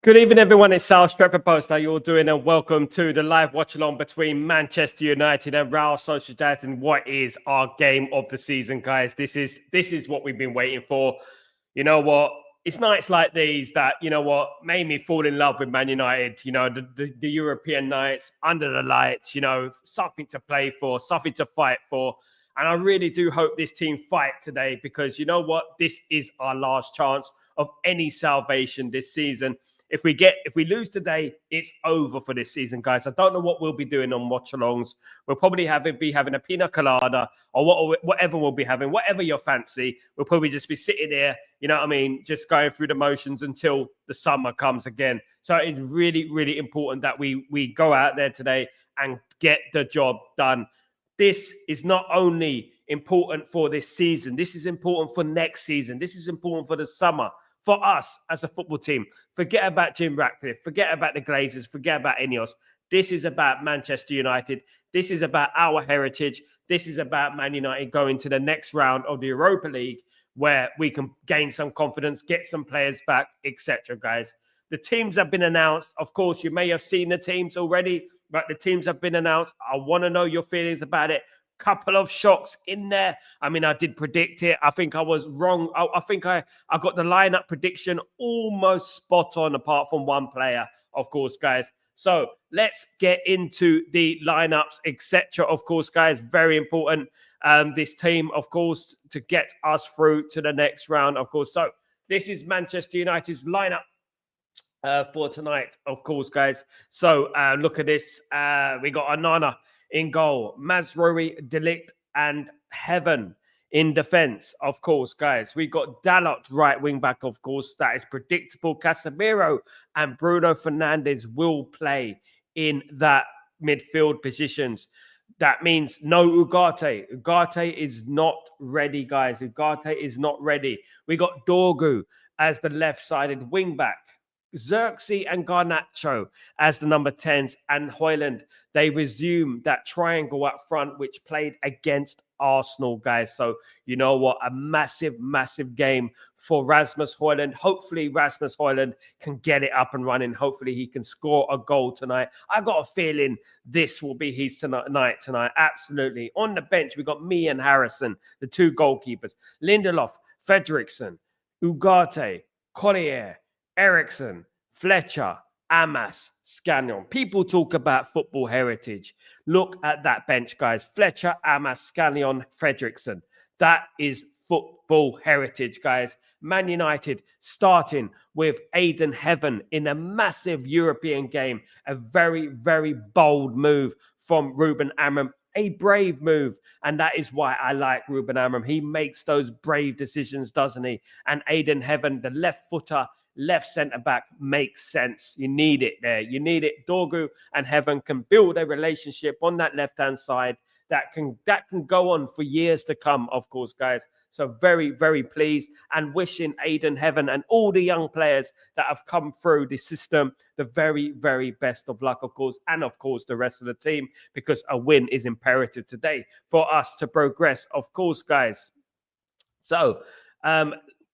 Good evening, everyone. It's Sal Stretford Post. How you all doing? And welcome to the live watch-along between Manchester United and Real Sociedad and what is our game of the season, guys. This is what we've been waiting for. You know what? It's nights like these that, made me fall in love with Man United. The European nights, under the lights, something to play for, something to fight for. And I really do hope this team fight today because, you know what? This is our last chance of any salvation this season. If we lose today, it's over for this season, guys. I don't know what we'll be doing on watch-alongs. We'll probably be having a pina colada or whatever we'll be having, whatever your fancy. We'll probably just be sitting there, just going through the motions until the summer comes again. So it's really, really important that we go out there today and get the job done. This is not only important for this season. This is important for next season. This is important for the summer. For us as a football team, forget about Jim Ratcliffe, forget about the Glazers, forget about Ineos. This is about Manchester United. This is about our heritage. This is about Man United going to the next round of the Europa League where we can gain some confidence, get some players back, etc., guys. The teams have been announced. Of course, you may have seen the teams already, but the teams have been announced. I want to know your feelings about it. Couple of shocks in there. I mean, I did predict it. I think I was wrong. I think I got the lineup prediction almost spot on, apart from one player, of course, guys. So let's get into the lineups, etc. Of course, guys, very important. This team, of course, to get us through to the next round, of course. So this is Manchester United's lineup for tonight, of course, guys. So look at this. We got Onana in goal, Mazraoui, De Ligt, and Heaven in defense, of course, guys. We got Dalot, right wing back, of course. That is predictable. Casemiro and Bruno Fernandes will play in that midfield positions. That means no Ugarte. Ugarte is not ready, guys. Ugarte is not ready. We got Dorgu as the left-sided wing back. Xerxes and Garnacho as the number 10s, and Højlund. They resume that triangle up front, which played against Arsenal, guys. So, you know what? A massive, massive game for Rasmus Højlund. Hopefully, Rasmus Højlund can get it up and running. Hopefully, he can score a goal tonight. I've got a feeling this will be his night tonight. Absolutely. On the bench, we got me and Harrison, the two goalkeepers. Lindelof, Fredriksson, Ugarte, Collier, Ericsson, Fletcher, Amas, Scagnon. People talk about football heritage. Look at that bench, guys. Fletcher, Amas, Scagnon, Fredriksson. That is football heritage, guys. Man United starting with Aiden Heaven in a massive European game. A very, very bold move from Ruben Amorim. A brave move, and that is why I like Ruben Amorim. He makes those brave decisions, doesn't he? And Aiden Heaven, the left footer, left centre-back, makes sense. You need it there. You need it. Dorgu and Heaven can build a relationship on that left-hand side that can go on for years to come, of course, guys. So very, very pleased and wishing Aiden Heaven and all the young players that have come through the system the very, very best of luck, of course, and of course the rest of the team, because a win is imperative today for us to progress, of course, guys. So,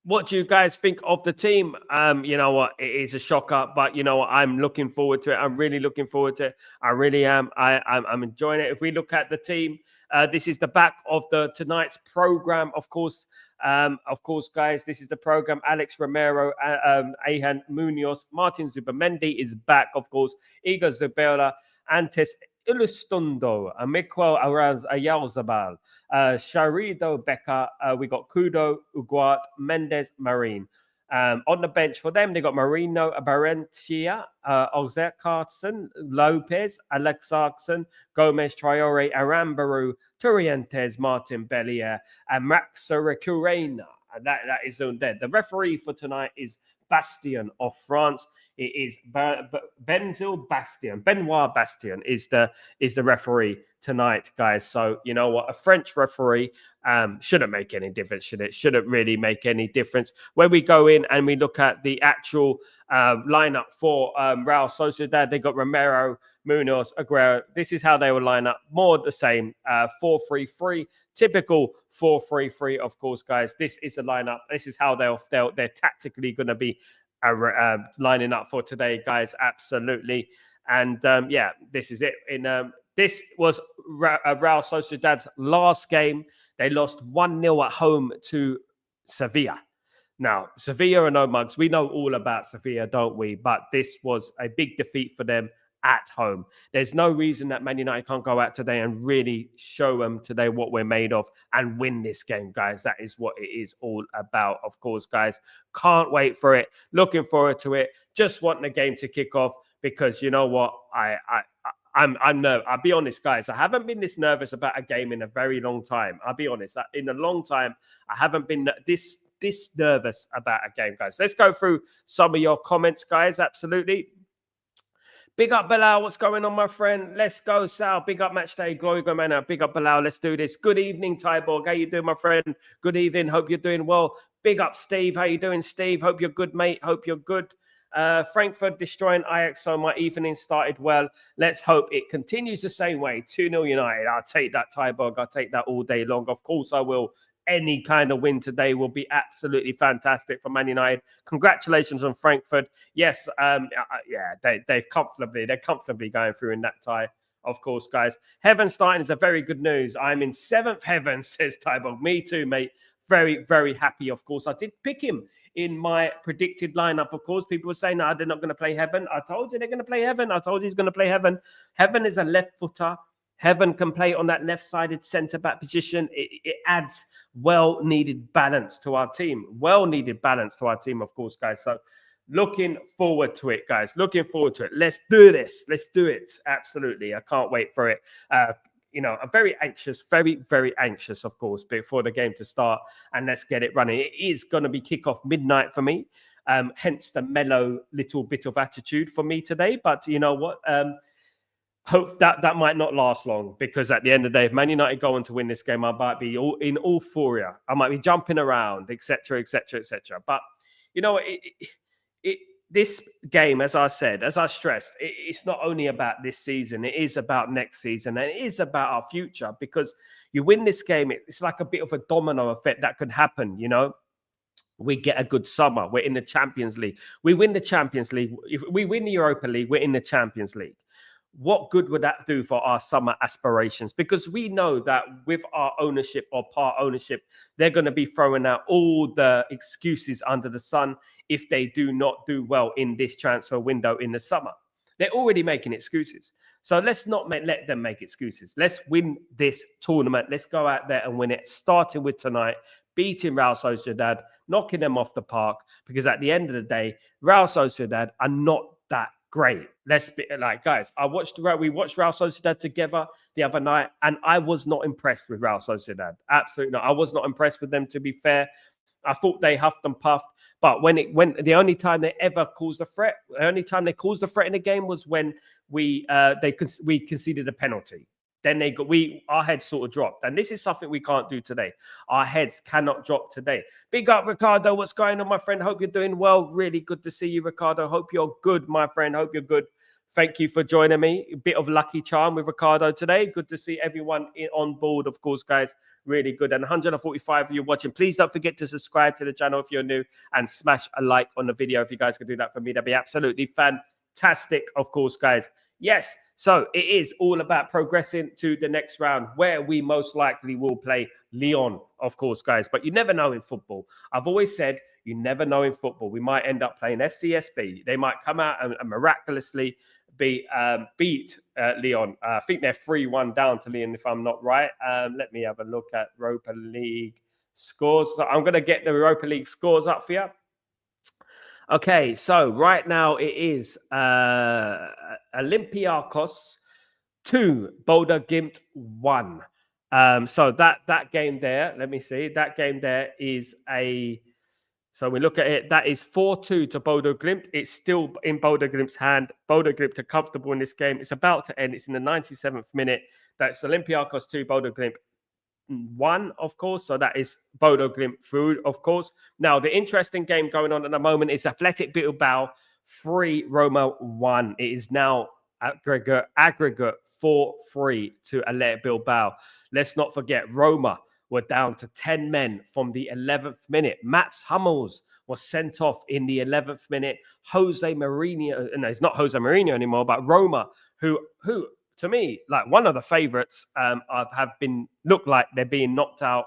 what do you guys think of the team? You know what? It is a shocker, but you know what? I'm looking forward to it. I'm really looking forward to it. I really am. I'm enjoying it. If we look at the team, this is the back of tonight's program, of course. Guys, this is the program. Alex Romero, Ahan Munoz, Martin Zubamendi is back, of course. Igor Zabela, Antes Ilustondo, Miklo Ayarzabal, Sharido Becker, we got Kudo, Uguat, Mendes, Marine. On the bench for them, they got Marino, Barentia, Ozer Carson, Lopez, Alexaxon, Gomez, Traore, Arambaru, Turientes, Martin Bellier, and Max Recurena. That is on there. The referee for tonight is Bastien of France. It is Benoit Bastien is the referee tonight, guys. So you know what, a French referee shouldn't make any difference, should it? Shouldn't really make any difference. When we go in and we look at the actual lineup for Real Sociedad, they got Romero, Munoz, Aguero. This is how they will line up. More the same, 4-3-3, typical 4-3-3. Of course, guys, this is the lineup. This is how they're tactically going to be lining up for today, guys. Absolutely. And yeah, this is it. This was Real Sociedad's last game. They lost 1-0 at home to Sevilla. Now, Sevilla are no mugs. We know all about Sevilla, don't we? But this was a big defeat for them at home. There's no reason that Man United can't go out today and really show them today what we're made of and win this game, guys. That is what it is all about, of course, guys. Can't wait for it. Looking forward to it. Just want the game to kick off because you know what? I'm nervous. I'll be honest, guys. I haven't been this nervous about a game in a very long time. I'll be honest. In a long time, I haven't been this nervous about a game, guys. Let's go through some of your comments, guys. Absolutely. Big up Bilal, what's going on, my friend? Let's go, Sal. Big up Match Day, Glory Go Man. Big up Bilal, let's do this. Good evening, Tyborg. How you doing, my friend? Good evening. Hope you're doing well. Big up Steve. How you doing, Steve? Hope you're good, mate. Hope you're good. Frankfurt destroying Ajax, so my evening started well. Let's hope it continues the same way. 2-0 United. I'll take that, Tyborg. I'll take that all day long. Of course I will. Any kind of win today will be absolutely fantastic for Man United. Congratulations on Frankfurt. Yes, yeah, they're comfortably going through in that tie. Of course, guys. Heaven starting is a very good news. I'm in seventh heaven, says Tybo. Me too, mate. Very, very happy, of course. I did pick him in my predicted lineup, of course. People were saying, no, they're not going to play Heaven. I told you they're going to play Heaven. I told you he's going to play Heaven. Heaven is a left footer. Heaven can play on that left-sided centre-back position. It adds well-needed balance to our team. Well-needed balance to our team, of course, guys. So looking forward to it, guys. Looking forward to it. Let's do this. Let's do it. Absolutely. I can't wait for it. I'm very anxious, very, very anxious, of course, before the game to start. And let's get it running. It is going to be kickoff midnight for me. Hence the mellow little bit of attitude for me today. But you know what? Hope that might not last long, because at the end of the day, if Man United go on to win this game, I might be in euphoria. I might be jumping around, etc., etc., etc. But you know, this game, as I said, as I stressed, it's not only about this season. It is about next season, and it is about our future. Because you win this game, it's like a bit of a domino effect that could happen. You know, we get a good summer. We're in the Champions League. We win the Champions League. If we win the Europa League, we're in the Champions League. What good would that do for our summer aspirations? Because we know that with our ownership or part ownership, they're going to be throwing out all the excuses under the sun if they do not do well in this transfer window in the summer. They're already making excuses. So let's not let them make excuses. Let's win this tournament. Let's go out there and win it, starting with tonight, beating Real Sociedad, knocking them off the park. Because at the end of the day, Real Sociedad are not that great. Let's be like, guys, we watched Real Sociedad together the other night, and I was not impressed with Real Sociedad. Absolutely not. I was not impressed with them, to be fair. I thought they huffed and puffed, but when the only time they ever caused a threat, the only time they caused a threat in the game was when we conceded a penalty. Then our heads sort of dropped. And this is something we can't do today. Our heads cannot drop today. Big up, Ricardo. What's going on, my friend? Hope you're doing well. Really good to see you, Ricardo. Hope you're good, my friend. Hope you're good. Thank you for joining me. A bit of lucky charm with Ricardo today. Good to see everyone on board, of course, guys. Really good. And 145 of you watching. Please don't forget to subscribe to the channel if you're new, and smash a like on the video if you guys could do that for me. That'd be absolutely fantastic, of course, guys. Yes, so it is all about progressing to the next round, where we most likely will play Lyon, of course, guys. But you never know in football. I've always said you never know in football. We might end up playing FCSB. They might come out and miraculously beat Lyon. I think they're 3-1 down to Lyon, if I'm not right. Let me have a look at Europa League scores. So I'm going to get the Europa League scores up for you. Okay, so right now it is Olympiacos 2, Bodo Glimt 1. So that game there, let me see. That game there is so we look at it, that is 4-2 to Bodo Glimt. It's still in Bodo Glimt's hand. Bodo Glimt are comfortable in this game. It's about to end. It's in the 97th minute. That's Olympiacos 2, Bodo Glimt 1, of course. So that is Bodo Glimt through, of course. Now, the interesting game going on at the moment is Athletic Bilbao 3, Roma 1. It is now aggregate 4-3 to Athletic Bilbao. Let's not forget, Roma were down to 10 men from the 11th minute. Mats Hummels was sent off in the 11th minute. Jose Mourinho, no, it's not Jose Mourinho anymore, but Roma, who to me, like one of the favourites, have been look like they're being knocked out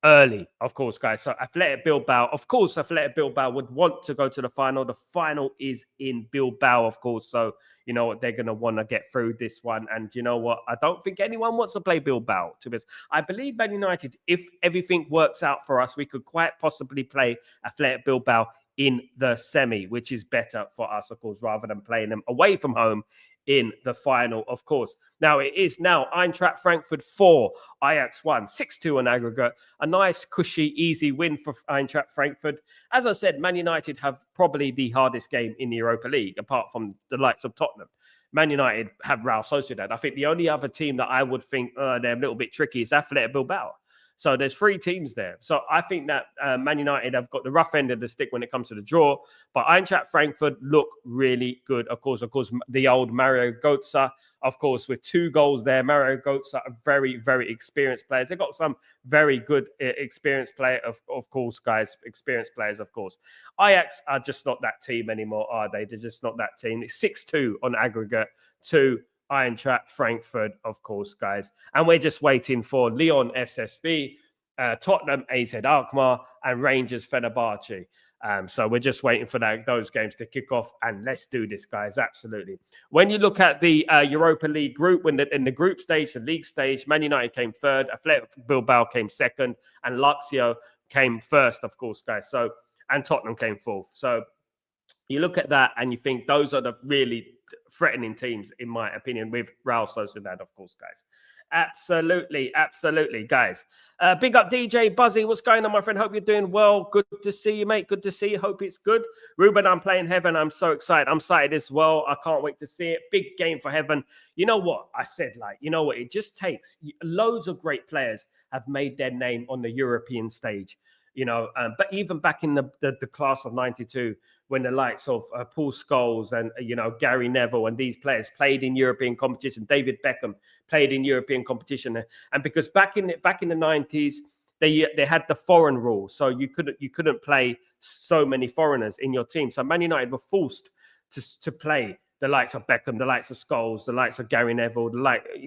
early, of course, guys. So Athletic Bilbao, of course, Athletic Bilbao would want to go to the final. The final is in Bilbao, of course. So, you know what, they're going to want to get through this one. And you know what, I don't think anyone wants to play Bilbao. To be honest, I believe Man United, if everything works out for us, we could quite possibly play Athletic Bilbao in the semi, which is better for us, of course, rather than playing them away from home in the final, of course. Now, it is now Eintracht Frankfurt 4, Ajax 1, 6-2 on aggregate. A nice, cushy, easy win for Eintracht Frankfurt. As I said, Man United have probably the hardest game in the Europa League, apart from the likes of Tottenham. Man United have Real Sociedad. I think the only other team that I would think they're a little bit tricky is Athletic Bilbao. So there's 3 teams there. So I think that Man United have got the rough end of the stick when it comes to the draw. But Eintracht Frankfurt look really good. Of course, the old Mario Götze, of course, with 2 goals there. Mario Götze are very, very experienced players. They've got some very good experienced players, of course, guys. Experienced players, of course. Ajax are just not that team anymore, are they? They're just not that team. It's 6-2 on aggregate to Eintracht Frankfurt, of course, guys. And we're just waiting for Lyon FSB, Tottenham AZ Alkmaar, and Rangers Fenerbahce. So we're just waiting for those games to kick off. And let's do this, guys. Absolutely. When you look at the Europa League group, in the group stage, the league stage, Man United came 3rd, Athletic Bilbao came 2nd, and Lazio came 1st, of course, guys. So, and Tottenham came 4th. So you look at that and you think those are the really threatening teams, in my opinion, with Real Sociedad, of course, guys. Absolutely, guys. Big up DJ Buzzy. What's going on, my friend? Hope you're doing well. Good to see you, mate. Good to see you. Hope it's good. Ruben, I'm playing Heaven. I'm so excited. I'm excited as well. I can't wait to see it. Big game for Heaven. You know what? I said, it just takes loads of great players have made their name on the European stage. But even back in the class of 92, when the likes of Paul Scholes and, Gary Neville and these players played in European competition, David Beckham played in European competition. And because back in the 90s, they had the foreign rule. So you couldn't play so many foreigners in your team. So Man United were forced to play the likes of Beckham, the likes of Scholes, the likes of Gary Neville,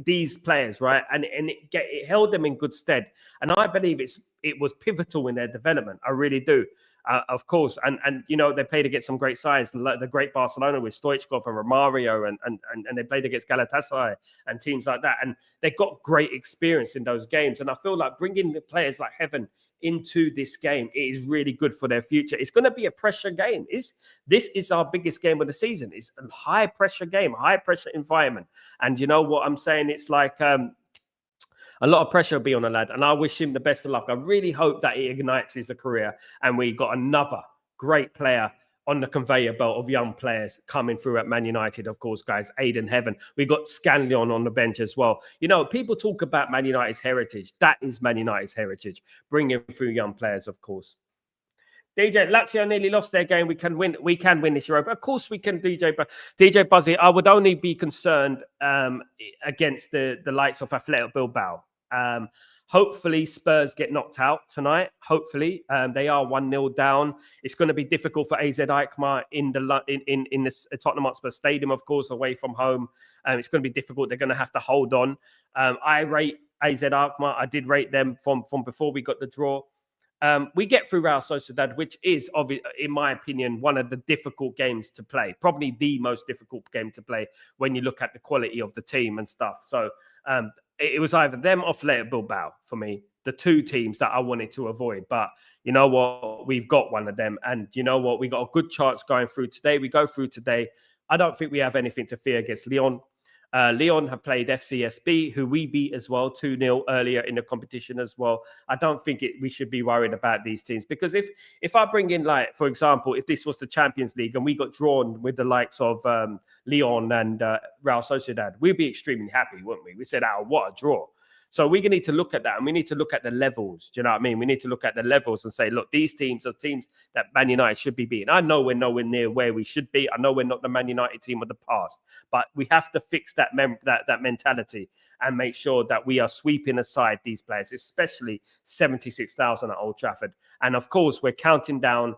these players, right? And it held them in good stead. And I believe it was pivotal in their development. I really do. Of course. And they played against some great sides, the great Barcelona with Stoichkov and Romario, and they played against Galatasaray and teams like that. And they got great experience in those games. And I feel like bringing the players like Heaven into this game, it is really good for their future. It's going to be a pressure game. This is our biggest game of the season. It's a high pressure game, high pressure environment. And you know what I'm saying? It's like a lot of pressure will be on the lad, and I wish him the best of luck. I really hope that he ignites his career and we got another great player on the conveyor belt of young players coming through at Man United, of course, guys. Aiden Heaven. We got Scanlon on the bench as well. People talk about Man United's heritage. That is Man United's heritage, bringing through young players, of course. DJ, Lazio nearly lost their game. We can win this Europa. Of course we can, DJ. But DJ Buzzy, I would only be concerned against the likes of Athletic Bilbao. Hopefully Spurs get knocked out tonight. Hopefully they are 1-0 down. It's going to be difficult for AZ Alkmaar in the Tottenham Hotspur Stadium, of course, away from home. It's going to be difficult. They're going to have to hold on. I rate AZ Alkmaar. I did rate them from before we got the draw. We get through Real Sociedad, which is, in my opinion, one of the difficult games to play. Probably the most difficult game to play when you look at the quality of the team and stuff. So it was either them or Athletic Bilbao for me, the 2 teams that I wanted to avoid. But you know what? We've got one of them. And you know what? We got a good chance going through today. We go through today. I don't think we have anything to fear against Lyon. Lyon have played FCSB, who we beat as well, 2-0 earlier in the competition as well. I don't think we should be worried about these teams, because if I bring in, for example, if this was the Champions League and we got drawn with the likes of Lyon and Real Sociedad, we'd be extremely happy, wouldn't we? We said, what a draw. So we need to look at that, and we need to look at the levels. Do you know what I mean? We need to look at the levels and say, look, these teams are teams that Man United should be beating. I know we're nowhere near where we should be. I know we're not the Man United team of the past, but we have to fix that that mentality and make sure that we are sweeping aside these players, especially 76,000 at Old Trafford. And of course, we're counting down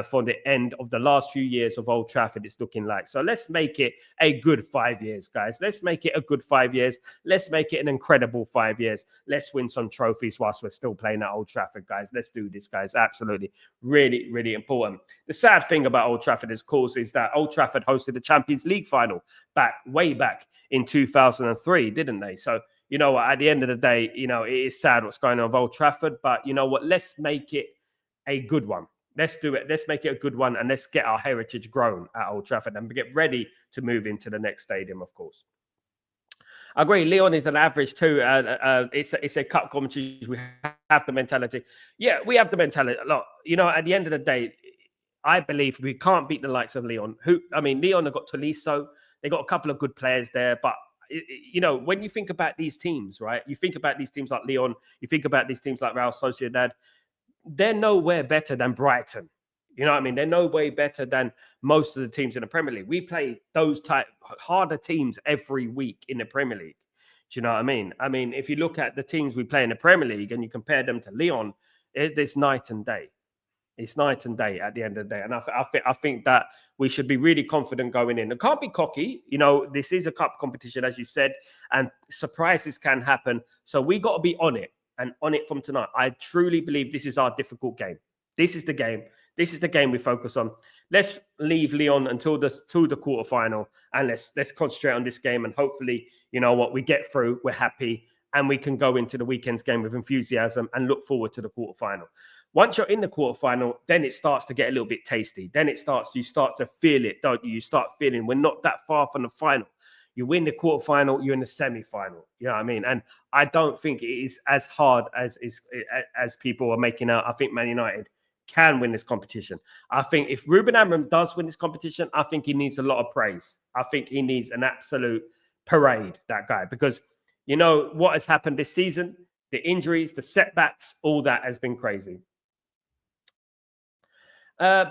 for the end of the last few years of Old Trafford, it's looking like. So let's make it a good 5 years, guys. Let's make it a good 5 years. Let's make it an incredible 5 years. Let's win some trophies whilst we're still playing at Old Trafford, guys. Let's do this, guys. Absolutely. Really, really important. The sad thing about Old Trafford, of course, is that Old Trafford hosted the Champions League final way back in 2003, didn't they? So, you know what, at the end of the day, you know, it is sad what's going on with Old Trafford, but you know what, let's make it a good one. Let's do it. Let's make it a good one, and let's get our heritage grown at Old Trafford and get ready to move into the next stadium, of course. I agree. Lyon is an average too. It's a cup competition. We have the mentality. Yeah, we have the mentality. Look, you know, at the end of the day, I believe we can't beat the likes of Lyon. Lyon have got Tolisso. They got a couple of good players there, but you know, when you think about these teams, right? You think about these teams like Lyon. You think about these teams like Real Sociedad. They're nowhere better than Brighton. You know what I mean? They're no way better than most of the teams in the Premier League. We play those type harder teams every week in the Premier League. Do you know what I mean? I mean, if you look at the teams we play in the Premier League and you compare them to Lyon, it's night and day. It's night and day at the end of the day. And I think that we should be really confident going in. It can't be cocky. You know, this is a cup competition, as you said, and surprises can happen. So we got to be on it. And on it from tonight. I truly believe this is our difficult game. This is the game. This is the game we focus on. Let's leave Lyon until the quarterfinal, and let's concentrate on this game. And hopefully, you know what, we get through. We're happy, and we can go into the weekend's game with enthusiasm and look forward to the quarterfinal. Once you're in the quarterfinal, then it starts to get a little bit tasty. Then you start to feel it, don't you? You start feeling we're not that far from the final. You win the quarterfinal, you're in the semi-final. You know what I mean? And I don't think it is as hard as people are making out. I think Man United can win this competition. I think if Ruben Amorim does win this competition, I think he needs a lot of praise. I think he needs an absolute parade, that guy, because you know what has happened this season, the injuries, the setbacks, all that has been crazy.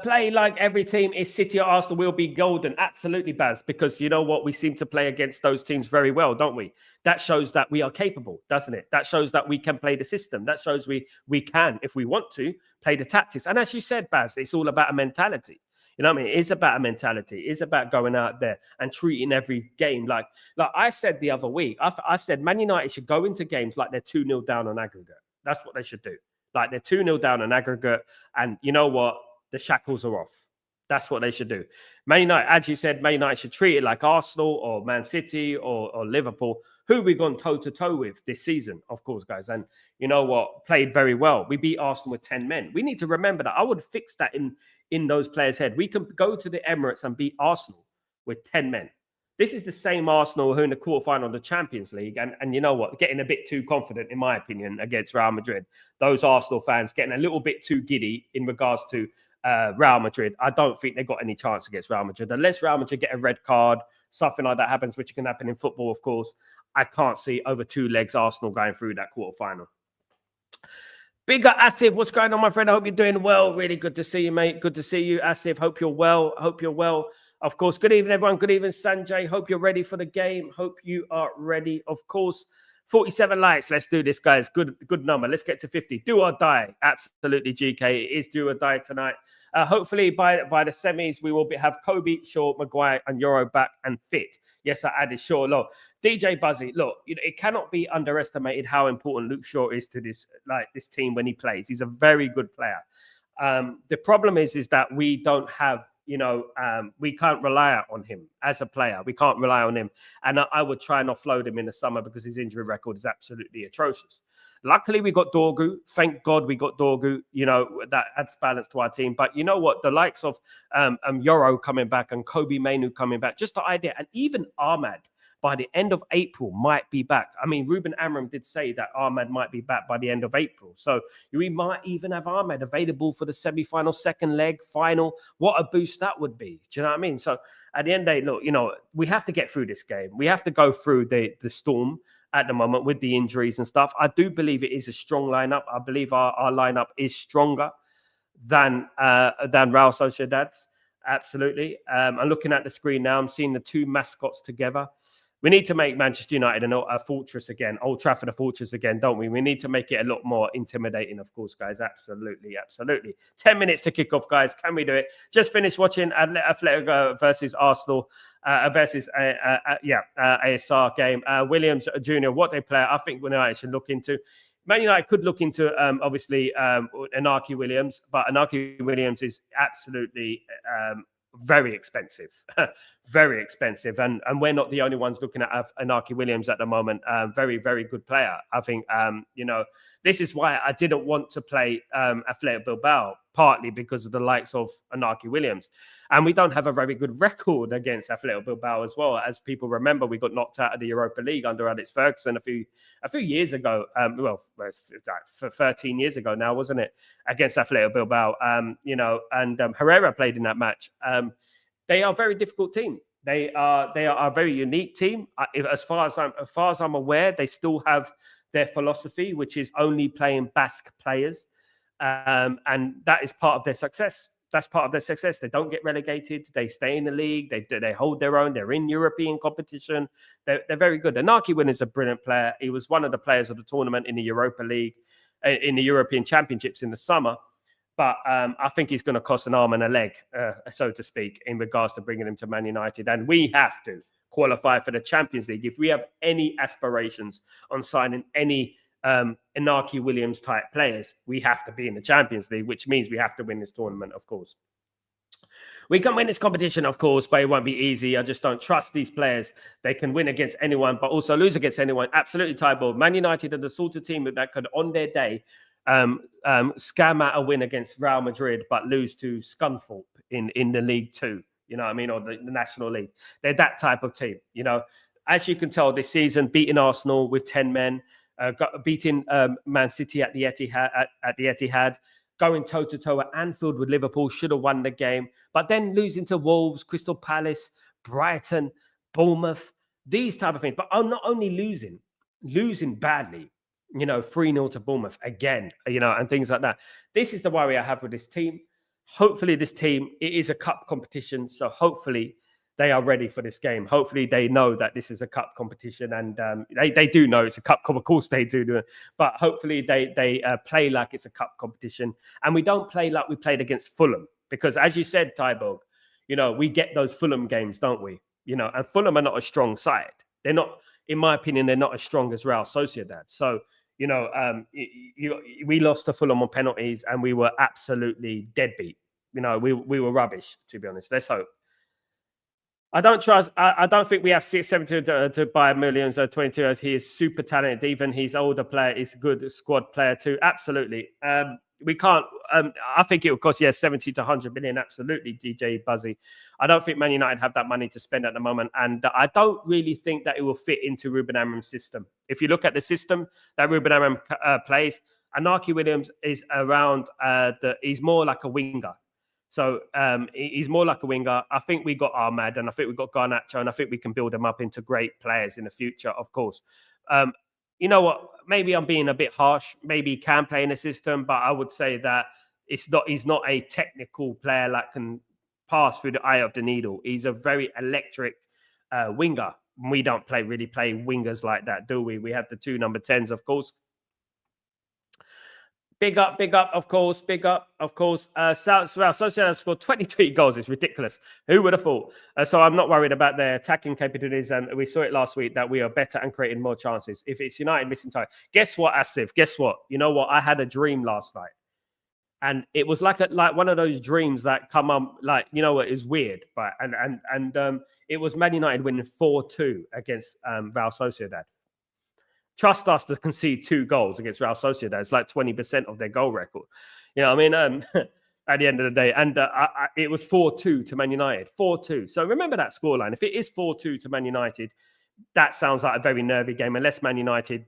Play like every team is City or Arsenal will be golden. Absolutely, Baz, because you know what? We seem to play against those teams very well, don't we? That shows that we are capable, doesn't it? That shows that we can play the system. That shows we can, if we want to, play the tactics. And as you said, Baz, it's all about a mentality. You know what I mean? It's about a mentality. It's about going out there and treating every game like I said the other week. I said Man United should go into games like they're 2-0 down on aggregate. That's what they should do. Like they're 2-0 down on aggregate. And you know what? The shackles are off. That's what they should do. Man United, as you said, Man United should treat it like Arsenal or Man City or Liverpool, who we've gone toe-to-toe with this season, of course, guys. And you know what? Played very well. We beat Arsenal with 10 men. We need to remember that. I would fix that in those players' head. We can go to the Emirates and beat Arsenal with 10 men. This is the same Arsenal who in the quarterfinal of the Champions League. And you know what? Getting a bit too confident, in my opinion, against Real Madrid. Those Arsenal fans getting a little bit too giddy in regards to Real Madrid. I don't think they got any chance against Real Madrid. Unless Real Madrid get a red card, something like that happens, which can happen in football, of course. I can't see over two legs Arsenal going through that quarterfinal. Bigger Asif, what's going on, my friend? I hope you're doing well. Really good to see you, mate. Good to see you, Asif. Hope you're well. Hope you're well. Of course, good evening, everyone. Good evening, Sanjay. Hope you're ready for the game. Hope you are ready. Of course, 47 likes. Let's do this, guys. Good number. Let's get to 50. Do or die. Absolutely, GK. It is do or die tonight. Hopefully, by the semis, we will have Kobe, Shaw, Maguire, and Euro back and fit. Yes, I added Shaw. Look, DJ Buzzy. Look, it cannot be underestimated how important Luke Shaw is to this team when he plays. He's a very good player. The problem is that we don't have. We can't rely on him as a player. We can't rely on him. And I would try and offload him in the summer because his injury record is absolutely atrocious. Luckily, we got Dorgu. Thank God we got Dorgu. That adds balance to our team. But you know what? The likes of Euro coming back and Kobe Mainu coming back, just the idea. And even Ahmad, by the end of April, might be back. I mean, Ruben Amorim did say that Ahmad might be back by the end of April. So we might even have Ahmad available for the semi-final, second leg, final. What a boost that would be. Do you know what I mean? So at the end of the day, look, we have to get through this game. We have to go through the storm. at the moment with the injuries and stuff. I do believe it is a strong lineup. I believe our lineup is stronger than Real Sociedad's. Absolutely. I'm looking at the screen now. I'm seeing the two mascots together. We need to make Manchester United a fortress again, Old Trafford a fortress again, don't we? We need to make it a lot more intimidating, of course, guys. Absolutely, absolutely. 10 minutes to kick off, guys. Can we do it? Just finished watching Atletico versus Arsenal versus ASR game. Williams Jr., what they play, I think United should look into. Man United could look into, obviously, Inaki Williams, but Inaki Williams is absolutely very expensive. Very expensive. And we're not the only ones looking at Inaki Williams at the moment. Very, very good player. I think, this is why I didn't want to play Athletic Bilbao, partly because of the likes of Inaki Williams. And we don't have a very good record against Athletic Bilbao as well. As people remember, we got knocked out of the Europa League under Alex Ferguson a few years ago. For 13 years ago now, wasn't it? Against Athletic Bilbao. Herrera played in that match. They are a very difficult team. They are a very unique team. As far as I'm aware, they still have their philosophy, which is only playing Basque players. And that is part of their success. That's part of their success. They don't get relegated. They stay in the league. They hold their own. They're in European competition. They're very good. Inaki Win is a brilliant player. He was one of the players of the tournament in the Europa League, in the European Championships in the summer. But I think he's going to cost an arm and a leg, so to speak, in regards to bringing him to Man United. And we have to qualify for the Champions League. If we have any aspirations on signing any Inaki Williams type players, we have to be in the Champions League, which means we have to win this tournament, of course. We can win this competition, of course, but it won't be easy. I just don't trust these players. They can win against anyone, but also lose against anyone. Absolutely tieball. Man United are the sort of team that could, on their day, scam out a win against Real Madrid, but lose to Scunthorpe in the League Two. You know what I mean? Or the National League. They're that type of team. You know, as you can tell this season, beating Arsenal with 10 men, beating Man City at the Etihad, going toe-to-toe at Anfield with Liverpool, should have won the game. But then losing to Wolves, Crystal Palace, Brighton, Bournemouth, these type of things. But I'm not only losing badly, 3-0 to Bournemouth again, and things like that. This is the worry I have with this team. Hopefully this team, it is a cup competition. So hopefully they are ready for this game. Hopefully they know that this is a cup competition, and they do know it's a cup. Of course they do. But hopefully they play like it's a cup competition, and we don't play like we played against Fulham, because as you said, Tyborg, we get those Fulham games, don't we? And Fulham are not a strong side. They're not, in my opinion, they're not as strong as Real Sociedad. So, we lost to Fulham on penalties, and we were absolutely deadbeat. We were rubbish, to be honest. Let's hope. I don't think we have 670 to buy millions or 22. He is super talented. Even his older player is a good squad player too. Absolutely. We can't. I think it will cost 70 to 100 million. Absolutely, DJ Buzzy. I don't think Man United have that money to spend at the moment, and I don't really think that it will fit into Ruben Amorim's system. If you look at the system that Ruben Amorim plays, Inaki Williams is around. He's more like a winger. So he's more like a winger. I think we got Ahmad, and I think we got Garnacho, and I think we can build them up into great players in the future, of course. You know what? Maybe I'm being a bit harsh. Maybe he can play in the system, but I would say that he's not a technical player that can pass through the eye of the needle. He's a very electric winger. We don't really play wingers like that, do we? We have the two number 10s, of course. Big up, of course. Big up, of course. Real Sociedad have scored 23 goals. It's ridiculous. Who would have thought? So I'm not worried about their attacking capabilities. And we saw it last week that we are better and creating more chances. If it's United missing time, guess what, Asif? Guess what? You know what? I had a dream last night. And it was like one of those dreams that come up, it is weird. But and it was Man United winning 4-2 against Real Sociedad. Trust us to concede 2 goals against Real Sociedad. It's like 20% of their goal record. You know what I mean? At the end of the day. And it was 4-2 to Man United. 4-2. So remember that scoreline. If it is 4-2 to Man United, that sounds like a very nervy game. Unless Man United,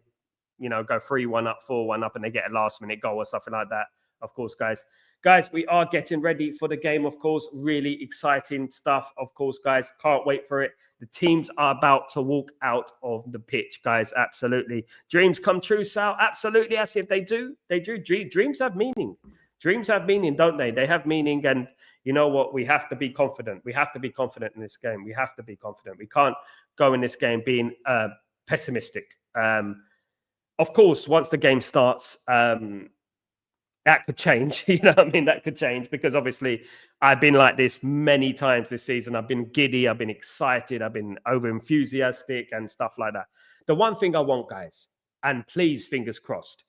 go 3-1 up, 4-1 up, and they get a last-minute goal or something like that. Of course, guys. Guys, we are getting ready for the game, of course. Really exciting stuff, of course, guys. Can't wait for it. The teams are about to walk out of the pitch, guys. Absolutely. Dreams come true, Sal. Absolutely. As if they do. They do. Dreams have meaning. Dreams have meaning, don't they? They have meaning. And you know what? We have to be confident. We have to be confident in this game. We have to be confident. We can't go in this game being pessimistic. Of course, once the game starts, that could change. You know what I mean? That could change because obviously I've been like this many times this season. I've been giddy. I've been excited. I've been over enthusiastic and stuff like that. The one thing I want, guys, and please, fingers crossed,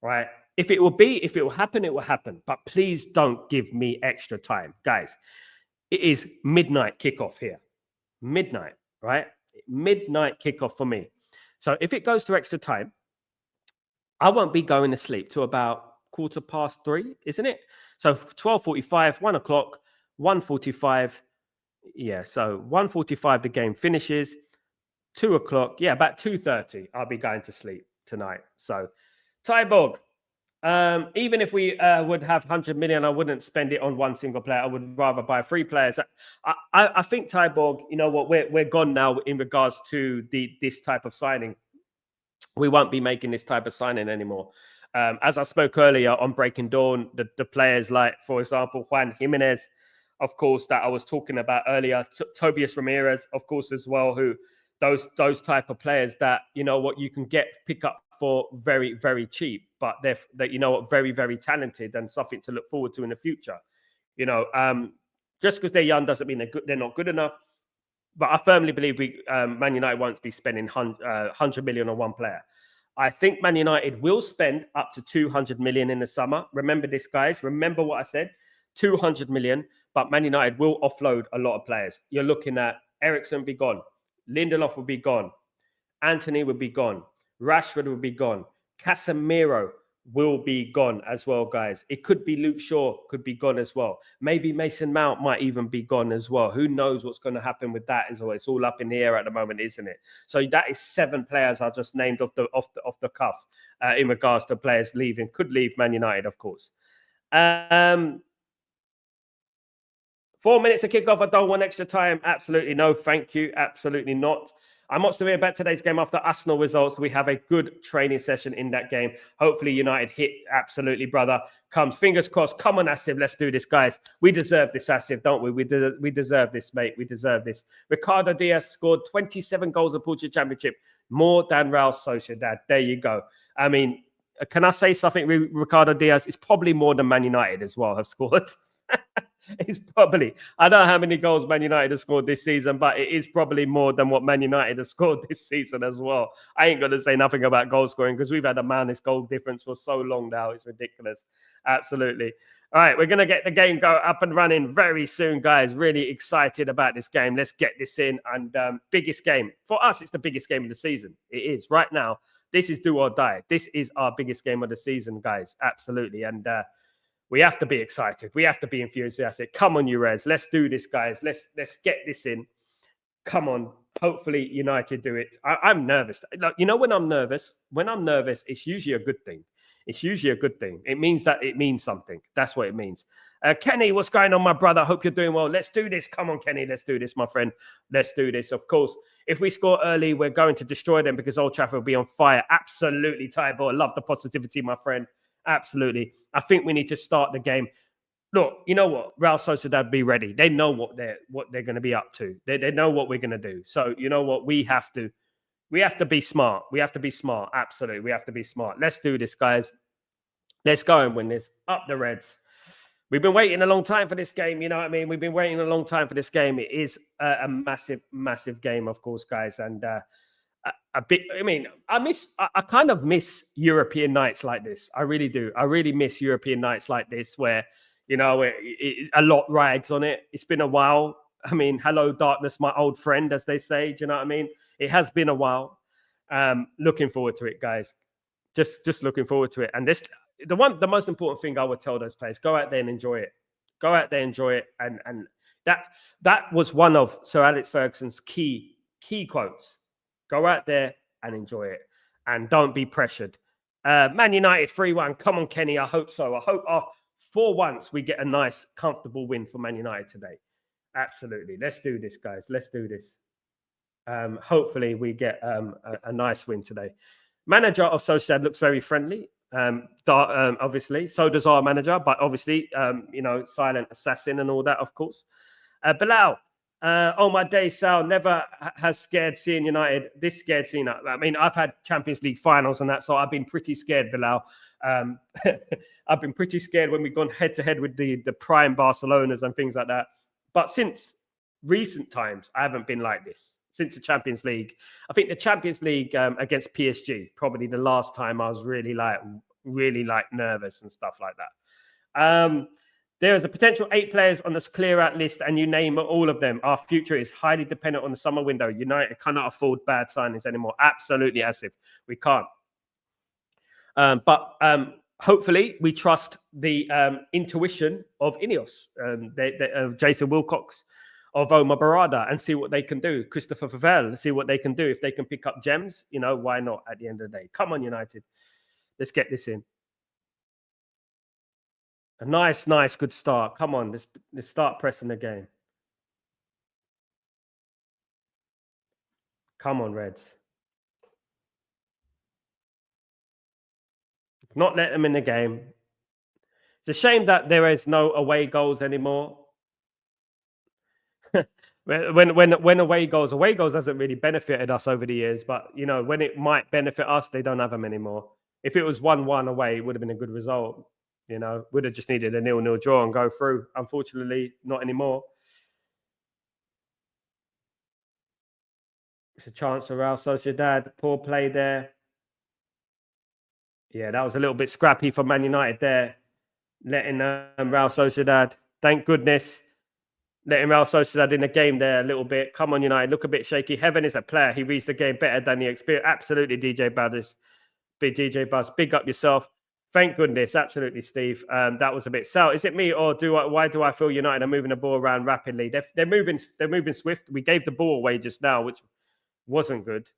right? If it will happen, it will happen. But please don't give me extra time, guys. It is midnight kickoff here. Midnight, right? Midnight kickoff for me. So if it goes to extra time, I won't be going to sleep till about 3:15, isn't it? So 12:45, 1 o'clock, 1:45. Yeah, so 1:45 the game finishes. 2 o'clock, yeah, about 2:30, I'll be going to sleep tonight. So, Tyborg, even if we would have 100 million, I wouldn't spend it on one single player. I would rather buy 3 players. I think Tyborg, you know what, we're gone now in regards to this type of signing. We won't be making this type of signing anymore. As I spoke earlier on Breaking Dawn, the players like, for example, Juan Jimenez, of course, that I was talking about earlier, Tobias Ramirez, of course, as well, who those type of players that, you know what, you can pick up for very, very cheap, but they're you know what, very, very talented and something to look forward to in the future. You know, just because they're young doesn't mean they're not good enough. But I firmly believe Man United won't be spending 100 million on one player. I think Man United will spend up to 200 million in the summer. Remember this, guys. Remember what I said. 200 million. But Man United will offload a lot of players. You're looking at Eriksen be gone. Lindelof will be gone. Anthony will be gone. Rashford will be gone. Casemiro will be gone as well, guys. It could be Luke Shaw could be gone as well. Maybe Mason Mount might even be gone as well. Who knows what's going to happen with that as well? It's all up in the air at the moment, isn't it? So that is 7 players I just named off the cuff in regards to players leaving. Could leave Man United, of course. 4 minutes of kickoff. I don't want extra time. Absolutely no. Thank you. Absolutely not. I'm not severe about today's game after Arsenal results. We have a good training session in that game. Hopefully United hit. Absolutely, brother. Comes. Fingers crossed. Come on, Asif. Let's do this, guys. We deserve this, Asif, don't we? We deserve this, mate. We deserve this. Ricardo Diaz scored 27 goals in Portugal Championship. More than Real Sociedad. There you go. I mean, can I say something? Ricardo Diaz is probably more than Man United as well have scored. It's probably, I don't know how many goals Man United have scored this season, but it is probably more than what Man United have scored this season as well. I ain't going to say nothing about goal scoring because we've had a minus goal difference for so long now. It's ridiculous. Absolutely. All right, we're going to get the game up and running very soon, guys. Really excited about this game. Let's get this in. And biggest game. For us, it's the biggest game of the season. It is. Right now, this is do or die. This is our biggest game of the season, guys. Absolutely. And we have to be excited. We have to be enthusiastic. Come on, Urez. Let's do this, guys. Let's get this in. Come on. Hopefully, United do it. I'm nervous. Like, you know, when I'm nervous, it's usually a good thing. It's usually a good thing. It means that it means something. That's what it means. Kenny, what's going on, my brother? Hope you're doing well. Let's do this. Come on, Kenny. Let's do this, my friend. Let's do this. Of course, if we score early, we're going to destroy them because Old Trafford will be on fire. Absolutely, Tybo. I love the positivity, my friend. Absolutely. I think we need to start the game. Look, you know what? Real Sociedad be ready. They know what they're going to be up to. They know what we're going to do. So you know what? We have to be smart. We have to be smart. Absolutely. We have to be smart. Let's do this, guys. Let's go and win this. Up the Reds. We've been waiting a long time for this game. You know what I mean? We've been waiting a long time for this game. It is a massive, massive game, of course, guys. And a bit. I mean, I kind of miss European nights like this. I really do. I really miss European nights like this, where you know a lot rides on it. It's been a while. I mean, hello darkness, my old friend, as they say. Do you know what I mean? It has been a while. Looking forward to it, guys. Just looking forward to it. And the most important thing I would tell those players: go out there and enjoy it. Go out there, enjoy it, and that was one of Sir Alex Ferguson's key quotes. Go out there and enjoy it. And don't be pressured. Man United 3-1. Come on, Kenny. I hope so. I hope our for once, we get a nice, comfortable win for Man United today. Absolutely. Let's do this, guys. Let's do this. Hopefully, we get a nice win today. Manager of Sociedad looks very friendly. Obviously, so does our manager, but obviously, silent assassin and all that, of course. Bilal, oh my day, Sal never has scared seeing United. This scared seeing that. I mean, I've had Champions League finals and that, so I've been pretty scared, Bilal. I've been pretty scared when we've gone head to head with the prime Barcelonas and things like that. But since recent times, I haven't been like this. Since the Champions League, I think the Champions League against PSG, probably the last time I was really nervous and stuff like that. There is a potential 8 players on this clear out list, and you name all of them. Our future is highly dependent on the summer window. United cannot afford bad signings anymore. Absolutely, as if we can't. But hopefully, we trust the intuition of Ineos, Jason Wilcox, of Omar Barada, and see what they can do. Christopher Favel, see what they can do. If they can pick up gems, why not at the end of the day? Come on, United. Let's get this in. A nice, good start. Come on, let's start pressing the game. Come on, Reds. Not let them in the game. It's a shame that there is no away goals anymore. when away goals hasn't really benefited us over the years, but when it might benefit us, they don't have them anymore. If it was 1-1 away, it would have been a good result. Would have just needed a 0-0 draw and go through. Unfortunately, not anymore. It's a chance for Real Sociedad. Poor play there. Yeah, that was a little bit scrappy for Man United there, letting Real Sociedad. Thank goodness. Letting Real Sociedad in the game there a little bit. Come on, United. Look a bit shaky. Heaven is a player. He reads the game better than the experience. Absolutely, DJ Buzz. Big DJ Buzz. Big up yourself. Thank goodness. Absolutely, Steve. That was a bit. Sal, is it me or why do I feel United are moving the ball around rapidly? They're moving swift. We gave the ball away just now, which wasn't good.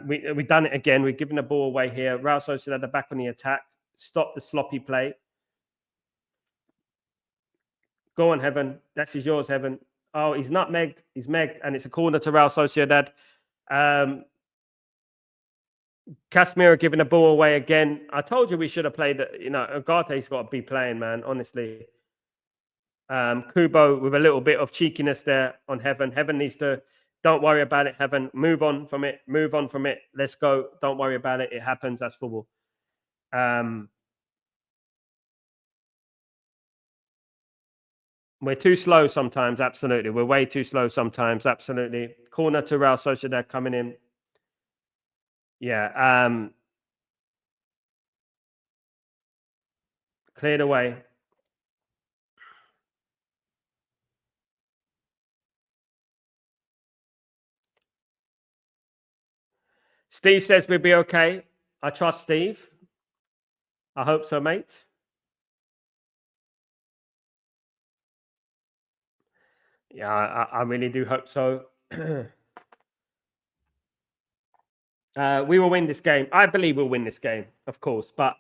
We've done it again. We've given the ball away here. Real Sociedad are back on the attack. Stop the sloppy play. Go on, Heaven. That's yours, Heaven. Oh, he's nutmegged. He's megged, and it's a corner to Real Sociedad. Casemiro giving the ball away again. I told you we should have played. Ugarte's got to be playing, man. Honestly. Kubo with a little bit of cheekiness there on Heaven. Heaven needs to. Don't worry about it, Heaven. Move on from it. Move on from it. Let's go. Don't worry about it. It happens. That's football. We're too slow sometimes, absolutely. We're way too slow sometimes, absolutely. Corner to Real Sociedad coming in. Yeah. Cleared away. Steve says we'll be okay. I trust Steve. I hope so, mate. Yeah, I really do hope so. We will win this game. I believe we'll win this game, of course. But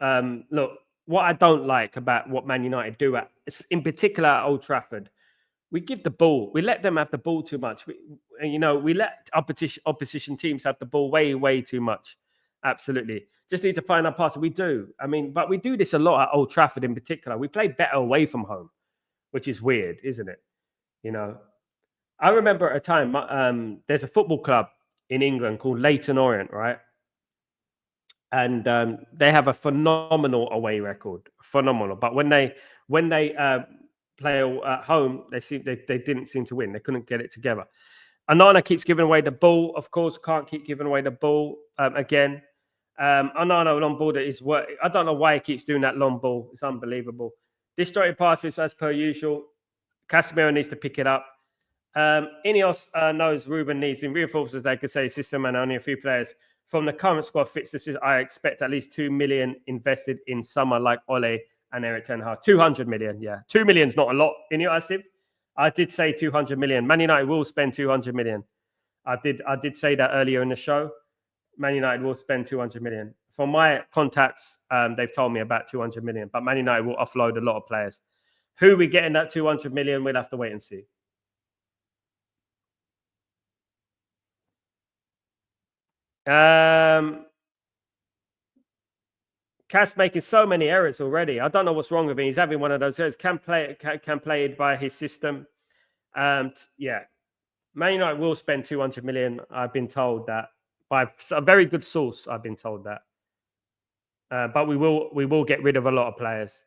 look, what I don't like about what Man United do, in particular at Old Trafford, we give the ball. We let them have the ball too much. We let opposition teams have the ball way too much. Absolutely. Just need to find our pass. We do. But we do this a lot at Old Trafford in particular. We play better away from home, which is weird, isn't it? I remember at a time, there's a football club in England called Leyton Orient, right? And they have a phenomenal away record, phenomenal. But when they play at home, they didn't seem to win. They couldn't get it together. Onana keeps giving away the ball. Of course, can't keep giving away the ball again. Onana long ball is what I don't know why he keeps doing that long ball. It's unbelievable. Disjointed passes as per usual. Casemiro needs to pick it up. Ineos knows Ruben needs in reinforces. They could say system and only a few players from the current squad fits this. I expect at least 2 million invested in summer like Ole and Eric Ten Hag. 200 million, yeah. 2 million is not a lot. Ineos, I did say 200 million. Man United will spend 200 million. I did say that earlier in the show. Man United will spend 200 million. from my contacts, they've told me about 200 million. But Man United will offload a lot of players. Who we getting that 200 million? We'll have to wait and see. Cass making so many errors already. I don't know what's wrong with him. He's having one of those errors. Can play it by his system. Yeah, Man United will spend 200 million. I've been told that by a very good source. I've been told that, but we will get rid of a lot of players.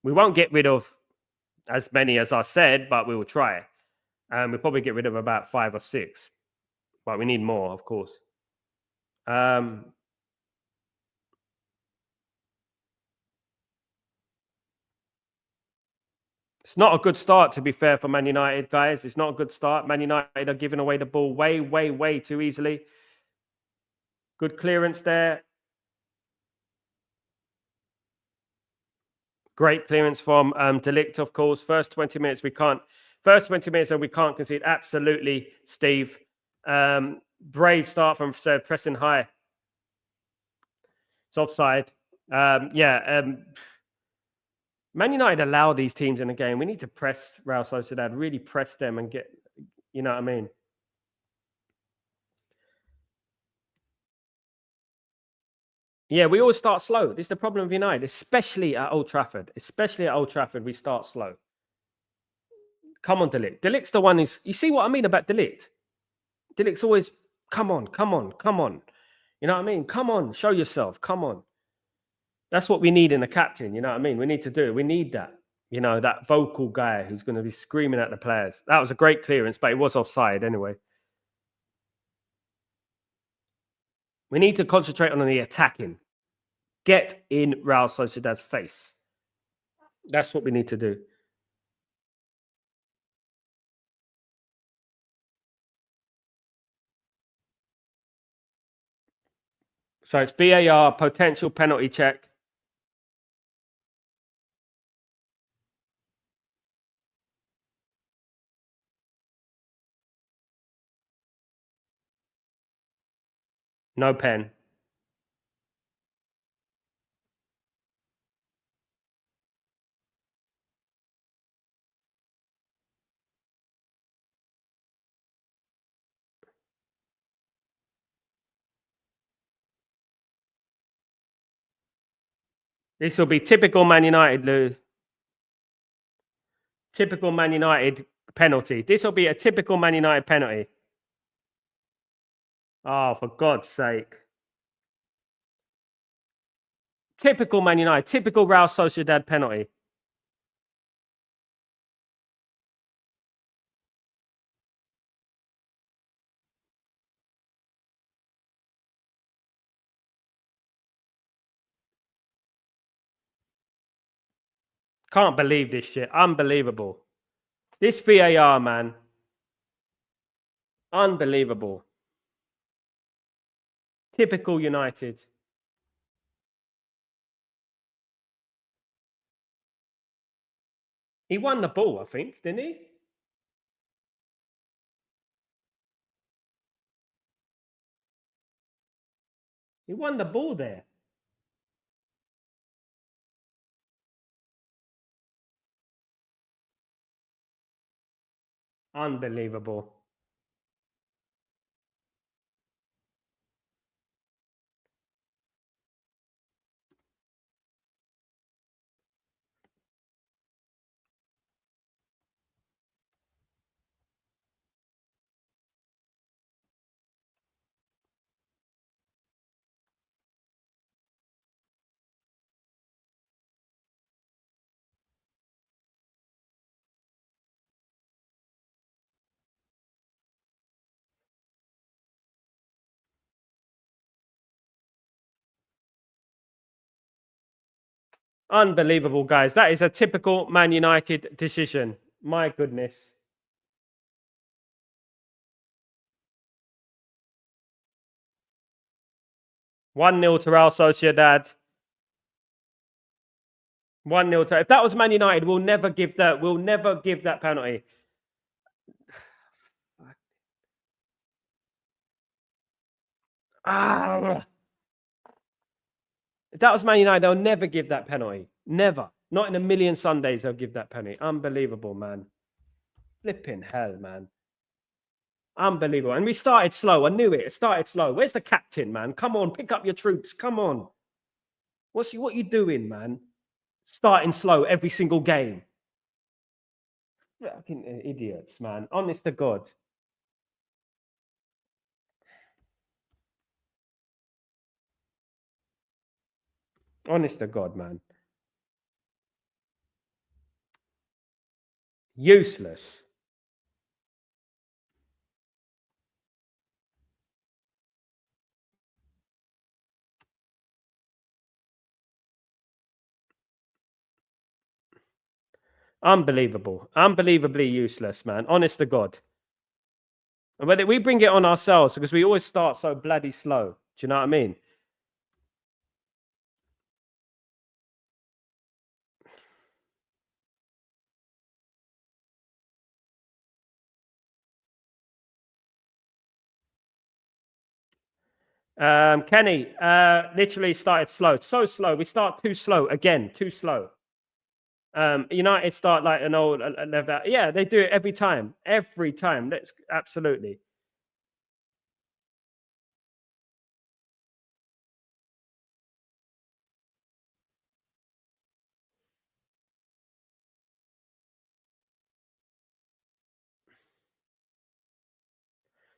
We won't get rid of as many as I said, but we will try. We'll probably get rid of about 5 or 6, but we need more, of course. It's not a good start, to be fair, for Man United, guys. It's not a good start. Man United are giving away the ball way, way, way too easily. Good clearance there. Great clearance from De Ligt, of course. First 20 minutes, we can't. First 20 minutes, and we can't concede. Absolutely, Steve. Brave start from pressing high. It's offside. Man United allow these teams in the game. We need to press Real Sociedad, really press them and get, you know what I mean? Yeah, we always start slow. This is the problem with United, especially at Old Trafford. Especially at Old Trafford, we start slow. Come on, De Ligt. De Ligt's the one who's, you see what I mean about De Ligt? De Ligt's always, come on, come on, come on. You know what I mean? Come on, show yourself. Come on. That's what we need in a captain. You know what I mean? We need to do it. We need that. You know, that vocal guy who's going to be screaming at the players. That was a great clearance, but it was offside anyway. We need to concentrate on the attacking. Get in Real Sociedad's face. That's what we need to do. So it's VAR, potential penalty check. No pen. This will be typical Man United lose. Typical Man United penalty. This will be a typical Man United penalty. Oh, for God's sake. Typical Man United. Typical Real Sociedad penalty. Can't believe this shit. Unbelievable. This VAR, man. Unbelievable. Typical United. He won the ball, I think, didn't he? He won the ball there. Unbelievable. Unbelievable, guys. That is a typical Man United decision. My goodness. 1-0 to Real Sociedad. 1-0 to. If that was Man United, we'll never give that. We'll never give that penalty. Ah. If that was Man United, they'll never give that penalty. Never. Not in a million Sundays they'll give that penalty. Unbelievable, man. Flipping hell, man. Unbelievable. And we started slow. I knew it. It started slow. Where's the captain, man? Come on, pick up your troops. Come on. What you doing, man? Starting slow every single game. Fucking idiots, man. Honest to God. Honest to God, man. Useless. Unbelievable. Unbelievably useless, man. Honest to God. And whether we bring it on ourselves because we always start so bloody slow. Do you know what I mean? Kenny, literally started slow. So slow. We start too slow again. Too slow. United start like an old level. Yeah, they do it every time. Every time. Let's absolutely.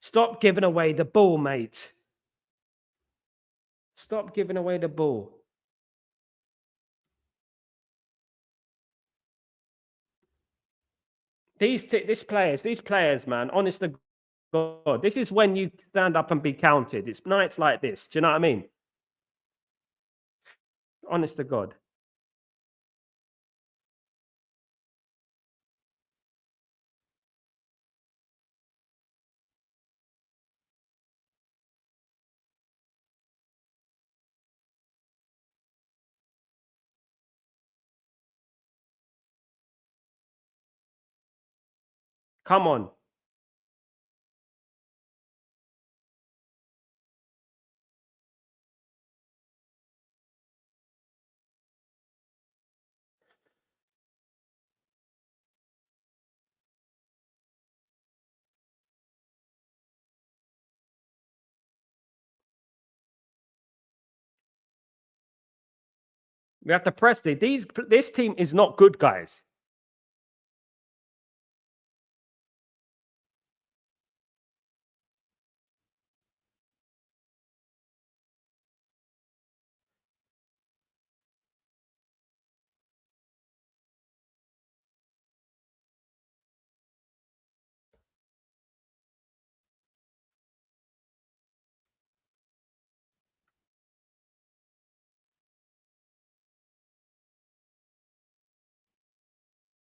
Stop giving away the ball, mate. Stop giving away the ball. These players, man, honest to God, this is when you stand up and be counted. It's nights like this. Do you know what I mean? Honest to God. Come on. We have to press it. This team is not good, guys.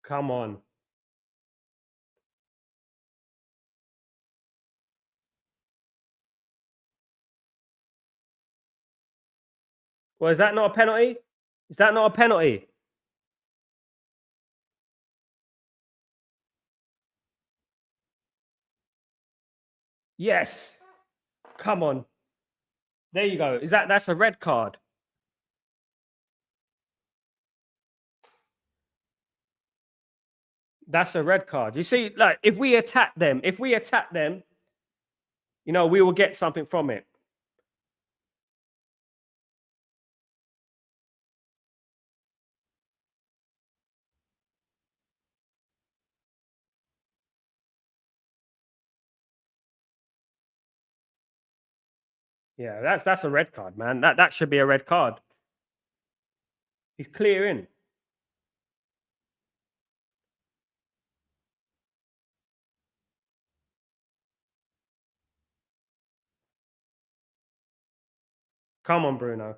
Come on. Well, is that not a penalty? Is that not a penalty? Yes. Come on. There you go. That's a red card? That's a red card. You see, like if we attack them, we will get something from it. Yeah, that's a red card, man. That should be a red card. He's clearing. Come on, Bruno.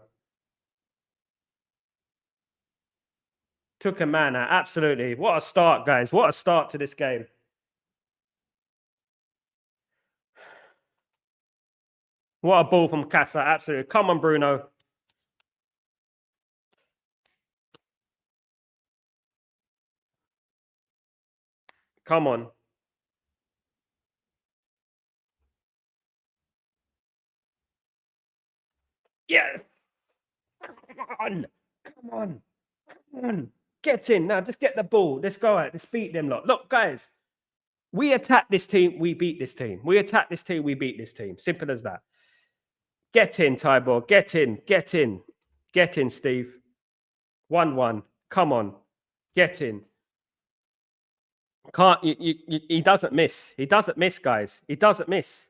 Took a man out. Absolutely. What a start, guys. What a start to this game. What a ball from Casa. Absolutely. Come on, Bruno. Come on. Yes. on, come on, come on. Get in now. Just get the ball. Let's go out. Let's beat them lot. Look, guys, we attack this team. We beat this team. We attack this team. We beat this team. Simple as that. Get in, Tybor. Get in. Get in. Get in, Steve. 1-1. Come on. Get in. Can't he doesn't miss. He doesn't miss, guys. He doesn't miss.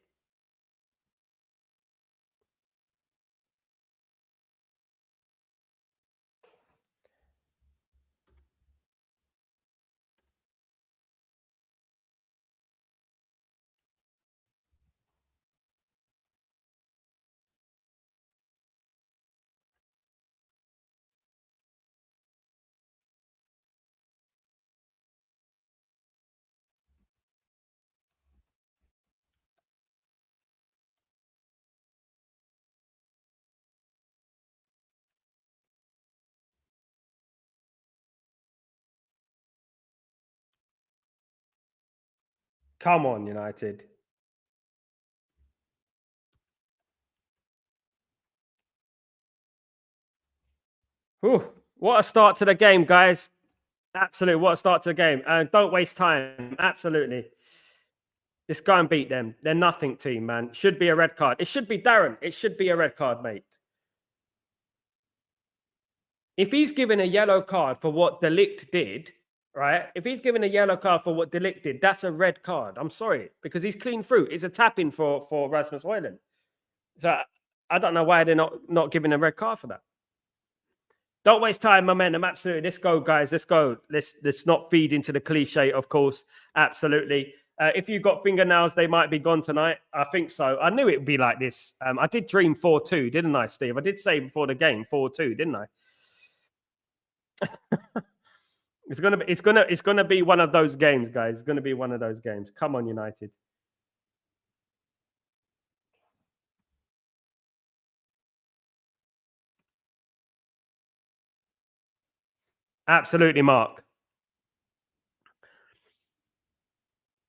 Come on, United. Whew. What a start to the game, guys. Absolutely. What a start to the game. And don't waste time. Absolutely. Just go and beat them. They're nothing team, man. Should be a red card. It should be Darren. It should be a red card, mate. If he's given a yellow card for what Delict did, right? If he's given a yellow card for what Delict did, that's a red card. I'm sorry, because he's clean through. It's a tap-in for Rasmus Højlund. So I don't know why they're not giving a red card for that. Don't waste time, momentum. Absolutely. Let's go, guys. Let's go. Let's not feed into the cliche, of course. Absolutely. If you've got fingernails, they might be gone tonight. I think so. I knew it would be like this. I did dream 4-2, didn't I, Steve? I did say before the game 4-2, didn't I? It's gonna be one of those games, guys. It's gonna be one of those games. Come on, United. Absolutely, Mark.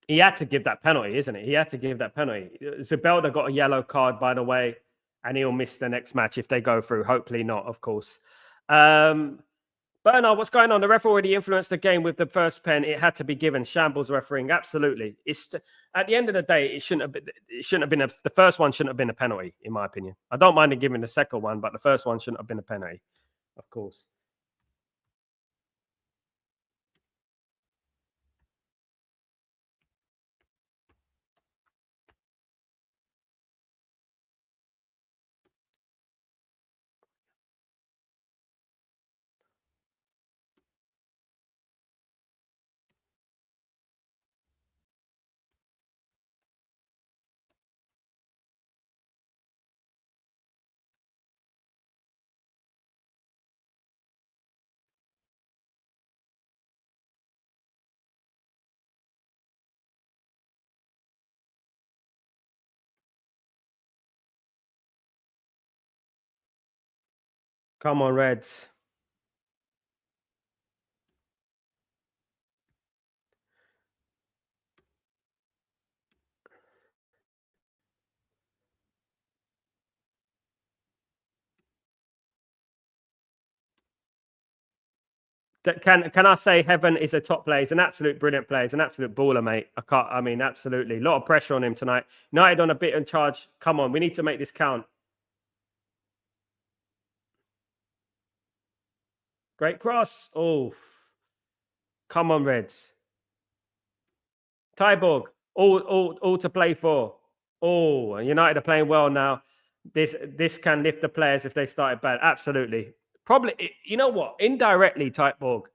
He had to give that penalty, isn't it? He had to give that penalty. Zabelda got a yellow card, by the way, and he'll miss the next match if they go through. Hopefully not, of course. Bernard, what's going on? The ref already influenced the game with the first pen. It had to be given. Shambles refereeing. Absolutely. It's at the end of the day, it shouldn't have been the first one shouldn't have been a penalty, in my opinion. I don't mind giving the second one, but the first one shouldn't have been a penalty, of course. Come on, Reds. Can I say Heaven is a top player? He's an absolute brilliant player. He's an absolute baller, mate. I mean, absolutely. A lot of pressure on him tonight. United on a bit in charge. Come on, we need to make this count. Great cross. Oh, come on, Reds. Tyborg, all to play for. Oh, United are playing well now. This can lift the players if they started bad. Absolutely. Probably, you know what? Indirectly, Tyborg,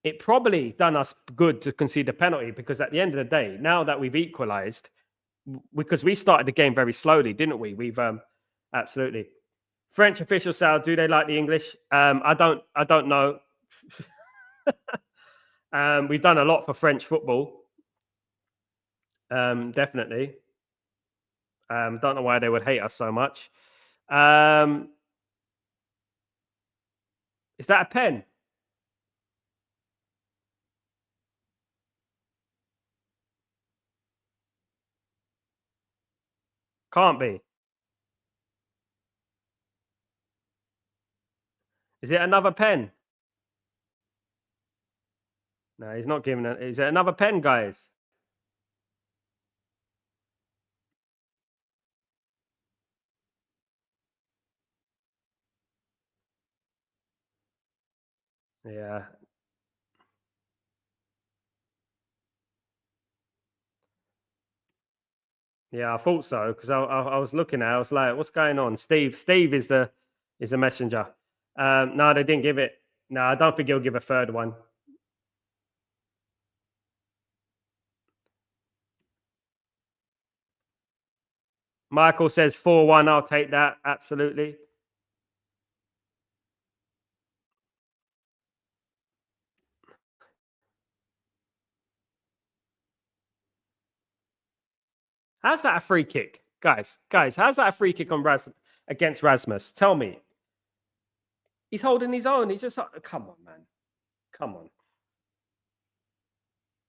it probably done us good to concede the penalty because at the end of the day, now that we've equalised, because we started the game very slowly, didn't we? We've absolutely. French official, Sal, do they like the English? I don't know. We've done a lot for French football. Definitely. Don't know why they would hate us so much. Is that a pen? Can't be. Is it another pen? No, he's not giving it. Is it another pen, guys? Yeah. Yeah, I thought so because I was looking at it, I was like, what's going on? Steve is the messenger. No, they didn't give it. No, I don't think he'll give a third one. Michael says 4-1. I'll take that. Absolutely. How's that a free kick? Guys, how's that a free kick on against Rasmus? Tell me. He's holding his own. He's just come on, man. Come on.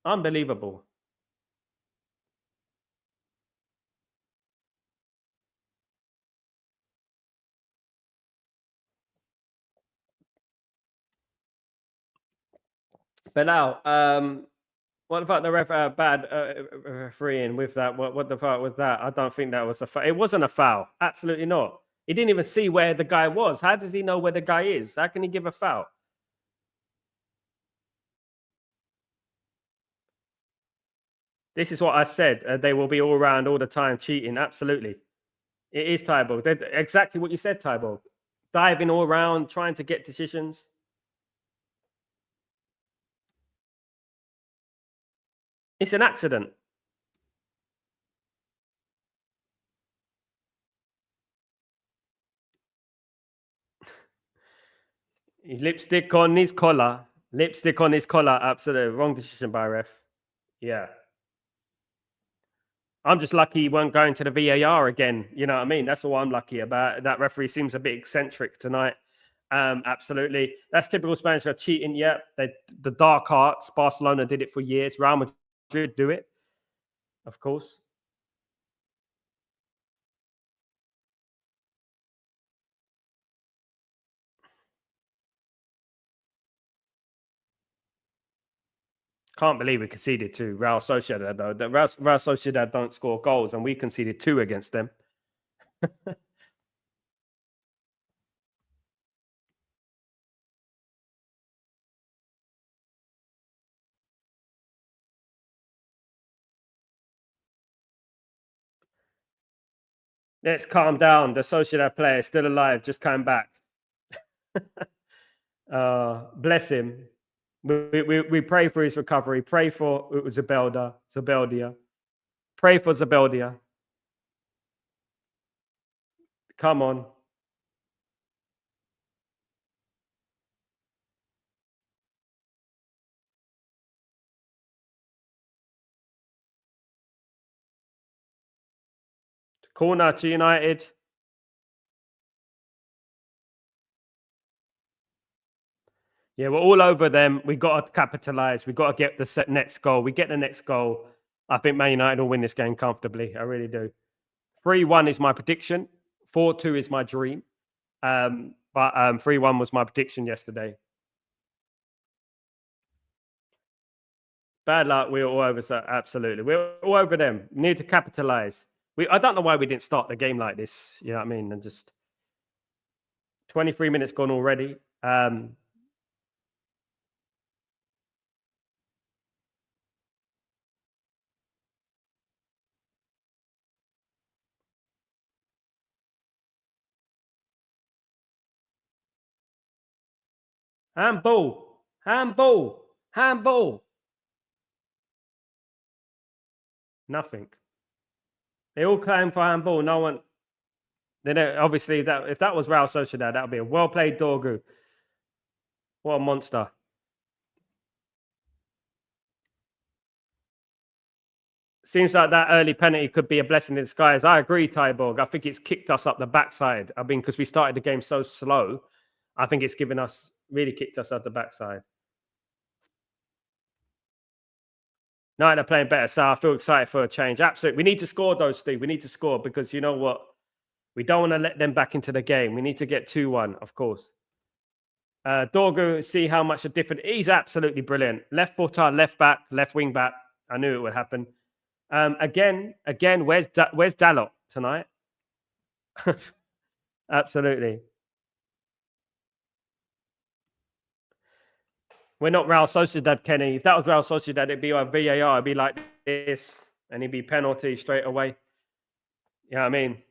Unbelievable. But now, what about the bad refereeing with that? What the fuck was that? I don't think that was a foul. It wasn't a foul. Absolutely not. He didn't even see where the guy was. How does he know where the guy is? How can he give a foul? This is what I said. They will be all around all the time cheating. Absolutely. It is Tybo. Exactly what you said, Tybo. Diving all around, trying to get decisions. It's an accident. His lipstick on his collar. Lipstick on his collar. Absolutely. Wrong decision by ref. Yeah. I'm just lucky he won't go into the VAR again. You know what I mean? That's all I'm lucky about. That referee seems a bit eccentric tonight. Absolutely. That's typical Spanish for cheating. Yeah. The dark arts. Barcelona did it for years. Real Madrid do it, of course. Can't believe we conceded to Real Sociedad, though. The Real Sociedad don't score goals, and we conceded 2 against them. Let's calm down. The Sociedad player is still alive, just came back. Bless him. We pray for his recovery. Pray for Zabeldia. Pray for Zabeldia. Come on. Corner to United. Yeah, we're all over them. We got to capitalize. We got to get the next goal. We get the next goal. I think Man United will win this game comfortably. I really do. 3-1 is my prediction. 4-2 is my dream. But 3-1 was my prediction yesterday. Bad luck. We're all over. So absolutely, we're all over them. We need to capitalize. I don't know why we didn't start the game like this. You know what I mean? And just 23 minutes gone already. Handball. Handball. Handball. Nothing. They all claim for handball. No one. They don't, obviously, if that was Real Sociedad, that would be a well played Dorgu. What a monster. Seems like that early penalty could be a blessing in disguise. I agree, Tyborg. I think it's kicked us up the backside. I mean, because we started the game so slow, I think it's really kicked us up the backside. No, they're playing better, so I feel excited for a change. Absolutely. We need to score, though, Steve. We need to score because you know what? We don't want to let them back into the game. We need to get 2-1, of course. Dorgu, see how much a different. He's absolutely brilliant. Left footer, left back, left wing back. I knew it would happen. Again, where's Dalot tonight? Absolutely. We're not Real Sociedad, Kenny. If that was Real Sociedad, it'd be like VAR. It'd be like this, and it'd be penalty straight away. You know what I mean?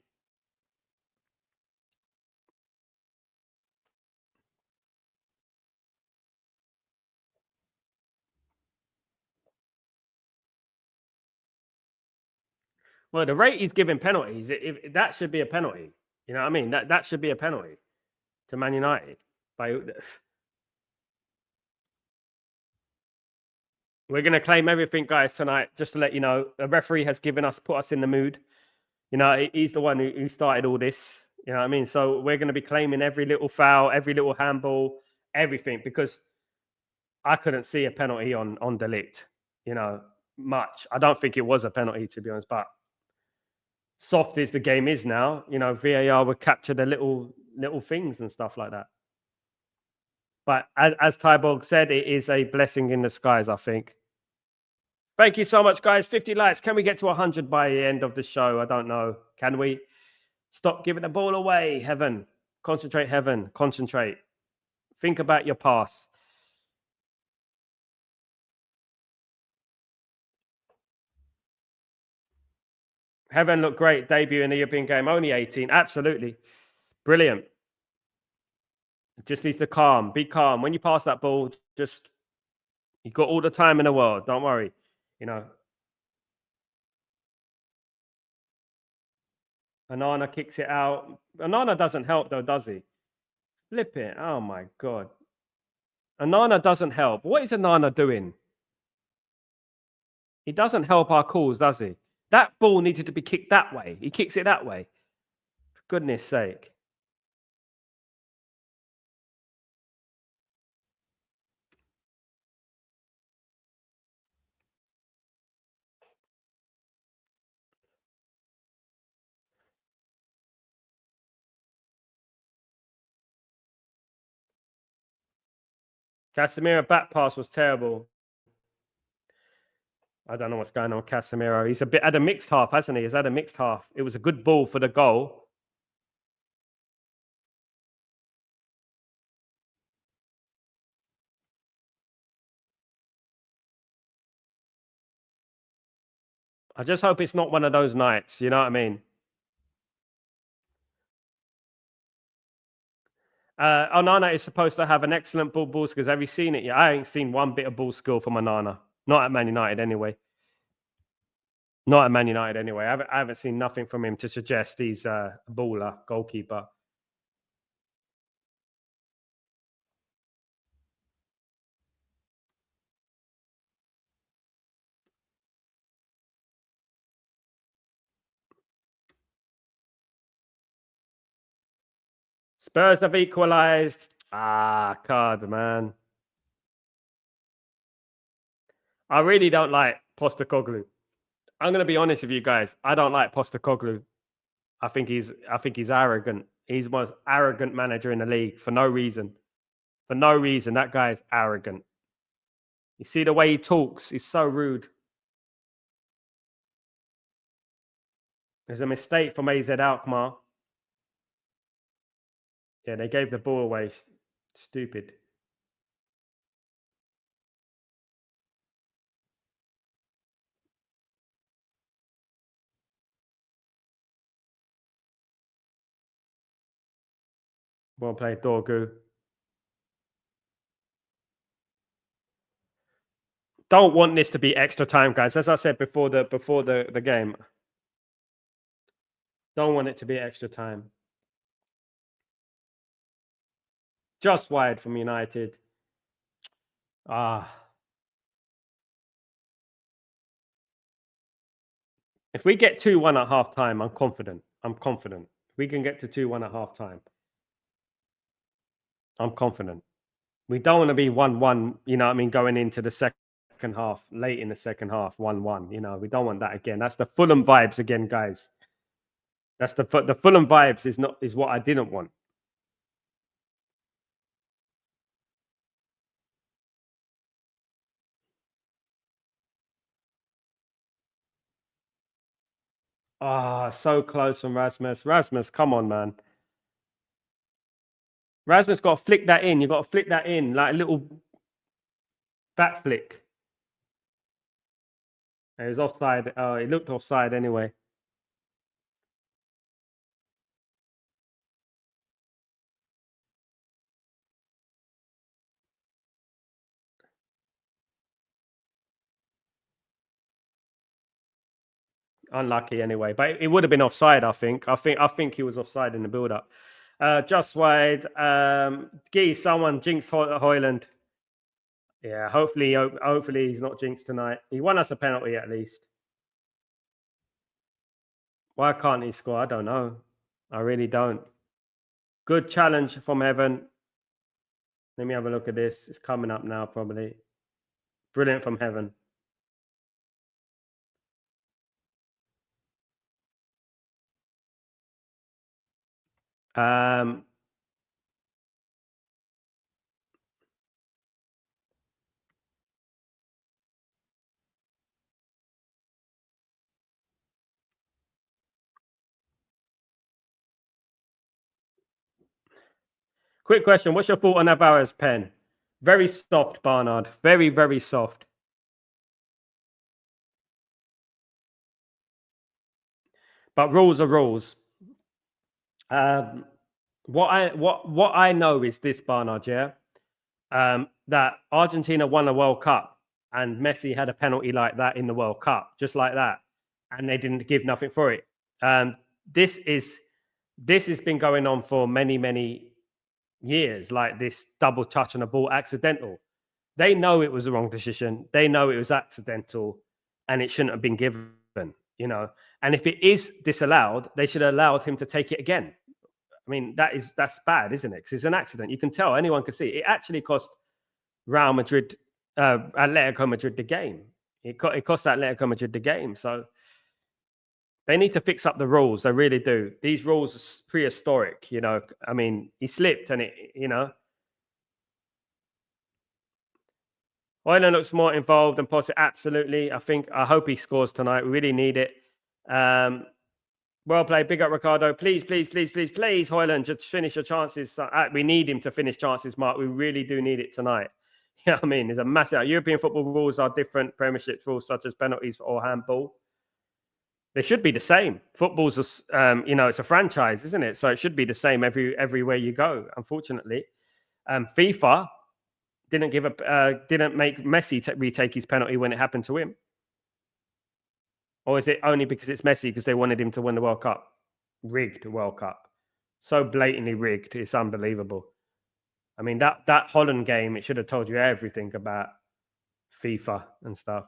Well, the rate he's giving penalties, that should be a penalty. You know what I mean? That should be a penalty to Man United. We're going to claim everything, guys, tonight. Just to let you know, the referee has put us in the mood. You know, he's the one who started all this. You know what I mean? So we're going to be claiming every little foul, every little handball, everything, because I couldn't see a penalty on De Ligt, you know, much. I don't think it was a penalty, to be honest, but soft as the game is now, you know, VAR would capture the little things and stuff like that. But as Tyborg said, it is a blessing in disguise, I think. Thank you so much, guys. 50 likes. Can we get to 100 by the end of the show? I don't know. Can we? Stop giving the ball away, Heaven. Concentrate, Heaven. Concentrate. Think about your pass. Heaven looked great. Debut in the European game. Only 18. Absolutely. Brilliant. Just needs to calm. Be calm. When you pass that ball, just, you've got all the time in the world. Don't worry. You know. Anana kicks it out. Anana doesn't help though, does he? Flip it. Oh my God. Anana doesn't help. What is Anana doing? He doesn't help our cause, does he? That ball needed to be kicked that way. He kicks it that way. For goodness sake. Casemiro back pass was terrible. I don't know what's going on with Casemiro. He's had a mixed half, hasn't he? He's had a mixed half. It was a good ball for the goal. I just hope it's not one of those nights. You know what I mean? Onana is supposed to have an excellent ball skills. Have you seen it yet? I ain't seen one bit of ball skill from Onana. Not at Man United anyway. Not at Man United anyway. I haven't seen nothing from him to suggest he's a baller, goalkeeper. Spurs have equalised. Card, man. I really don't like Postecoglou. I'm going to be honest with you guys. I don't like Postecoglou. I think he's arrogant. He's the most arrogant manager in the league for no reason. For no reason. That guy is arrogant. You see the way he talks. He's so rude. There's a mistake from AZ Alkmaar. Yeah, they gave the ball away. Stupid. Well played, Dorgu. Don't want this to be extra time, guys. As I said before the game, don't want it to be extra time. Just wide from United. If we get 2-1 at half time, I'm confident. We can get to 2-1 at half time. I'm confident. We don't want to be 1-1, you know what I mean, going into the second half, late in the second half, 1-1. You know, we don't want that again. That's the Fulham vibes again, guys. That's the Fulham vibes is what I didn't want. Ah, so close from Rasmus. Rasmus, come on, man. Rasmus got to flick that in. You got to flick that in like a little back flick. It was offside. Oh, it looked offside anyway. Unlucky anyway, but it would have been offside. I think he was offside in the build-up. Just wide. Gee, someone jinx Hoyland. Yeah, hopefully he's not jinxed tonight. He won us a penalty at least. Why can't he score? I don't know. I really don't. Good challenge from Heaven. Let me have a look at this. It's coming up now, probably. Brilliant from Heaven. Quick question. What's your thought on Navarro's pen? Very soft, Barnard. Very, very soft. But rules are rules. What I know is this, Barnard, yeah? That Argentina won a World Cup and Messi had a penalty like that in the World Cup, just like that. And they didn't give nothing for it. This has been going on for many, many years, like this double touch on a ball accidental. They know it was the wrong decision. They know it was accidental and it shouldn't have been given, you know. And if it is disallowed, they should have allowed him to take it again. I mean, that's bad, isn't it? Because it's an accident. You can tell, anyone can see. It actually cost Real Madrid, Atletico Madrid the game. It cost Atletico Madrid the game. So they need to fix up the rules. They really do. These rules are prehistoric, you know. I mean, he slipped and Hoyland looks more involved and positive. Absolutely. I hope he scores tonight. We really need it. Well played. Big up, Ricardo. Please, Hoyland, just finish your chances. We need him to finish chances, Mark. We really do need it tonight. You know what I mean? There's a massive... European football rules are different. Premiership rules, such as penalties or handball. They should be the same. Football's, it's a franchise, isn't it? So it should be the same everywhere you go, unfortunately. FIFA didn't make Messi retake his penalty when it happened to him. Or is it only because it's Messi because they wanted him to win the World Cup? Rigged World Cup. So blatantly rigged. It's unbelievable. I mean, that Holland game, it should have told you everything about FIFA and stuff.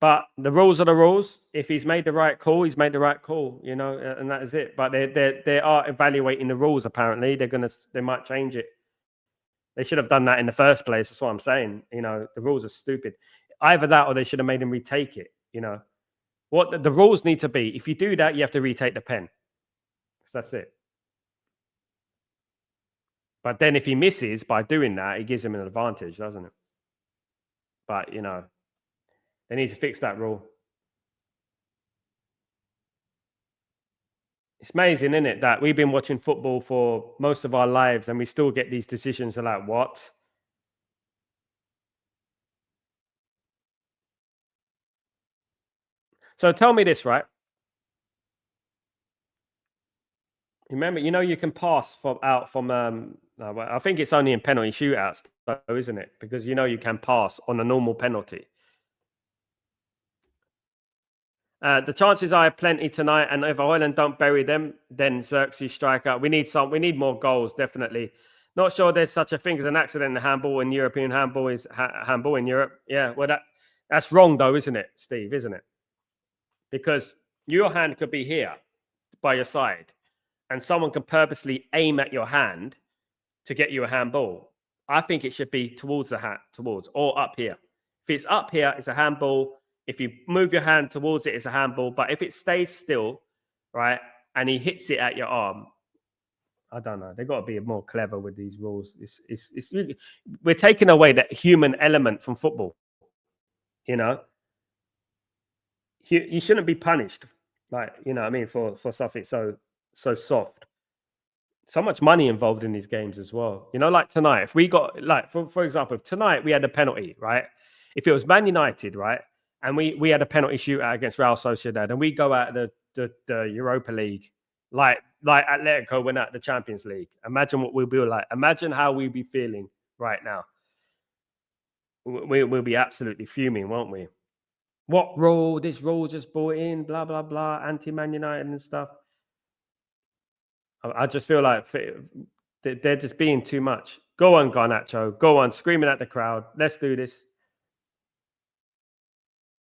But the rules are the rules. If he's made the right call, he's made the right call, you know, and that is it. But they are evaluating the rules, apparently. They might change it. They should have done that in the first place. That's what I'm saying. You know, the rules are stupid. Either that or they should have made him retake it, you know. What the rules need to be, if you do that, you have to retake the pen. So that's it. But then if he misses by doing that, it gives him an advantage, doesn't it? But, you know, they need to fix that rule. It's amazing, isn't it, that we've been watching football for most of our lives and we still get these decisions like, what? So tell me this, right? Remember, you know, you can pass I think it's only in penalty shootouts, though, isn't it? Because you know you can pass on a normal penalty. The chances are plenty tonight, and if Ireland don't bury them, then Xerxes strike out. We need more goals, definitely. Not sure there's such a thing as an accident in handball in European handball is handball in Europe. Yeah, well that's wrong though, isn't it, Steve? Isn't it? Because your hand could be here by your side, and someone can purposely aim at your hand to get you a handball. I think it should be towards the hat, or up here. If it's up here, it's a handball. If you move your hand towards it, it's a handball. But if it stays still, right, and he hits it at your arm, I don't know. They've got to be more clever with these rules. It's really, we're taking away that human element from football, you know? you shouldn't be punished, like, you know what I mean, for something so soft. So much money involved in these games as well. You know, like tonight, if we got like for example, if tonight we had a penalty, right? If it was Man United, right, and we had a penalty shootout against Real Sociedad, and we go out the Europa League, like Atletico went out the Champions League. Imagine what we'll be like. Imagine how we'd be feeling right now. We'll be absolutely fuming, won't we? What rule? This rule just brought in, blah blah blah, anti-Man United and stuff. I just feel like they're just being too much. Go on, Garnacho. Go on, screaming at the crowd. Let's do this.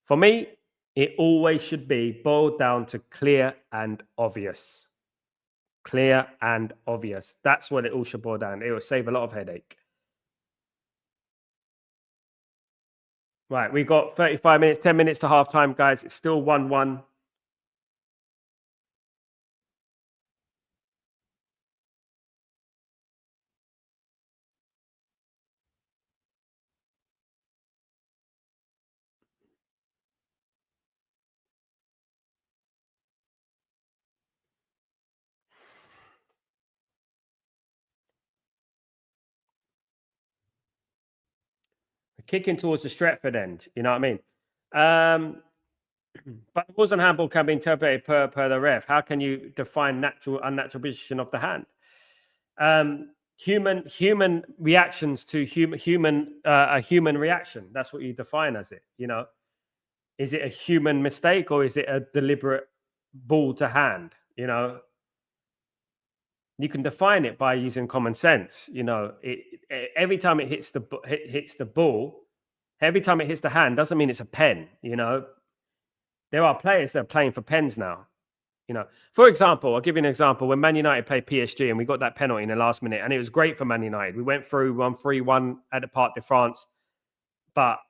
For me, it always should be boiled down to clear and obvious. Clear and obvious. That's what it all should boil down. It will save a lot of headache. Right, we've got 35 minutes, 10 minutes to half time, guys. It's still 1-1. Kicking towards the Stretford end. You know what I mean? But the rules on handball can be interpreted per the ref. How can you define natural unnatural position of the hand? Human reactions to a human reaction. That's what you define as it. You know, is it a human mistake or is it a deliberate ball to hand? You know, you can define it by using common sense. You know, every time it hits the ball, every time it hits the hand doesn't mean it's a pen. You know, there are players that are playing for pens now. You know, for example, I'll give you an example. When Man United played PSG and we got that penalty in the last minute, and it was great for Man United. We went through 1-3-1 at the Parc de France, but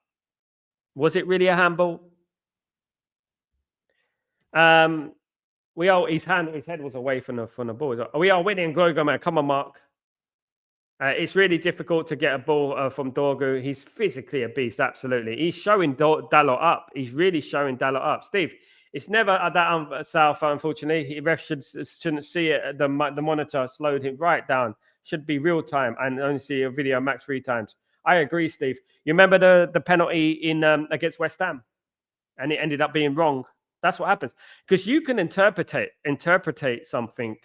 was it really a handball? His head was away from the ball. We are winning, Grogo, man. Come on, Mark. It's really difficult to get a ball from Dorgu. He's physically a beast, absolutely. He's showing Dalot up. He's really showing Dalot up. Steve, it's never that south, unfortunately. Ref shouldn't see it. The monitor slowed him right down. Should be real time and only see a video max 3 times. I agree, Steve. You remember the penalty in against West Ham? And it ended up being wrong. That's what happens. Because you can interpret something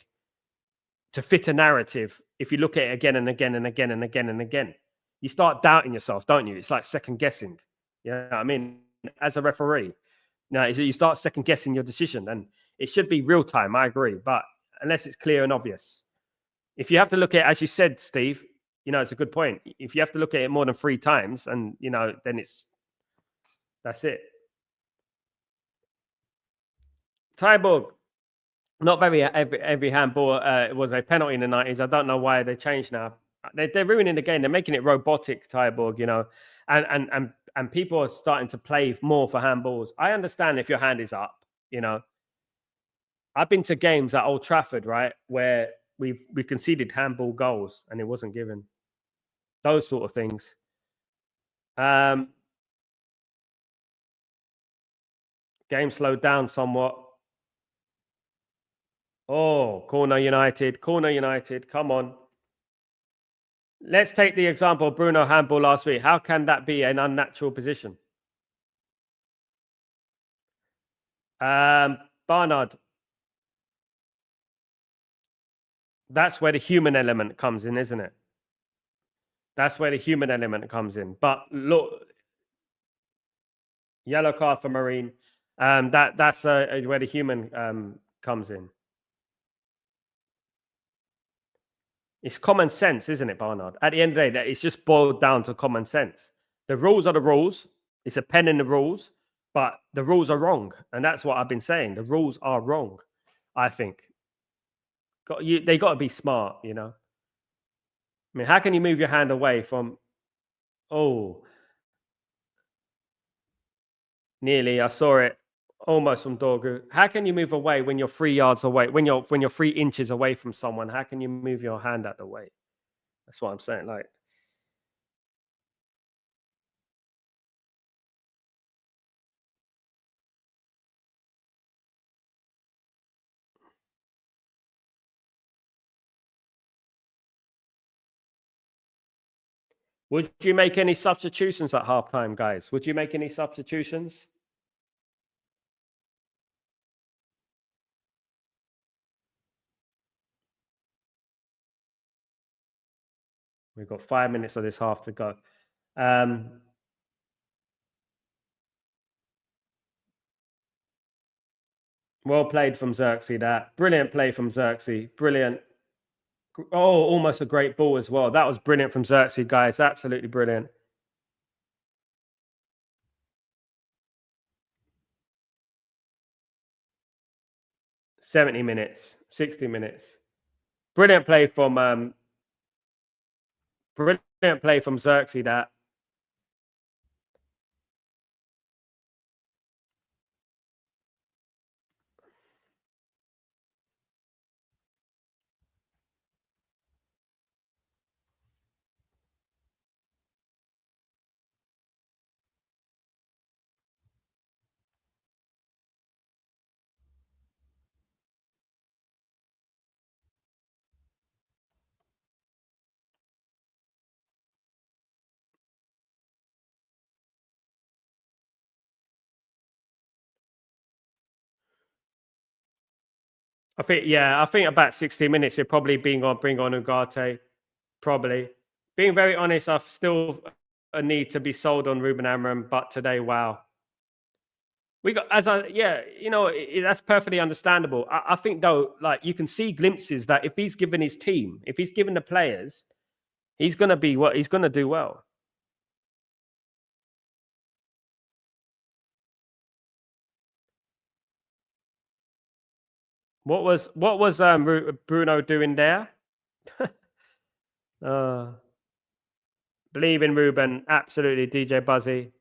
to fit a narrative if you look at it again and again and again and again and again. You start doubting yourself, don't you? It's like second guessing. You know what I mean? As a referee, you start second guessing your decision, and it should be real time. I agree, but unless it's clear and obvious, if you have to look at it, as you said, Steve, you know, it's a good point. If you have to look at it more than 3 times, and you know, then that's it. Tyborg, not very every handball was a penalty in the 90s. I don't know why they changed now. They're ruining the game. They're making it robotic, Tyborg, you know, and people are starting to play more for handballs. I understand if your hand is up, you know. I've been to games at Old Trafford, right, where we conceded handball goals and it wasn't given. Those sort of things. Game slowed down somewhat. Oh, corner United. Come on. Let's take the example of Bruno handball last week. How can that be an unnatural position? Barnard. That's where the human element comes in, isn't it? That's where the human element comes in. But look, yellow card for Marine. That's where the human comes in. It's common sense, isn't it, Barnard? At the end of the day, it's just boiled down to common sense. The rules are the rules. It's a pen in the rules, but the rules are wrong. And that's what I've been saying. The rules are wrong, I think. They got to be smart, you know. I mean, how can you move your hand away from... Oh, nearly. I saw it almost from Dorgu. How can you move away when you're 3 yards away? When you're 3 inches away from someone, how can you move your hand out the way? That's what I'm saying. Like, Would you make any substitutions at halftime, guys? Would you make any substitutions? We've got 5 minutes of this half to go. Well played from Xerxes. That brilliant play from Xerxes. Brilliant. Oh, almost a great ball as well. That was brilliant from Xerxes, guys. Absolutely brilliant. 70 minutes, 60 minutes. Brilliant play from Xerxes. That I think about 60 minutes. You're probably bring on Ugarte. Probably. Being very honest, I've still a need to be sold on Ruben Amorim, but today, wow. We got that's perfectly understandable. I think though, like you can see glimpses that if he's given his team, if he's given the players, he's gonna be what he's gonna do well. What was Bruno doing there? Believe in Ruben, absolutely, DJ Buzzy.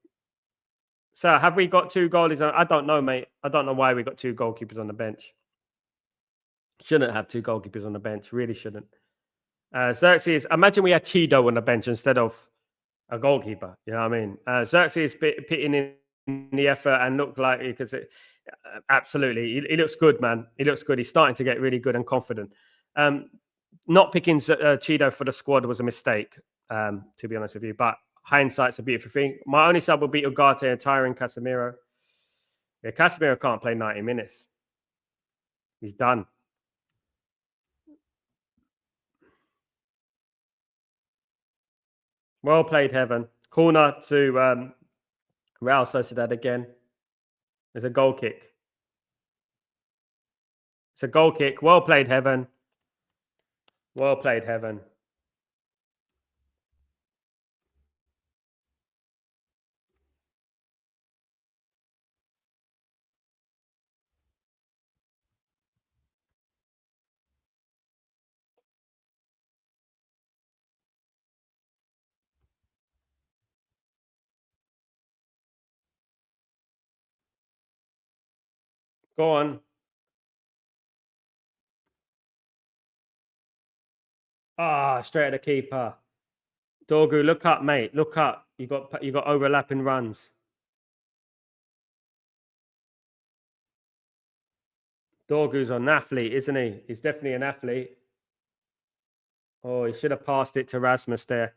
So, have we got two goalies? I don't know, mate. I don't know why we got two goalkeepers on the bench. Shouldn't have two goalkeepers on the bench. Really shouldn't. Xerxes, imagine we had Chido on the bench instead of a goalkeeper. You know what I mean? Xerxes pitting in the effort and looked like he could. Absolutely, he looks good, man. He looks good. He's starting to get really good and confident. Not picking Chido for the squad was a mistake, to be honest with you. But hindsight's a beautiful thing. My only sub will be Ugarte and Tyron Casemiro. Yeah, Casemiro can't play 90 minutes. He's done. Well played, Heaven. Corner to Real Sociedad again. There's a goal kick. It's a goal kick. Well played, Heaven. Well played, Heaven. Go on. Straight at the keeper. Dorgu, look up, mate. Look up. You got overlapping runs. Dorgu's an athlete, isn't he? He's definitely an athlete. Oh, he should have passed it to Rasmus there.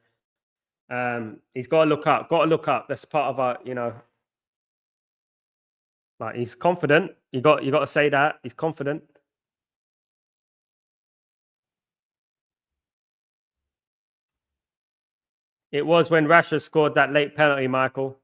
He's got to look up. Got to look up. That's part of our, like he's confident. You got to say that he's confident. It was when Rashford scored that late penalty, Michael.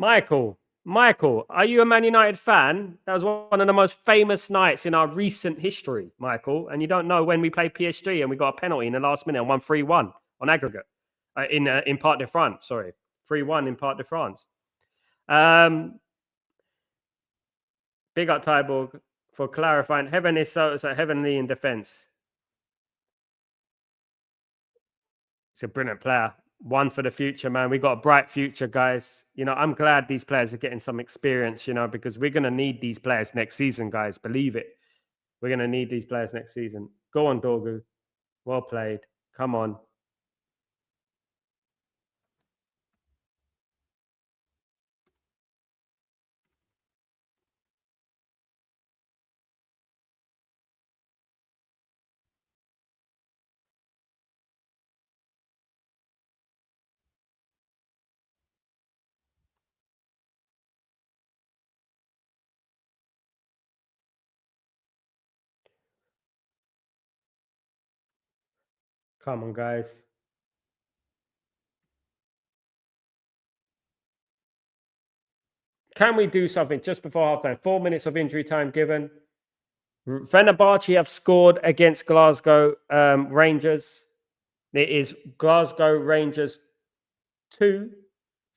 Michael, are you a Man United fan? That was one of the most famous nights in our recent history, Michael. And you don't know when we played PSG and we got a penalty in the last minute and won 3-1 on aggregate in Parc de France. Sorry, 3-1 in Parc de France. Big up Tyborg for clarifying. Heaven is so heavenly in defense. He's a brilliant player. One for the future, man. We got a bright future, guys. You know, I'm glad these players are getting some experience, you know, because we're going to need these players next season, guys. Believe it. We're going to need these players next season. Go on, Dorgu. Well played. Come on. Come on, guys. Can we do something just before halftime? 4 minutes of injury time given. Fenerbahce have scored against Glasgow Rangers. It is Glasgow Rangers 2,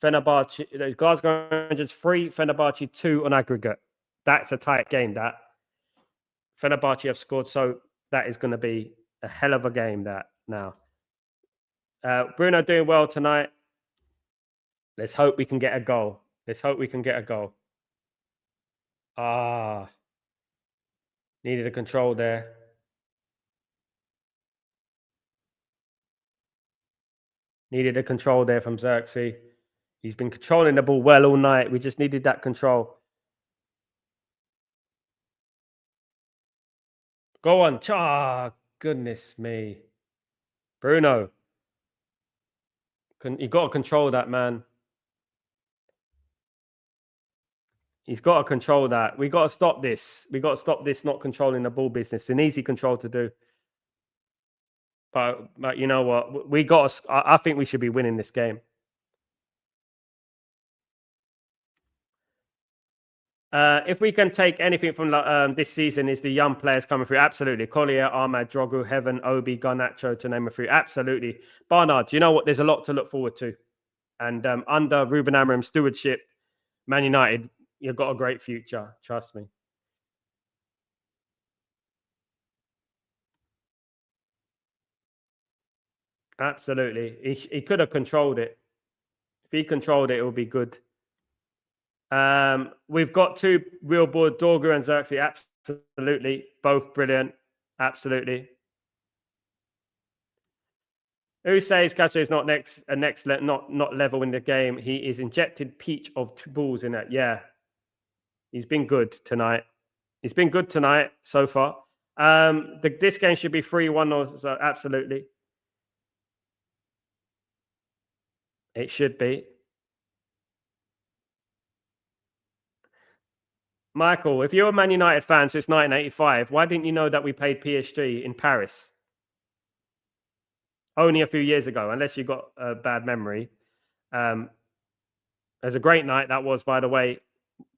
Fenerbahce, Glasgow Rangers 3, Fenerbahce 2 on aggregate. That's a tight game, that. Fenerbahce have scored, so that is going to be a hell of a game, that now. Bruno doing well tonight. Let's hope we can get a goal. Let's hope we can get a goal. Needed a control there. Needed a control there from Xerxes. He's been controlling the ball well all night. We just needed that control. Go on. Goodness me. Bruno. You got to control that, man. He's got to control that. We got to stop this. We got to stop this not controlling the ball business. It's an easy control to do. But you know what? We got to, I think we should be winning this game. If we can take anything from this season, is the young players coming through. Absolutely. Collier, Ahmad, Drogu, Heaven, Obi, Garnacho, to name a few. Absolutely. Barnard, you know what? There's a lot to look forward to. And under Ruben Amorim's stewardship, Man United, you've got a great future. Trust me. Absolutely. He could have controlled it. If he controlled it, it would be good. We've got two real board, Dorgu and Xerxes. Absolutely. Both brilliant. Absolutely. Who says Castro is not not level in the game? He is injected peach of 2 balls in it. Yeah. He's been good tonight. He's been good tonight so far. This game should be 3-1 or so. Absolutely. It should be. Michael, if you're a Man United fan since 1985, why didn't you know that we played PSG in Paris? Only a few years ago, unless you got a bad memory. It was a great night, that was, by the way.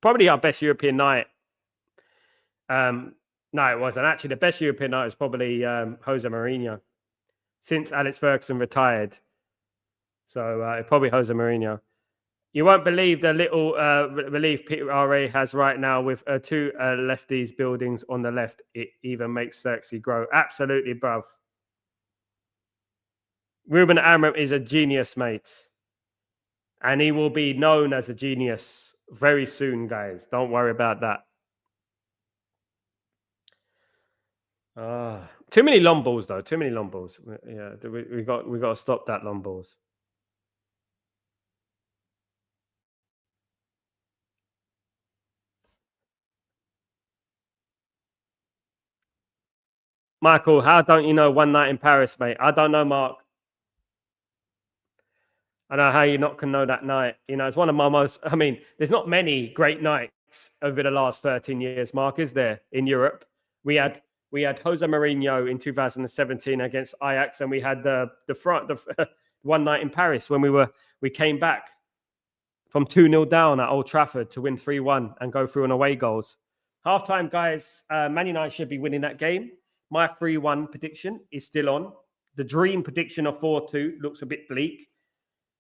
Probably our best European night. No, it wasn't. Actually, the best European night was probably Jose Mourinho. Since Alex Ferguson retired. So probably Jose Mourinho. You won't believe the little relief Peter R.A. has right now with 2 lefties buildings on the left. It even makes Xerxes grow. Absolutely, bruv. Ruben Amorim is a genius, mate. And he will be known as a genius very soon, guys. Don't worry about that. Too many long balls, though. Too many long balls. Yeah, we got to stop that long balls. Michael, how don't you know One Night in Paris, mate? I don't know, Mark. I know how you not can know that night. You know, it's one of my most. I mean, there's not many great nights over the last 13 years, Mark, is there? In Europe, we had Jose Mourinho in 2017 against Ajax, and we had the One Night in Paris when we came back from 2-0 down at Old Trafford to win 3-1 and go through on away goals. Halftime, guys. Man United should be winning that game. My 3-1 prediction is still on. The dream prediction of 4-2 looks a bit bleak.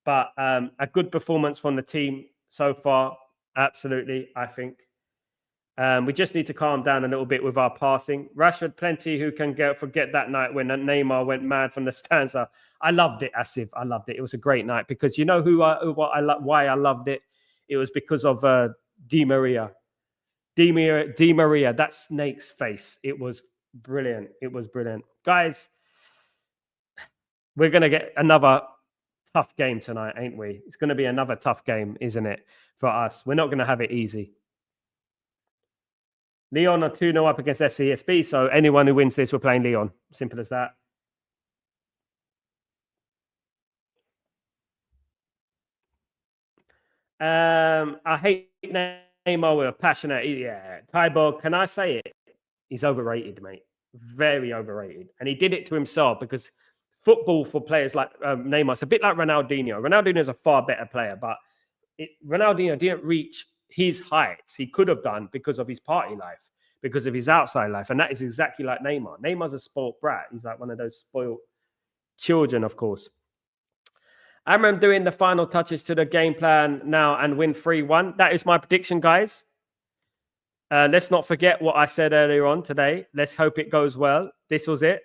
But a good performance from the team so far. Absolutely, I think. We just need to calm down a little bit with our passing. Rashford, plenty who can forget that night when Neymar went mad from the stands. I loved it, Asif. I loved it. It was a great night because you know why I loved it. It was because of Di Maria. Di Maria, that snake's face. It was brilliant. It was brilliant, guys. We're gonna get another tough game tonight, ain't we? It's going to be another tough game, isn't it, for us? We're not going to have it easy. Leon are 2-0 up against FCSB, so anyone who wins this, we're playing Leon. Simple as that. I hate Neymar with a passionate. Yeah, Tyborg, can I say it? He's overrated, mate. Very overrated. And he did it to himself because football for players like Neymar, it's a bit like Ronaldinho. Ronaldinho is a far better player, but Ronaldinho didn't reach his heights. He could have done because of his party life, because of his outside life. And that is exactly like Neymar. Neymar's a spoiled brat. He's like one of those spoiled children, of course. Amram doing the final touches to the game plan now and win 3-1. That is my prediction, guys. Let's not forget what I said earlier on today. Let's hope it goes well. This was it.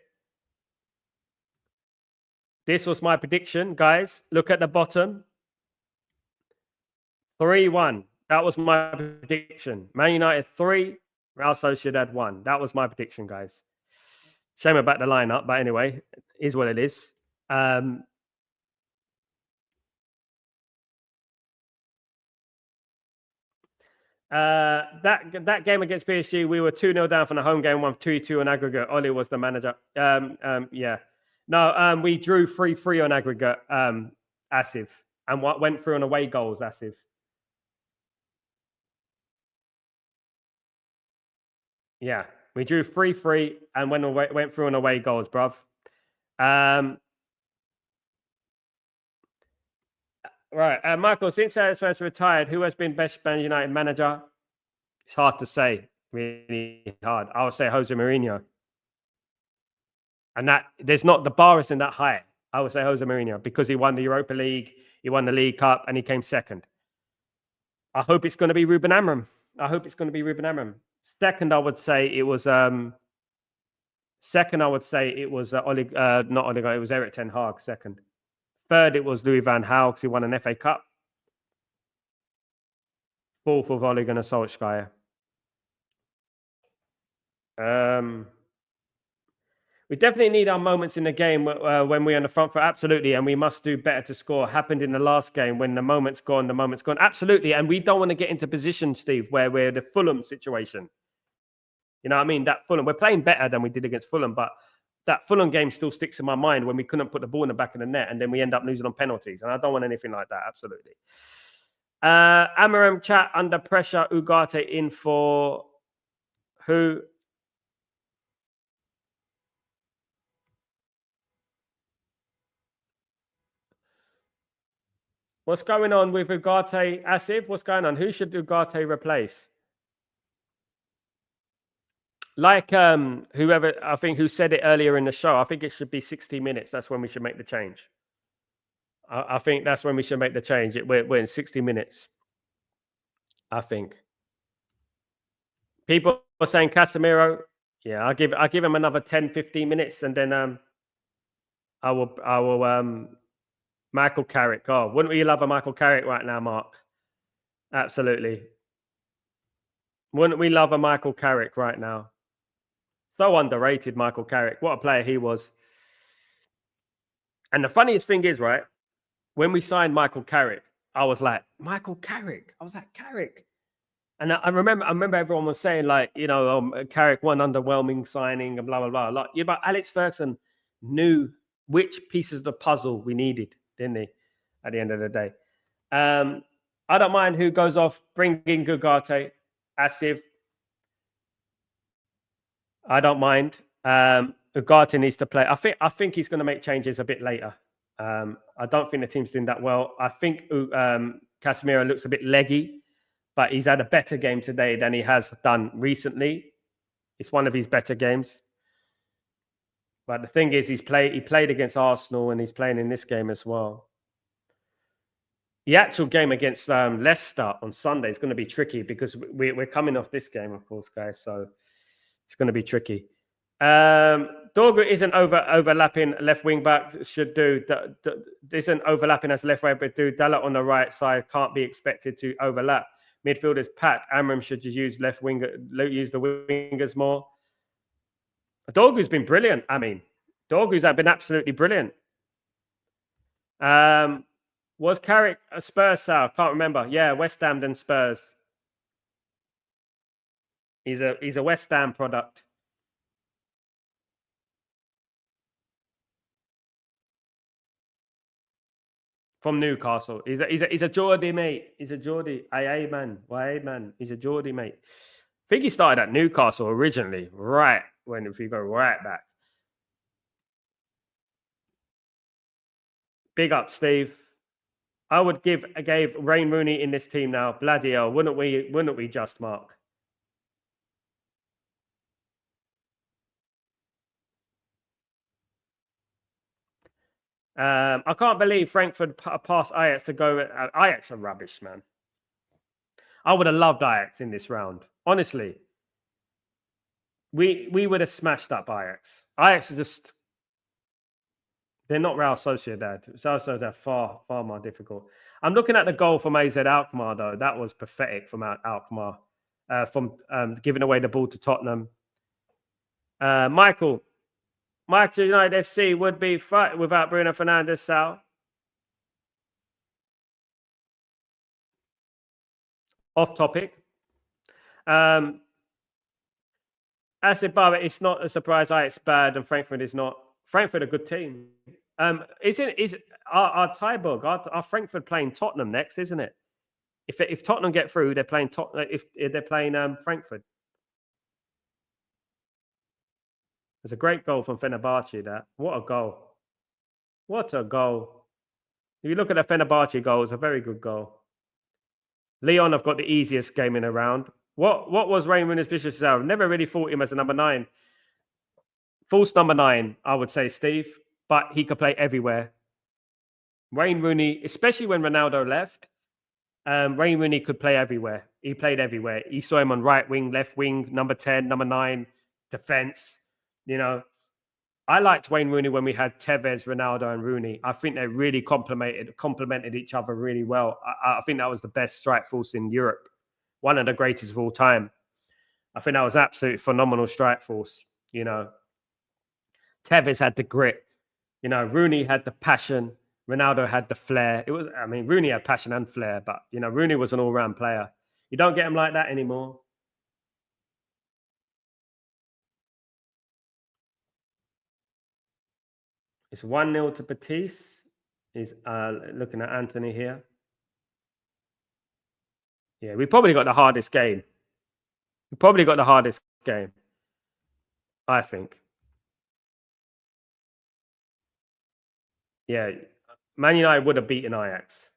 This was my prediction, guys. Look at the bottom. 3-1. That was my prediction. Man United 3, Real Sociedad 1. That was my prediction, guys. Shame about the lineup, but anyway, is what it is. That game against PSG, we were 2-0 down from the home game, won 2-2 on aggregate. Oli was the manager. Yeah. No, we drew 3-3 on aggregate, Asif, and what went through on away goals, Asif. Yeah, we drew 3-3 and went through on away goals, bruv. Right, Michael, since first retired, who has been best Man United manager? It's hard to say, really hard. I would say Jose Mourinho. And that there's not, the bar isn't that high. I would say Jose Mourinho because he won the Europa League, he won the League Cup, and he came second. I hope it's going to be Ruben Amorim. Second, I would say it was Oli, not Oliver, it was Erik ten Hag second. Third, it was Louis van Gaal because he won an FA Cup. Fourth of Ole Gunnar Solskjaer. We definitely need our moments in the game when we're on the front foot. Absolutely. And we must do better to score. Happened in the last game when the moment's gone. Absolutely. And we don't want to get into position, Steve, where we're the Fulham situation. You know what I mean? That Fulham, we're playing better than we did against Fulham, but that Fulham game still sticks in my mind when we couldn't put the ball in the back of the net and then we end up losing on penalties. And I don't want anything like that. Absolutely. Amaram chat, under pressure. Ugarte in for who? What's going on with Ugarte, Asif? What's going on? Who should Ugarte replace? Like whoever, I think, who said it earlier in the show, I think it should be 60 minutes. That's when we should make the change. I think that's when we should make the change. We're in 60 minutes, I think. People are saying Casemiro. Yeah, I'll give him another 10, 15 minutes and then I will Michael Carrick. Oh, wouldn't we love a Michael Carrick right now, Mark? Absolutely. Wouldn't we love a Michael Carrick right now? So underrated, Michael Carrick. What a player he was. And the funniest thing is, right, when we signed Michael Carrick, I was like, Michael Carrick. I was like, Carrick. And I remember everyone was saying, like, you know, Carrick, one underwhelming signing and blah, blah, blah. Like, but Alex Ferguson knew which pieces of the puzzle we needed, didn't he, at the end of the day? I don't mind who goes off, bring in Ugarte, Asif. I don't mind. Ugarte needs to play. I think he's going to make changes a bit later. I don't think the team's doing that well. I think Casemiro looks a bit leggy, but he's had a better game today than he has done recently. It's one of his better games. But the thing is, he played against Arsenal and he's playing in this game as well. The actual game against Leicester on Sunday is going to be tricky because we're coming off this game, of course, guys. So it's going to be tricky. Dorgu isn't overlapping left wing back. Should do isn't overlapping as left wing, but do Dalot on the right side can't be expected to overlap. Midfielders packed. Amram should just use use the wingers more. Dorgu's been brilliant. I mean, Dorgu's been absolutely brilliant. Was Carrick a Spurs Sal? Can't remember. Yeah, West Ham then Spurs. He's a West Ham product. From Newcastle. He's a Geordie, mate. He's a Geordie. Aye, man. Why, man? He's a Geordie, mate. I think he started at Newcastle originally, right? If you go right back. Big up, Steve. I would gave Wayne Rooney in this team now. Bloody hell, wouldn't we just, Mark? I can't believe Frankfurt passed Ajax to go. Ajax are rubbish, man. I would have loved Ajax in this round. Honestly, we would have smashed up Ajax. Ajax are just, they're not Real Sociedad. So they're far more difficult. I'm looking at the goal from AZ Alkmaar, though. That was pathetic from Alkmaar, from giving away the ball to Tottenham. Michael United FC would be fight without Bruno Fernandes, Sal. Off topic. Acid Barber, it's not a surprise Ajax bad and Frankfurt is not. Frankfurt a good team. Is our Tyburg, our Frankfurt playing Tottenham next, isn't it? If Tottenham get through, they're playing Tottenham. If they're playing Frankfurt. It's a great goal from Fenerbahce. That what a goal! What a goal! If you look at the Fenerbahce goal, it's a very good goal. Leon have got the easiest game in a round. What was Wayne Rooney's vicious hour? Never really thought him as a number 9. False number 9, I would say, Steve. But he could play everywhere. Wayne Rooney, especially when Ronaldo left, Wayne Rooney could play everywhere. He played everywhere. You saw him on right wing, left wing, number 10, number 9, defense. You know, I liked Wayne Rooney when we had Tevez, Ronaldo, and Rooney. I think they really complemented each other really well. I think that was the best strike force in Europe. One of the greatest of all time. I think that was absolutely phenomenal strike force. You know, Tevez had the grit. You know, Rooney had the passion. Ronaldo had the flair. Rooney had passion and flair, but, you know, Rooney was an all-round player. You don't get him like that anymore. It's 1-0 to Batiste. He's looking at Anthony here. Yeah, we probably got the hardest game. I think. Yeah, Man United would have beaten Ajax.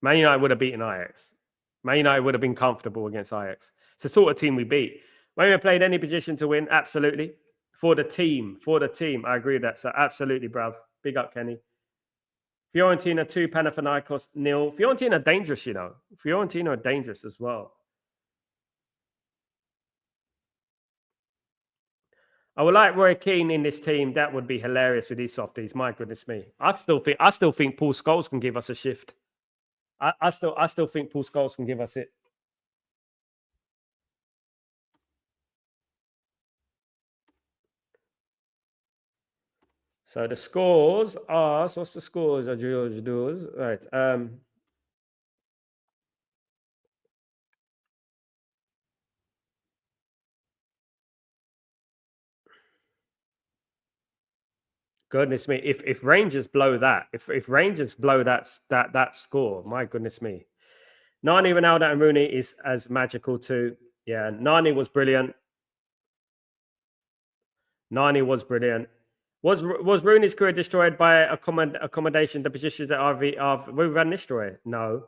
Man United would have been comfortable against Ajax. It's the sort of team we beat. When we played any position to win, absolutely. For the team. I agree with that. So absolutely, bruv. Big up, Kenny. Fiorentina 2, Panathinaikos 0. Fiorentina are dangerous, you know. Fiorentina are dangerous as well. I would like Roy Keane in this team. That would be hilarious with these softies. My goodness me. I still think Paul Scholes can give us a shift. I still think Paul Scholes can give us it. So the scores are. So what's the scores? Right. Goodness me! If Rangers blow that, if Rangers blow that score, my goodness me! Nani, Ronaldo, and Rooney is as magical too. Yeah, Nani was brilliant. Was Rooney's career destroyed by accommodation? The positions that are we Van Nistelrooy? No.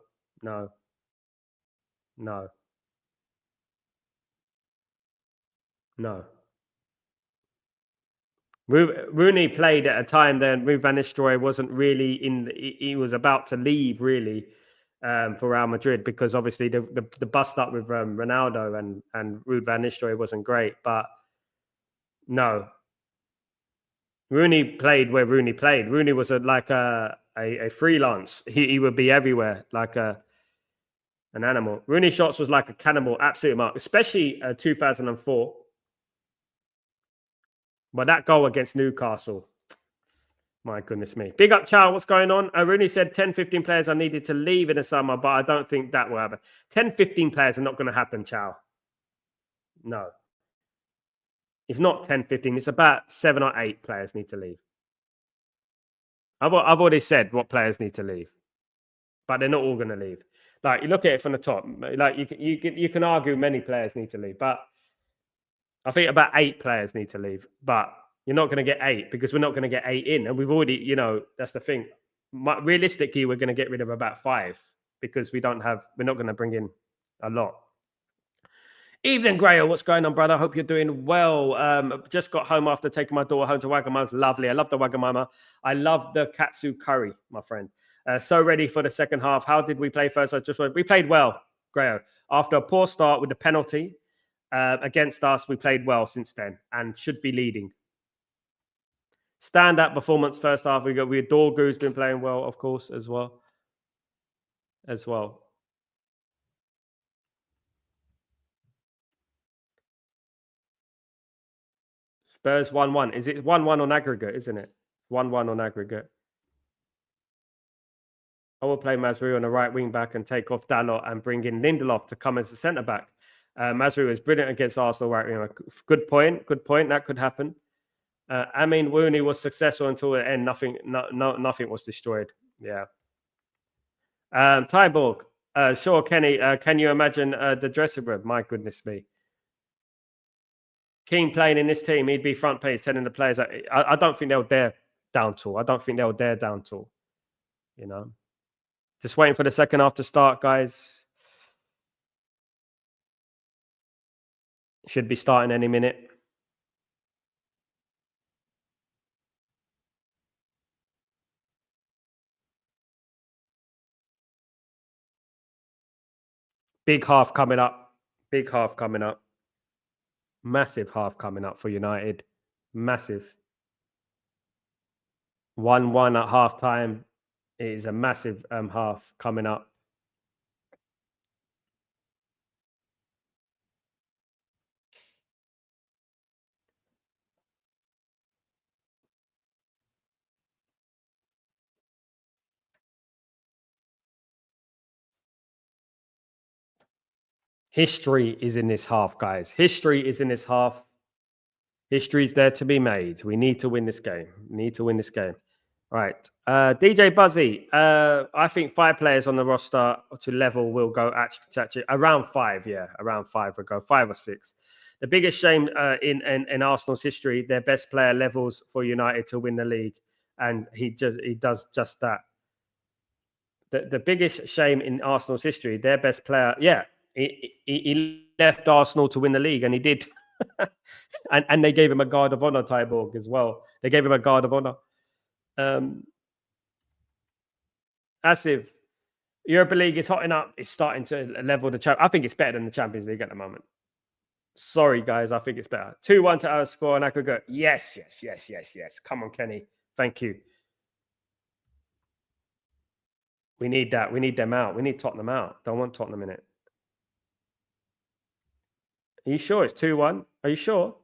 Rooney played at a time then Ruud van Nistelrooy wasn't really in. He was about to leave really for Real Madrid because obviously the bust up with Ronaldo and Ruud van Nistelrooy wasn't great. But no, Rooney played where Rooney played. Rooney was like a freelance. He would be everywhere like an animal. Rooney shots was like a cannibal, absolute mark, especially 2004. But that goal against Newcastle. My goodness me. Big up, Chow. What's going on? Rooney said 10, 15 players are needed to leave in the summer, but I don't think that will happen. 10, 15 players are not going to happen, Chow. No. It's not 10, 15. It's about 7 or 8 players need to leave. I've already said what players need to leave, but they're not all going to leave. Like, you look at it from the top. Like, you can argue many players need to leave, but I think about 8 players need to leave. But you're not going to get 8 because we're not going to get 8 in. And we've already, that's the thing. Realistically, we're going to get rid of about 5 because we're not going to bring in a lot. Evening, Grail. What's going on, brother? Hope you're doing well. Just got home after taking my daughter home to Wagamama's. Lovely. I love the Wagamama. I love the katsu curry, my friend. So ready for the second half. How did we play first? We played well, Grail. After a poor start with the penalty against us, we played well since then and should be leading. Stand-up performance first half. We adore Dorgu's been playing well, of course, as well. Spurs 1-1. Is it 1-1 on aggregate, isn't it? 1-1 on aggregate. I will play Mazraoui on the right wing back and take off Dalot and bring in Lindelof to come as a centre back. Mazraoui was brilliant against Arsenal right wing. Good point. That could happen. I mean, Rooney was successful until the end. Nothing was destroyed. Yeah. Tyborg. Sure, Kenny. Can you imagine the dressing room? My goodness me. Keane playing in this team, he'd be front page telling the players. I don't think they'll dare down tool. Just waiting for the second half to start, guys. Should be starting any minute. Big half coming up. Massive half coming up for United. Massive. 1-1 at half time. It is a massive half coming up. History is in this half, guys. History is in this half. History is there to be made. We need to win this game. All right. DJ Buzzy. I think 5 players on the roster to level will go actually around 5. Yeah, around 5 will go 5 or 6. The biggest shame in Arsenal's history, their best player levels for United to win the league, and he does just that. The biggest shame in Arsenal's history, their best player, he left Arsenal to win the league, and he did. and they gave him a guard of honor, Tyborg, as well. They gave him a guard of honor. Asif, Europa League is hotting up. It's starting to level the champ. I think it's better than the Champions League at the moment. Sorry, guys. I think it's better. 2-1 to our score, and I could go, yes. Come on, Kenny. Thank you. We need that. We need them out. We need Tottenham out. Don't want Tottenham in it. Are you sure it's 2-1? Are you sure?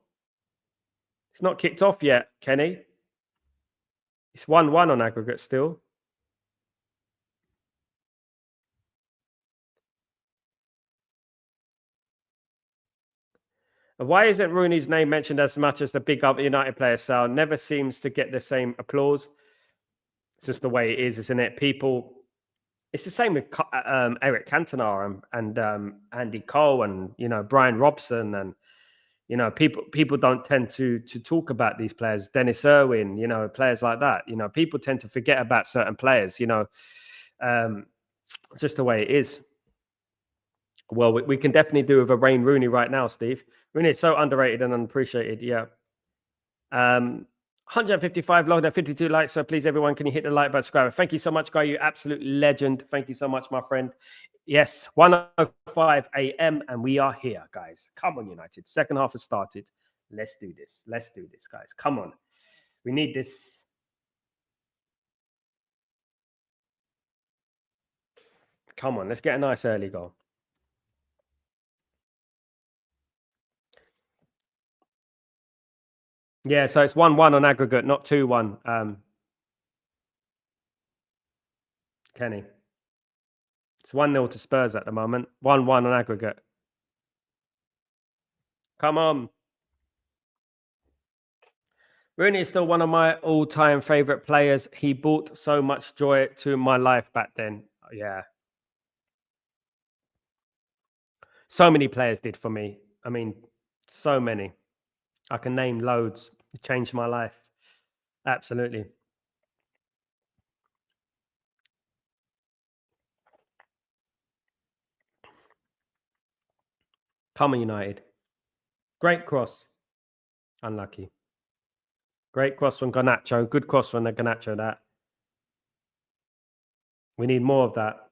It's not kicked off yet, Kenny. It's 1-1 on aggregate still. Why isn't Rooney's name mentioned as much as the big other United player? Sal never seems to get the same applause. It's just the way it is, isn't it? It's the same with Eric Cantona and Andy Cole and Brian Robson and people don't tend to talk about these players. Dennis Irwin, players like that. People tend to forget about certain players. Just the way it is. Well, we can definitely do with a Wayne Rooney right now, Steve. Rooney is so underrated and unappreciated. Yeah. 155 logged at 52 likes. So please, everyone, can you hit the like button, subscribe? Thank you so much, Guy. You absolute legend. Thank you so much, my friend. Yes, 1:05 a.m. and we are here, guys. Come on, United. Second half has started. Let's do this. Let's do this, guys. Come on. We need this. Come on. Let's get a nice early goal. Yeah, so it's 1-1 on aggregate, not 2-1. Kenny. It's 1-0 to Spurs at the moment. 1-1 on aggregate. Come on. Rooney is still one of my all-time favorite players. He brought so much joy to my life back then. Yeah. So many players did for me. I mean, so many. I can name loads. It changed my life. Absolutely. Come on, United. Great cross. Unlucky. Great cross from Garnacho. Good cross from the Garnacho, that. We need more of that.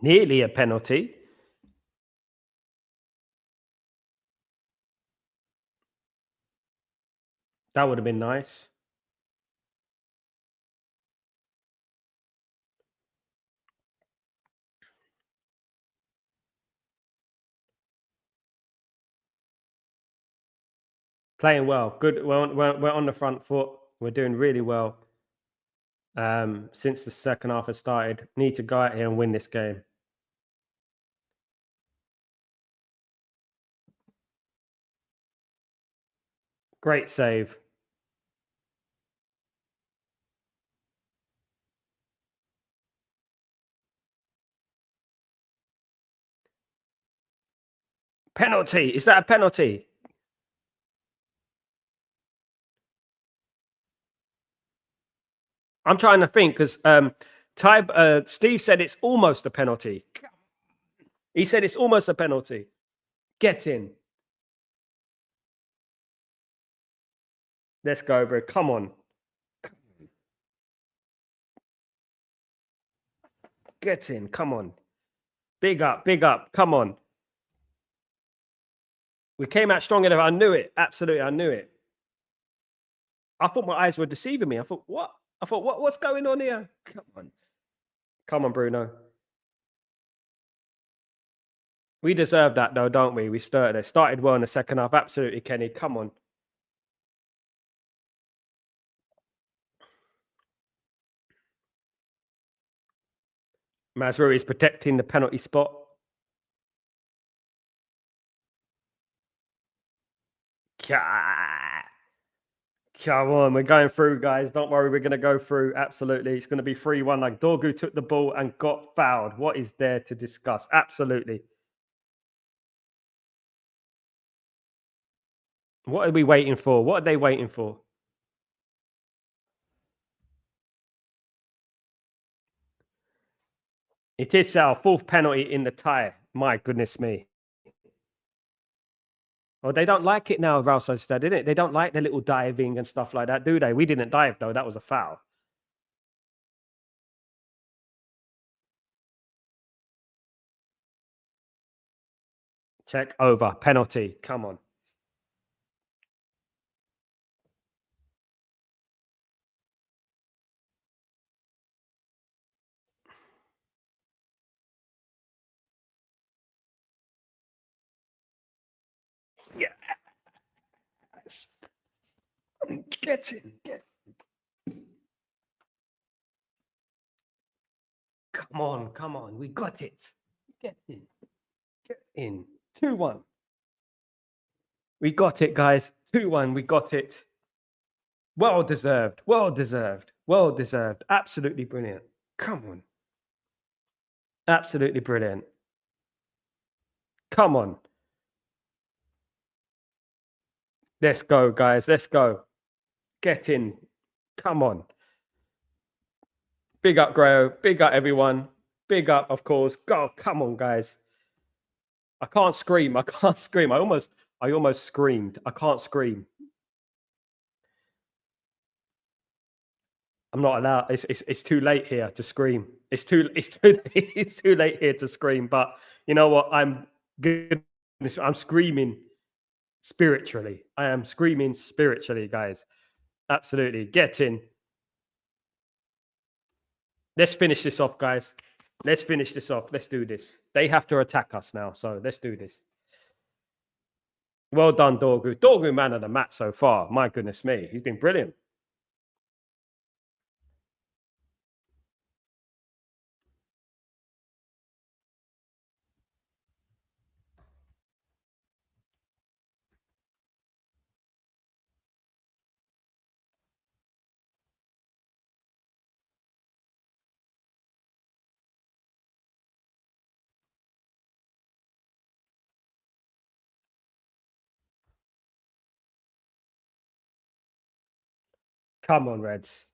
Nearly a penalty. That would have been nice. Playing well. Good. We're on the front foot. We're doing really well. Since the second half has started. Need to go out here and win this game. Great save. Penalty. Is that a penalty? I'm trying to think because Steve said it's almost a penalty. He said it's almost a penalty. Get in. Let's go, bro. Come on. Get in. Come on. Big up. Big up. Come on. We came out strong enough. I knew it. Absolutely. I knew it. I thought my eyes were deceiving me. I thought, what? What's going on here? Come on. Come on, Bruno. We deserve that, though, don't we? We started well in the second half. Absolutely, Kenny. Come on. Mazraoui is protecting the penalty spot. Come on, we're going through, guys. Don't worry, we're going to go through. Absolutely. It's going to be 3-1. Like Dorgu took the ball and got fouled. What is there to discuss? Absolutely. What are we waiting for? What are they waiting for? It is our fourth penalty in the tie. My goodness me. Oh, they don't like it now, Real Sociedad, didn't it? They don't like the little diving and stuff like that, do they? We didn't dive, though. That was a foul. Check over. Penalty. Come on. Yeah. Get in. Come on, come on. We got it. Get in. Get in. 2-1. We got it, guys. 2-1. We got it. Well deserved. Well deserved. Well deserved. Absolutely brilliant. Come on. Absolutely brilliant. Come on. Let's go, guys. Let's go. Get in. Come on. Big up, Grayo. Big up, everyone. Big up, of course. Go. Come on, guys. I can't scream. I can't scream. I almost screamed. I can't scream. I'm not allowed. It's too late here to scream. It's too late here to scream. But you know what? I'm good. I'm screaming spiritually. I am screaming spiritually, guys. Absolutely. Get in. Let's finish this off, guys. Let's finish this off. Let's do this. They have to attack us now. So let's do this. Well done, Dorgu. Dorgu, man of the match so far. My goodness me. He's been brilliant. Come on, Reds.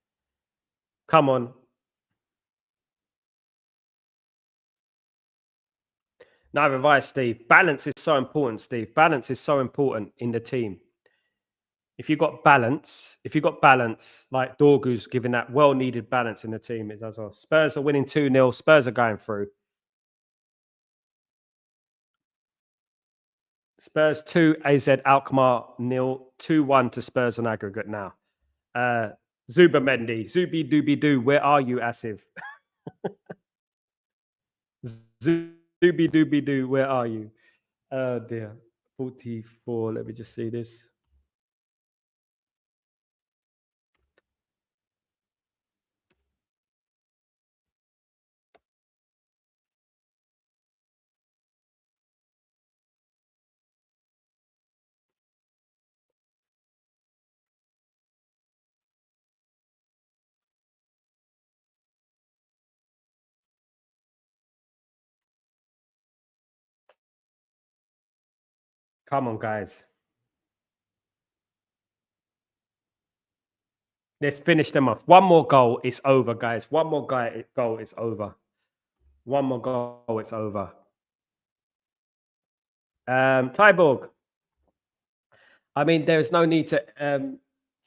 Come on. Neither have I, Steve. Balance is so important, Steve. Balance is so important in the team. If you've got balance, like Dorgu's giving that well-needed balance in the team, it does well. Spurs are winning 2-0. Spurs are going through. Spurs 2, AZ Alkmaar 0, 2-1 to Spurs on aggregate now. Zuba Mendy, Zubi Dooby Doo, where are you, Asif? Zubi Dooby Doo, where are you? Oh dear. 44. Let me just see this. Come on, guys. Let's finish them off. One more goal, it's over, guys. One more goal, it's over. One more goal, it's over. Tyborg. I mean, there is no need to.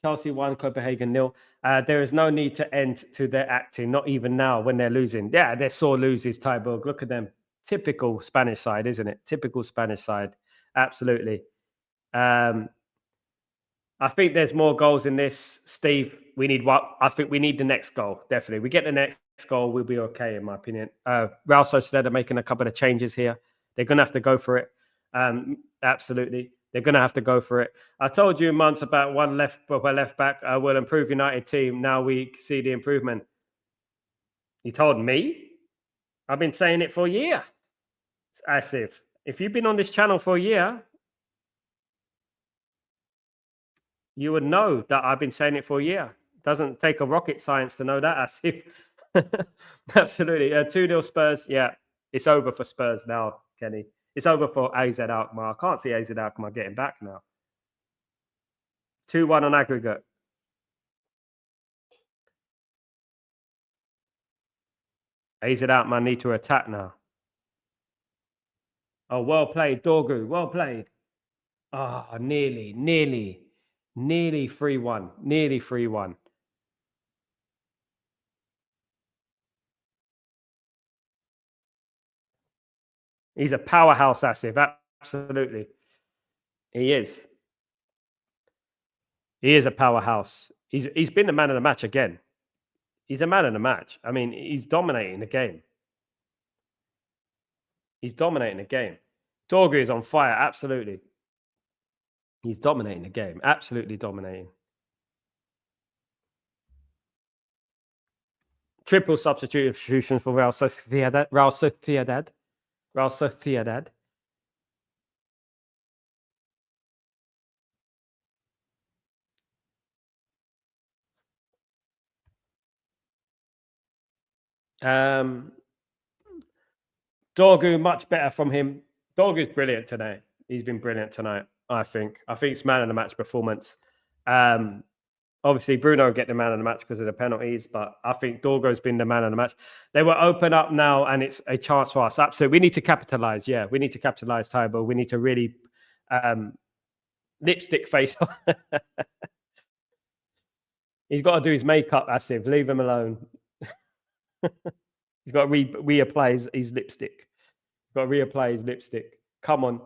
Chelsea 1, Copenhagen 0. There is no need to end to their acting, not even now when they're losing. Yeah, they're sore loses, Tyborg. Look at them. Typical Spanish side, isn't it? Typical Spanish side. Absolutely. I think there's more goals in this, Steve. We need what? I think we need the next goal. Definitely. We get the next goal, we'll be okay, in my opinion. Real Sociedad are making a couple of changes here. They're going to have to go for it. Absolutely. They're going to have to go for it. I told you months about one left back will improve United team. Now we see the improvement. You told me? I've been saying it for a year. Asif, if you've been on this channel for a year, you would know that I've been saying it for a year. It doesn't take a rocket science to know that, Asif. Absolutely. 2-0 Spurs. Yeah, it's over for Spurs now, Kenny. It's over for AZ Alkmaar. I can't see AZ Alkmaar getting back now. 2-1 on aggregate. AZ Alkmaar need to attack now. Oh, well played, Dorgu. Well played. Ah, oh, nearly 3-1. Nearly 3-1. He's a powerhouse, Asif. Absolutely. He is. He is a powerhouse. He's been the man of the match again. He's a man of the match. I mean, he's dominating the game. He's dominating the game. Dorgu is on fire. Absolutely. He's dominating the game. Absolutely dominating. Triple substitutions for Real Sociedad. Real Sociedad. Dorgu, much better from him. Dorgu's brilliant tonight. He's been brilliant tonight. I think it's man of the match performance. Um, Obviously, Bruno will get the man of the match because of the penalties, but I think Dorgo's been the man of the match. They will open up now, and it's a chance for us. Absolutely, we need to capitalize. Yeah, we need to capitalize, Tybo. We need to really um, lipstick face. He's got to do his makeup, Asif. Leave him alone. He's got to reapply his lipstick. He's got to reapply his lipstick. Come on.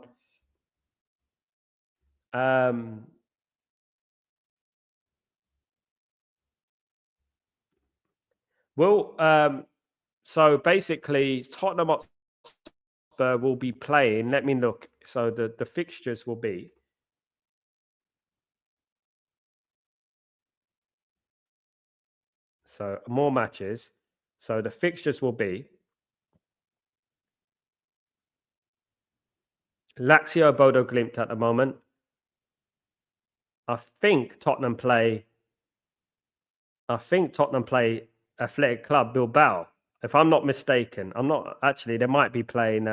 Um, well, so basically, Tottenham Hotspur will be playing. Let me look. So the fixtures will be. So more matches. So the fixtures will be Lazio, Bodo Glimt at the moment. I think Tottenham play Athletic Club Bilbao. If I'm not mistaken, I'm not actually. They might be playing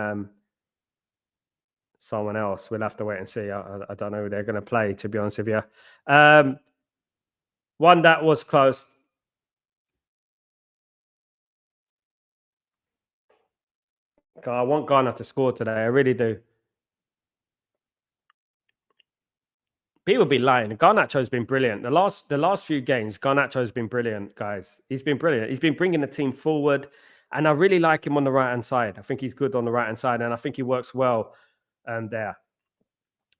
someone else. We'll have to wait and see. I don't know who they're going to play. To be honest with you, one that was close. I want Ghana to score today. I really do. People be lying. Garnacho's been brilliant. The last few games, Garnacho's been brilliant, guys. He's been brilliant. He's been bringing the team forward, and I really like him on the right hand side. I think he's good on the right hand side, and I think he works well there.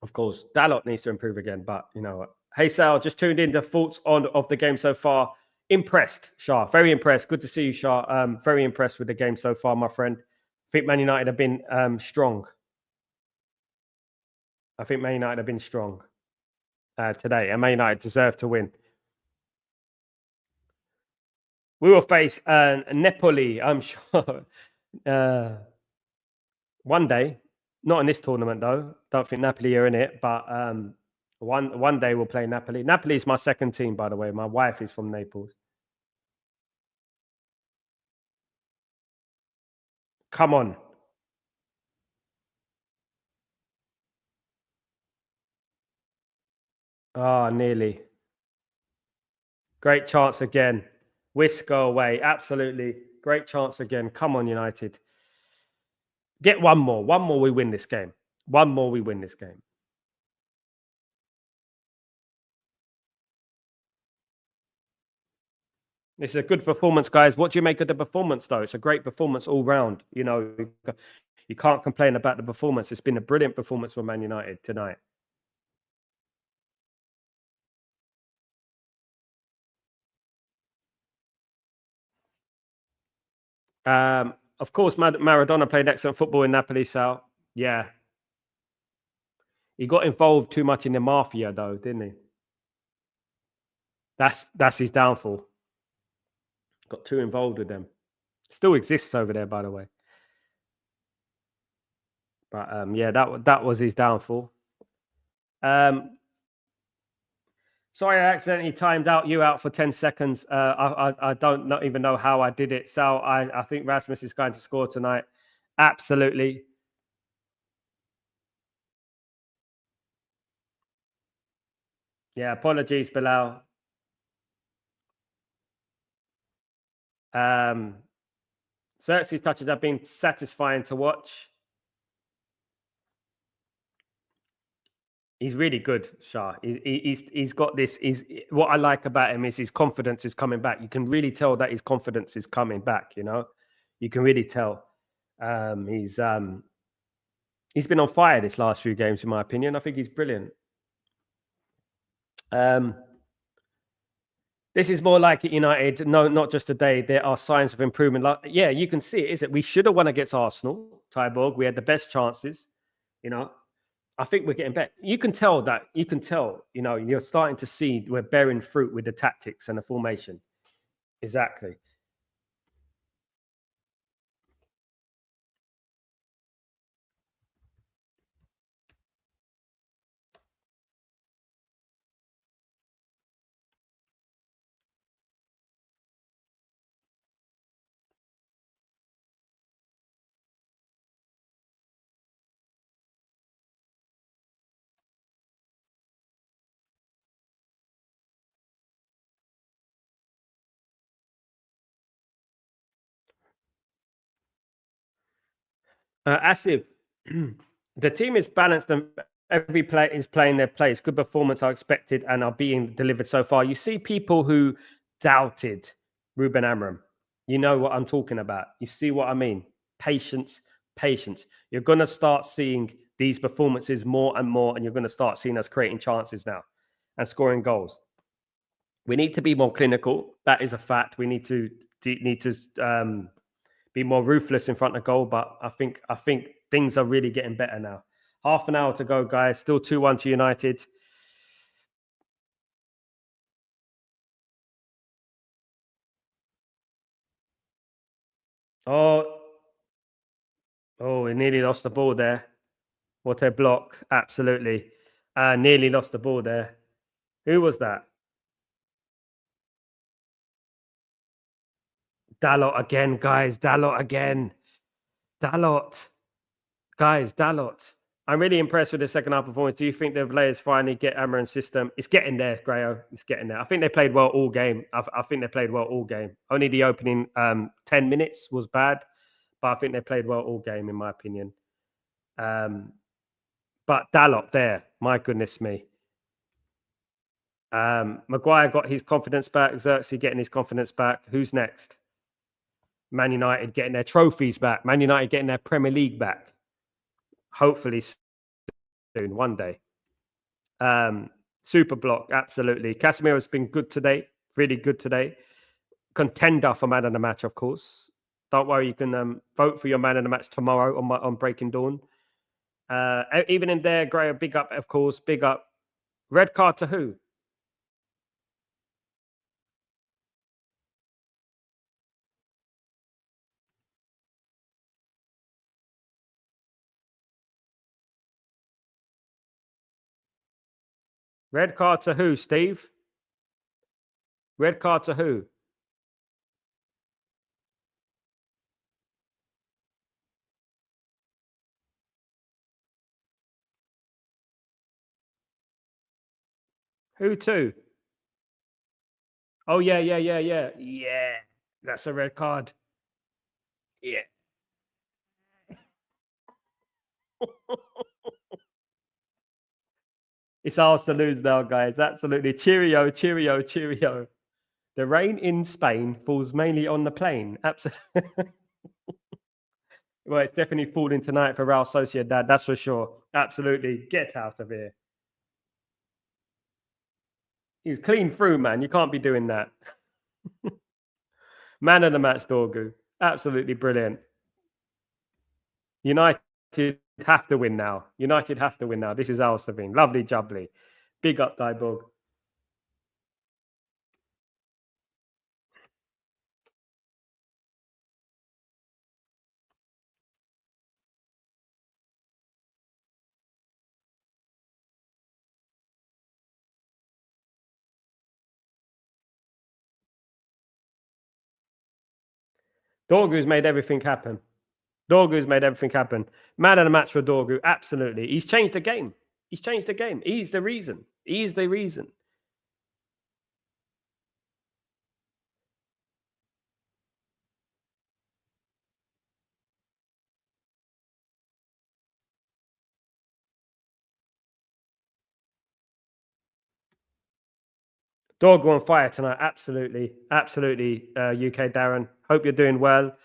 Of course, Dalot needs to improve again, but you know what? Hey Sal, just tuned in to thoughts of the game so far. Impressed, Shah. Very impressed. Good to see you, Shah. Very impressed with the game so far, my friend. I think Man United have been strong. I think Man United have been strong today, and Man United deserve to win. We will face Napoli, I'm sure. One day, not in this tournament though. Don't think Napoli are in it, but one day we'll play Napoli. Napoli is my second team, by the way. My wife is from Naples. Come on. Ah, nearly. Great chance again. Whisk go away. Absolutely. Great chance again. Come on, United. Get one more. One more, we win this game. One more, we win this game. It's a good performance, guys. What do you make of the performance, though? It's a great performance all round. You know, you can't complain about the performance. It's been a brilliant performance for Man United tonight. Of course, Maradona played excellent football in Napoli, Sal. Yeah. He got involved too much in the mafia, though, didn't he? That's his downfall. Got too involved with them. Still exists over there, by the way. But yeah, that was his downfall. Sorry, I accidentally timed you out for 10 seconds. I don't even know how I did it. Sal, I think Rasmus is going to score tonight. Absolutely. Yeah, apologies, Bilal. Xerxes touches have been satisfying to watch. He's really good, Shah. He's got this. What I like about him is his confidence is coming back. You can really tell that his confidence is coming back. You know, you can really tell. He's been on fire this last few games, in my opinion. I think he's brilliant. This is more like at United. No, not just today. There are signs of improvement. Like, yeah, you can see it. Is it? We should have won against Arsenal, Tyborg. We had the best chances. You know, I think we're getting better. You can tell that. You can tell. You know, you're starting to see we're bearing fruit with the tactics and the formation. Exactly. Asif, the team is balanced and every player is playing their place. Good performance are expected and are being delivered so far. You see people who doubted Ruben Amorim. You know what I'm talking about. You see what I mean? Patience, patience. You're going to start seeing these performances more and more, and you're going to start seeing us creating chances now and scoring goals. We need to be more clinical. That is a fact. We need to be more ruthless in front of goal. But I think things are really getting better now. Half an hour to go, guys. Still 2-1 to United. Oh, we nearly lost the ball there. What a block. Absolutely. Nearly lost the ball there. Who was that? Dalot again, guys. Dalot again. Dalot. Guys, Dalot. I'm really impressed with the second half performance. Do you think the players finally get Amaran's system? It's getting there, Grayo. It's getting there. I think they played well all game. I think they played well all game. Only the opening 10 minutes was bad, but I think they played well all game, in my opinion. But Dalot there, my goodness me. Maguire got his confidence back. Xerxes getting his confidence back. Who's next? Man United getting their trophies back. Man United getting their Premier League back. Hopefully soon, one day. Super block, absolutely. Casemiro's been good today, really good today. Contender for man of the match, of course. Don't worry, you can vote for your man of the match tomorrow on Breaking Dawn. Even in there, Gray, big up, of course, big up. Red card to who? Red card to who, Steve? Red card to who? Who to? Oh, yeah. Yeah, that's a red card. Yeah. It's ours to lose now, guys. Absolutely. Cheerio, cheerio, cheerio. The rain in Spain falls mainly on the plain. Absolutely. Well, it's definitely falling tonight for Real Sociedad. That's for sure. Absolutely. Get out of here. He was clean through, man. You can't be doing that. Man of the match, Dorgu. Absolutely brilliant. United have to win now. United have to win now. This is Al Sabine. Lovely jubbly. Big up, Dybog. Dorgu's made everything happen. Dorgu's made everything happen. Man of the match for Dorgu. Absolutely. He's changed the game. He's changed the game. He's the reason. He's the reason. Dorgu on fire tonight. Absolutely. Absolutely, UK Darren. Hope you're doing well.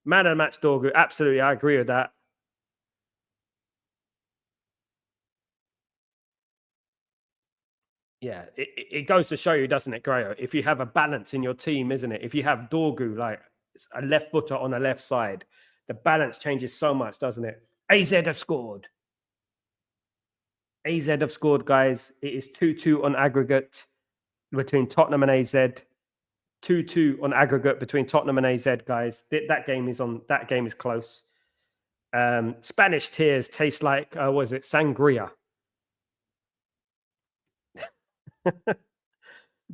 Man of the match, Dorgu. Absolutely. I agree with that. Yeah, it goes to show you, doesn't it, Grayo? If you have a balance in your team, isn't it? If you have Dorgu, like a left footer on the left side, the balance changes so much, doesn't it? AZ have scored. AZ have scored, guys. It is 2-2 on aggregate between Tottenham and AZ. 2-2 on aggregate between Tottenham and AZ, guys. That game is on. That game is close. Spanish tears taste like what is it? Sangria.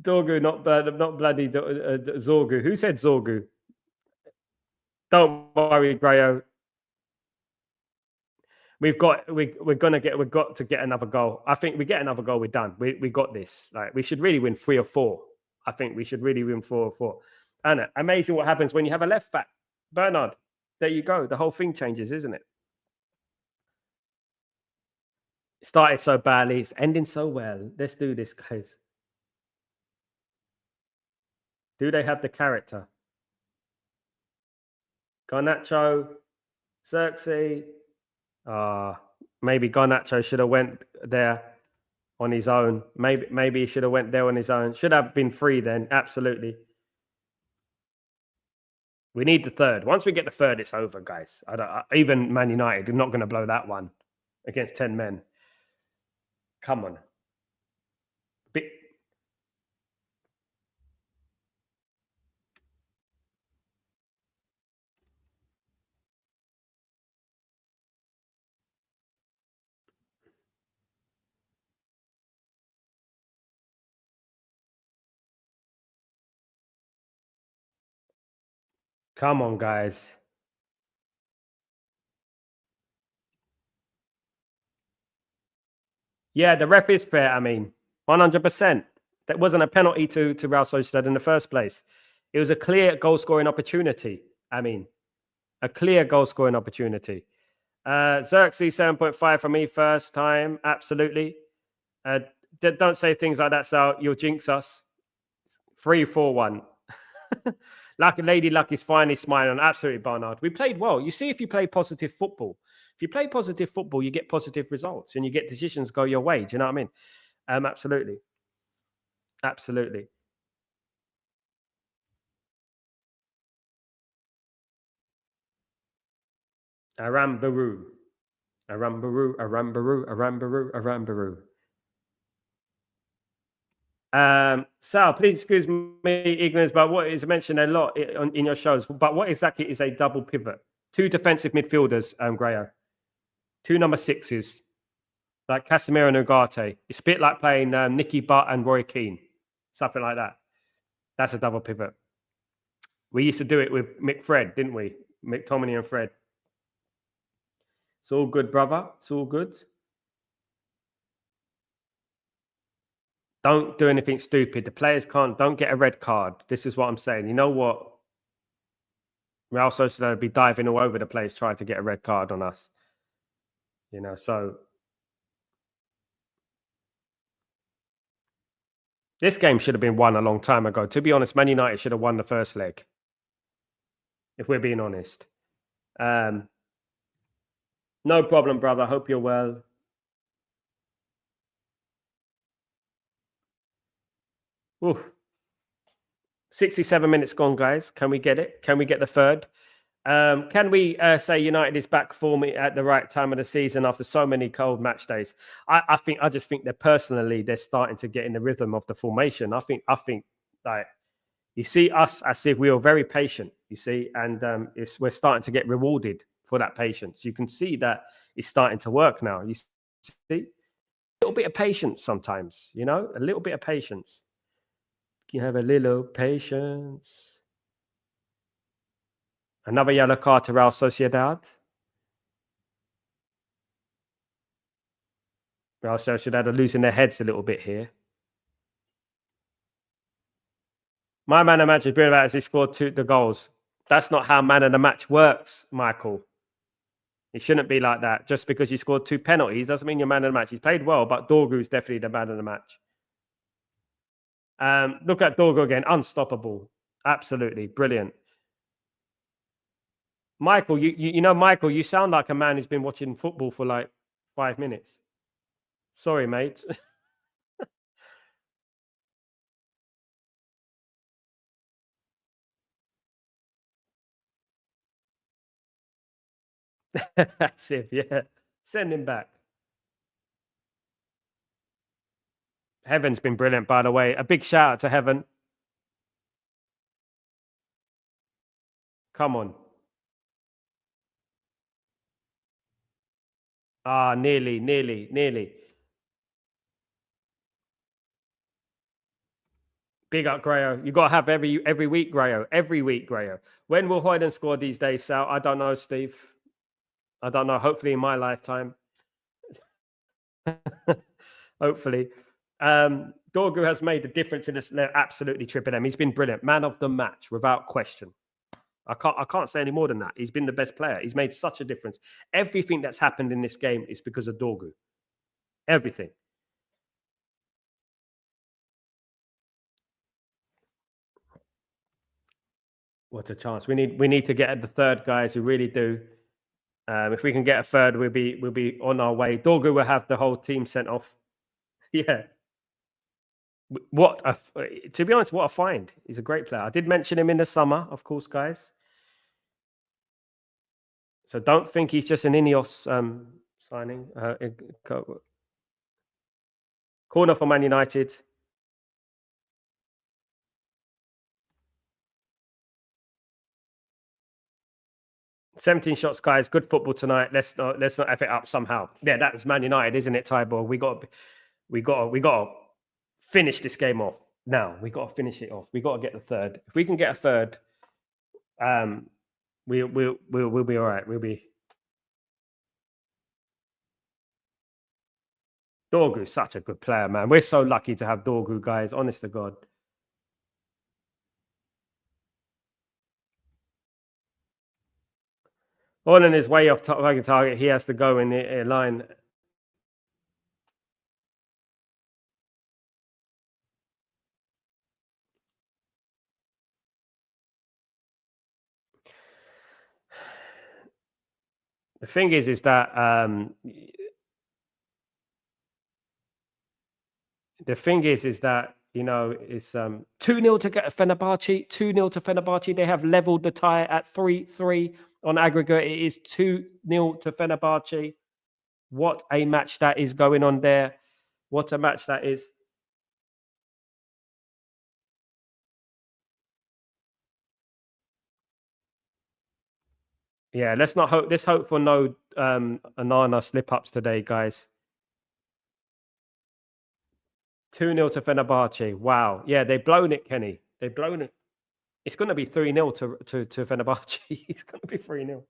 Dorgu, not bloody Zorgu. Who said Zorgu? Don't worry, Grayo. We've got to get another goal. I think we get another goal, we're done. We got this. Like we should really win 3 or 4. I think we should really win 4 or 4. And amazing what happens when you have a left back. Bernard. There you go. The whole thing changes, isn't it? It started so badly. It's ending so well. Let's do this, guys. Do they have the character? Garnacho, Xerxes. Maybe Garnacho should have went there on his own. Maybe he should have went there on his own. Should have been free then. Absolutely. We need the third. Once we get the third, it's over, guys. Even Man United are not going to blow that one against 10 men. Come on. Come on, guys. Yeah, the ref is fair. I mean, 100%. That wasn't a penalty to Real Sociedad in the first place. It was a clear goal-scoring opportunity. I mean, a clear goal-scoring opportunity. Xerxes 7.5 for me first time. Absolutely. Don't say things like that, Sal. You'll jinx us. 3-4-1. Lady Luck is finally smiling. Absolutely, Barnard. We played well. You see, if you play positive football, if you play positive football, you get positive results and you get decisions go your way. Do you know what I mean? Absolutely. Absolutely. Arambaru. Arambaru, Arambaru, Arambaru, Arambaru. Sal, please excuse me, ignorance, but what is mentioned a lot in your shows, but what exactly is a double pivot? 2 defensive midfielders, Grayo. 2 number 6s, like Casemiro and Ugarte. It's a bit like playing Nicky Butt and Roy Keane, something like that. That's a double pivot. We used to do it with McFred, didn't we? McTominay and Fred. It's all good, brother. It's all good. Don't do anything stupid. The players don't get a red card. This is what I'm saying. You know what? Real Sociedad would be diving all over the place trying to get a red card on us. You know, so this game should have been won a long time ago. To be honest, Man United should have won the first leg. If we're being honest. No problem, brother. Hope you're well. Ooh. 67 minutes gone, guys. Can we get it? Can we get the third? Can we say United is back forming at the right time of the season after so many cold match days? I just think that personally they're starting to get in the rhythm of the formation. I think like you see us as if we were very patient, you see, and we're starting to get rewarded for that patience. You can see that it's starting to work now. You see, a little bit of patience sometimes, you know, a little bit of patience. You have a little patience. Another yellow card to Real Sociedad. Real Sociedad are losing their heads a little bit here. My man of the match is brilliant as he scored the goals. That's not how man of the match works, Michael. It shouldn't be like that. Just because you scored 2 penalties doesn't mean you're man of the match. He's played well, but Dorgu's definitely the man of the match. Look at Dorgu again. Unstoppable. Absolutely. Brilliant. Michael, you know, Michael, you sound like a man who's been watching football for like 5 minutes. Sorry, mate. That's it. Yeah. Send him back. Heaven's been brilliant, by the way. A big shout out to Heaven. Come on. Nearly. Big up, Grayo. You got to have every week, Grayo. Every week, Grayo. When will Hoyden score these days, Sal? I don't know, Steve. I don't know. Hopefully in my lifetime. Hopefully. Dorgu has made a difference in this. They're absolutely tripping them. He's been brilliant. Man of the match, without question. I can't say any more than that. He's been the best player. He's made such a difference. Everything that's happened in this game is because of Dorgu. Everything. What a chance. We need to get at the third, guys. We really do. If we can get a third, we'll be on our way. Dorgu will have the whole team sent off. Yeah. To be honest, what a find. He's a great player. I did mention him in the summer, of course, guys. So don't think he's just an Ineos signing. Corner for Man United. "17 shots, guys. Good football tonight. Let's not F it up somehow." Yeah, that's Man United, isn't it, Tybor? We got to finish this game off now. We got to finish it off. We got to get the third. If we can get a third, we'll be all right. We'll be. Dorgu's such a good player, man. We're so lucky to have Dorgu, guys. Honest to God. All in his way off target. He has to go in the line. The thing is that you know it's 2-0 to get Fenerbahce. 2-0 to Fenerbahce. They have leveled the tie at 3-3 on aggregate. It is 2-0 to Fenerbahce. What a match that is going on there. What a match that is. Yeah, let's hope for no Anana slip-ups today, guys. 2-0 to Fenerbahce. Wow. Yeah, they've blown it, Kenny. They've blown it. It's going to be 3-0 to Fenerbahce. It's going to be 3-0.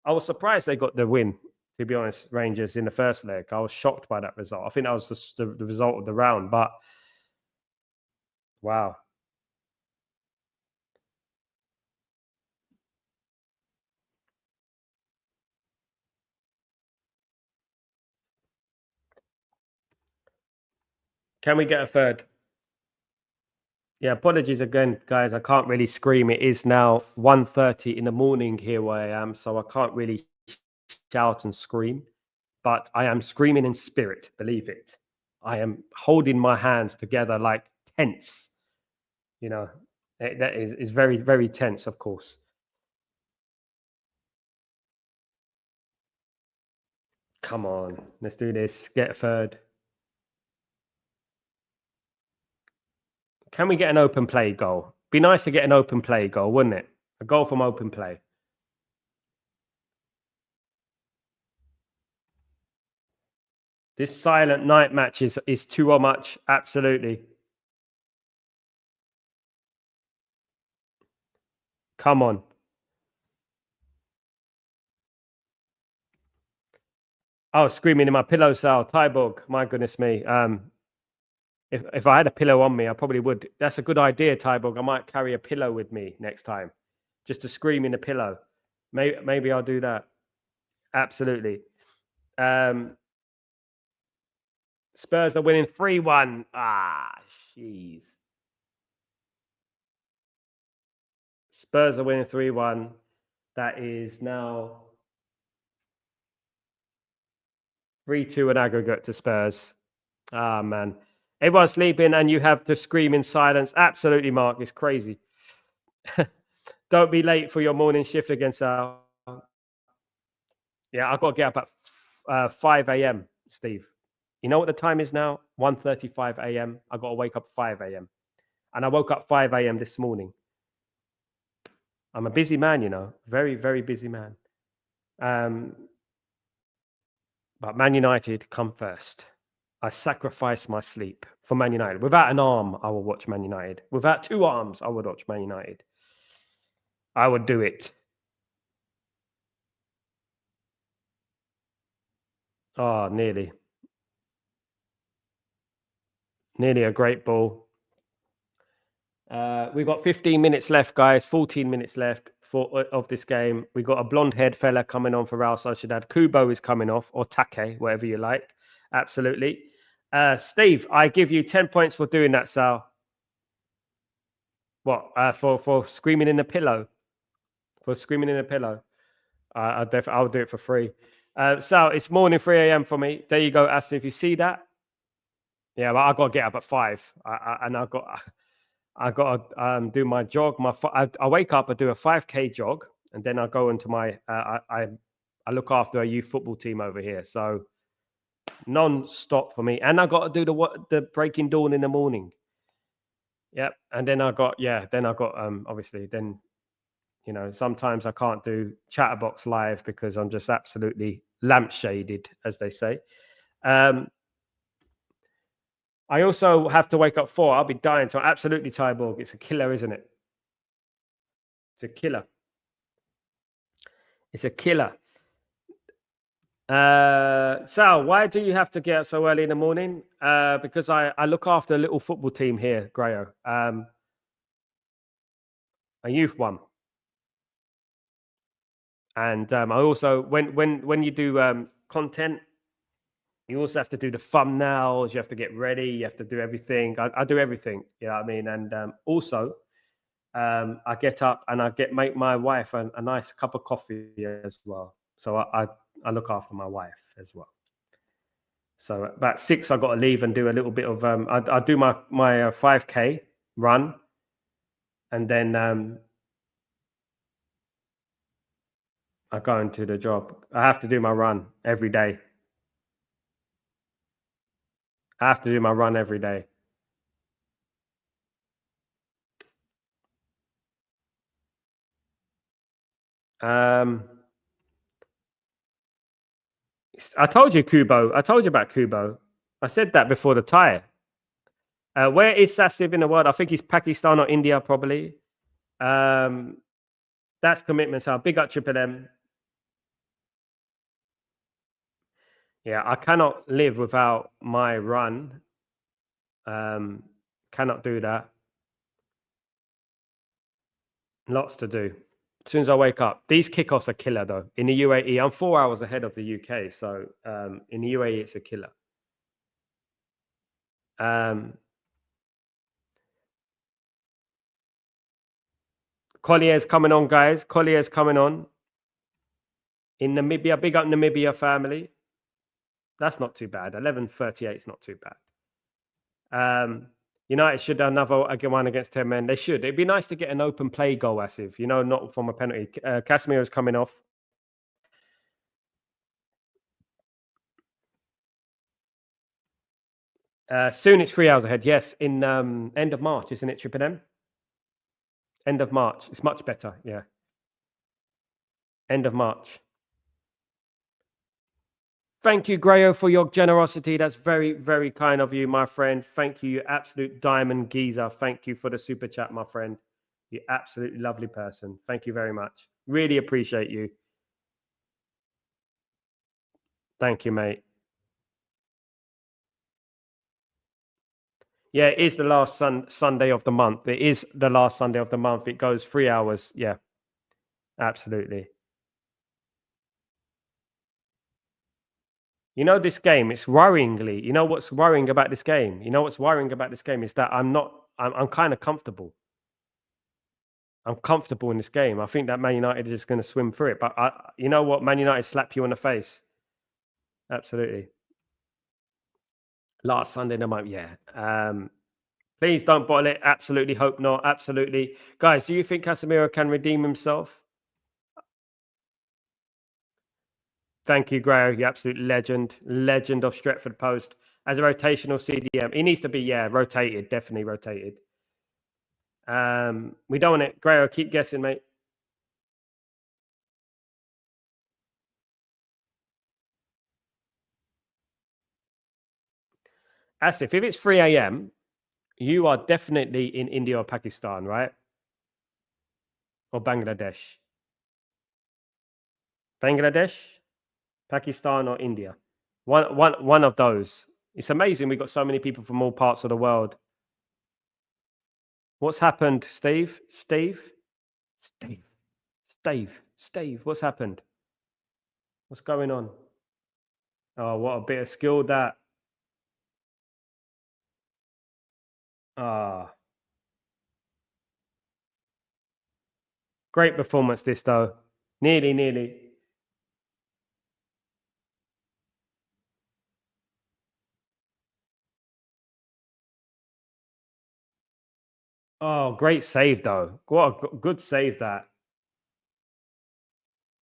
I was surprised they got the win, to be honest, Rangers, in the first leg. I was shocked by that result. I think that was the result of the round, but wow. Can we get a third? Yeah, apologies again, guys. I can't really scream. It is now 1:30 in the morning here where I am, so I can't really shout and scream. But I am screaming in spirit, believe it. I am holding my hands together like tense. You know, that is very, very tense, of course. Come on, let's do this. Get a third. Can we get an open play goal? Be nice to get an open play goal, wouldn't it? A goal from open play. This silent night match is too much. Absolutely. Come on. I was screaming in my pillow, Sal. Tyborg, my goodness me. If I had a pillow on me, I probably would. That's a good idea, Tyborg. I might carry a pillow with me next time, just to scream in a pillow. Maybe I'll do that. Absolutely. Spurs are winning 3-1. Jeez. Spurs are winning 3-1. That is now 3-2 an aggregate to Spurs. Man. Everyone's sleeping and you have to scream in silence. Absolutely, Mark. It's crazy. Don't be late for your morning shift again, Sal. Yeah, I've got to get up at 5 a.m., Steve. You know what the time is now? 1:35 a.m. I've got to wake up 5 a.m. And I woke up 5 a.m. this morning. I'm a busy man, you know. Very, very busy man. But Man United come first. I sacrifice my sleep for Man United. Without an arm, I will watch Man United. Without two arms, I would watch Man United. I would do it. Oh, nearly. Nearly a great ball. We've got 15 minutes left, guys. 14 minutes left of this game. We got a blonde-haired fella coming on for Real Sociedad. Kubo is coming off, or Take, whatever you like. Absolutely. Steve, I give you 10 points for doing that, Sal. What? For screaming in the pillow? For screaming in the pillow? I'll do it for free. Sal, it's morning 3 a.m. for me. There you go, Aston. If you see that, yeah, well, I got to get up at 5. I got to do my jog. I wake up, I do a 5K jog, and then I go into my. I look after a youth football team over here, so non-stop for me. And I got to do the breaking dawn in the morning. Yep, and then I got obviously then. You know, sometimes I can't do Chatterbox live because I'm just absolutely lampshaded, as they say. I also have to wake up 4. I'll be dying. So absolutely, Tyborg. It's a killer, isn't it? It's a killer. It's a killer. Sal, why do you have to get up so early in the morning? Because I look after a little football team here, Grayo. A youth one. And I also, when you do content, you also have to do the thumbnails. You have to get ready. You have to do everything. I do everything. You know what I mean? And also, I get up and make my wife a nice cup of coffee as well. So I look after my wife as well. So about 6, I got to leave and do a little bit of I do my 5K run, and then I go into the job. I have to do my run every day. I have to do my run every day. I told you Kubo. I told you about Kubo. I said that before the tie. Where is Sasiv in the world? I think he's Pakistan or India, probably. That's commitment. So big up Triple M. Yeah, I cannot live without my run. Cannot do that. Lots to do. As soon as I wake up, these kickoffs are killer though. In the UAE, I'm 4 hours ahead of the UK, so in the UAE, it's a killer. Collier's coming on, guys. Collier's coming on. In Namibia, big up Namibia family. That's not too bad. 11:38 is not too bad. United should have another one against 10 men. They should. It'd be nice to get an open play goal, Asif. You know, not from a penalty. Casemiro's coming off. Soon it's 3 hours ahead. Yes, in end of March, isn't it, Triple M? End of March. It's much better. Yeah. End of March. Thank you, Grayo, for your generosity. That's very, very kind of you, my friend. Thank you, you absolute diamond geezer. Thank you for the super chat, my friend. You're absolutely lovely person. Thank you very much. Really appreciate you. Thank you, mate. Yeah, it is the last Sunday of the month. It is the last Sunday of the month. It goes 3 hours. Yeah, absolutely. You know, this game, it's worryingly, you know what's worrying about this game? You know what's worrying about this game is that I'm kind of comfortable. I'm comfortable in this game. I think that Man United is just going to swim through it. But you know what? Man United slap you in the face. Absolutely. Last Sunday, no, yeah. Please don't bottle it. Absolutely hope not. Absolutely. Guys, do you think Casemiro can redeem himself? Thank you, Grayo. You absolute legend. Legend of Stretford Post. As a rotational CDM, he needs to be, rotated. Definitely rotated. We don't want it. Grayo, keep guessing, mate. Asif, if it's 3 a.m., you are definitely in India or Pakistan, right? Or Bangladesh. Bangladesh, Pakistan, or India. One of those. It's amazing. We've got so many people from all parts of the world. What's happened, Steve? Steve? Steve? Steve? What's happened? What's going on? Oh, what a bit of skill that. Ah, great performance this though. Nearly. Oh, great save though. What a good save that.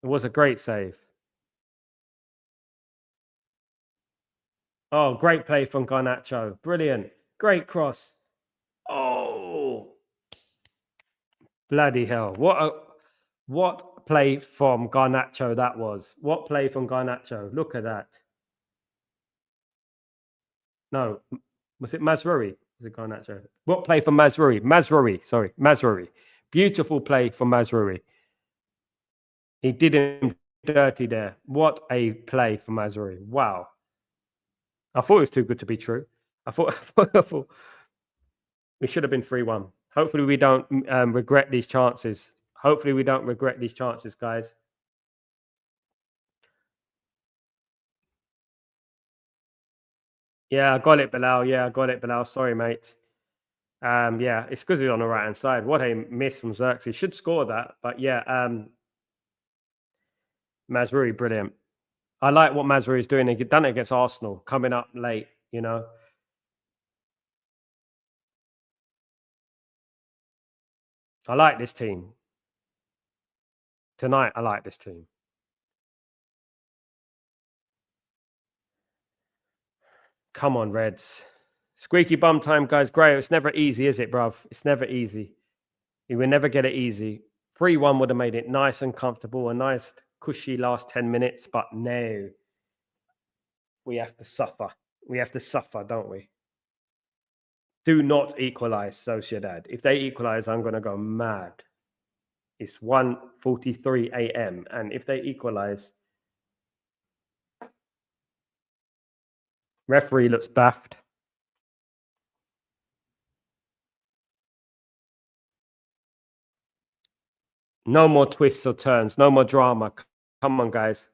It was a great save. Oh, great play from Garnacho. Brilliant. Great cross. Oh, bloody hell. What play from Garnacho that was. What play from Garnacho. Look at that. No, was it Mazruri? Was it Garnacho? What play from Mazruri? Mazruri. Beautiful play from Mazruri. He did him dirty there. What a play from Mazruri. Wow. I thought it was too good to be true. I thought we should have been 3-1. Hopefully we don't regret these chances. Hopefully we don't regret these chances, guys. Yeah, I got it, Bilal. Yeah, I got it, Bilal. Sorry, mate. Yeah, it's because he's on the right hand side. What a miss from Xerxes. Should score that, but yeah, Mazruri, brilliant. I like what Mazruri is doing. He done it against Arsenal, coming up late. You know, I like this team tonight. I like this team. Come on, Reds. Squeaky bum time, guys. Great. It's never easy, is it, bruv? It's never easy. You will never get it easy. 3-1 would have made it nice and comfortable, a nice, cushy last 10 minutes, but no. We have to suffer. We have to suffer, don't we? Do not equalize, Sociedad. If they equalize, I'm going to go mad. It's 1:43 a.m. And if they equalize, referee looks baffed. No more twists or turns. No more drama. Come on, guys.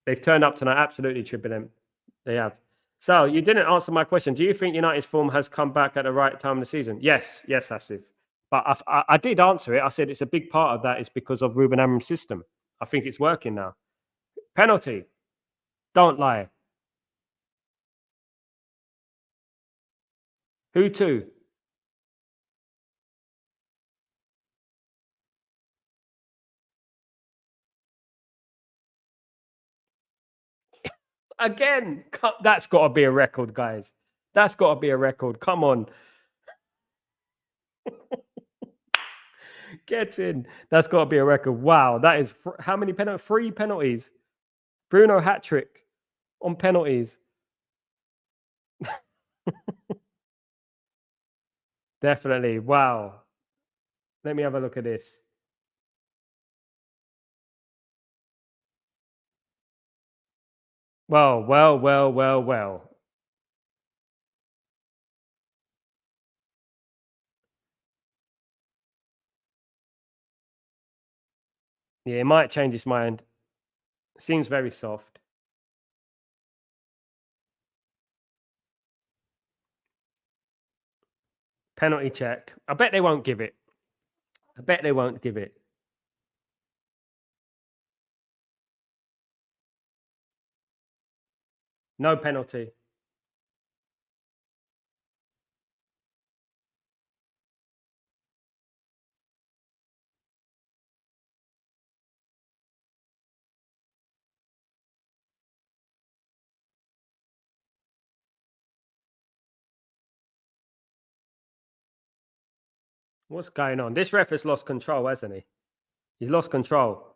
They've turned up tonight. Absolutely, Triple M. They have. So you didn't answer my question. Do you think United's form has come back at the right time of the season? Yes, Asif. But I did answer it. I said it's a big part of that is because of Ruben Amorim's system. I think it's working now. Penalty. Don't lie. Who to? Again. That's got to be a record, guys. That's got to be a record. Come on. Get in. That's got to be a record. Wow. That is how many penalties? 3 penalties. Bruno hat trick on penalties. Definitely. Wow. Let me have a look at this. Well. Yeah, it might change his mind. Seems very soft. Penalty check. I bet they won't give it. I bet they won't give it. No penalty. What's going on? This ref has lost control, hasn't he? He's lost control.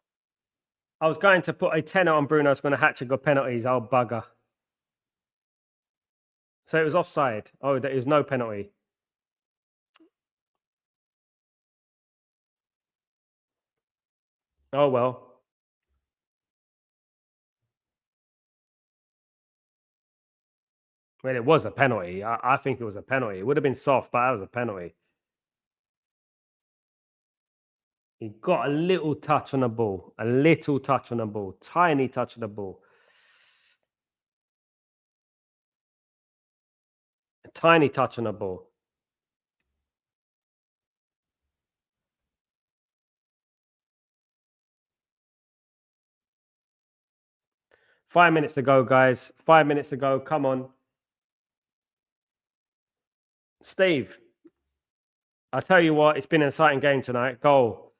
I was going to put a tenner on Bruno's going to hat trick of penalties. Oh, bugger. So it was offside. Oh, there is no penalty. Oh, well. Well, it was a penalty. I think it was a penalty. It would have been soft, but that was a penalty. He got a little touch on the ball, a little touch on the ball, tiny touch on the ball, a tiny touch on the ball. Five minutes to go, guys. 5 minutes to go. Come on. Steve, I tell you what, it's been an exciting game tonight. Goal.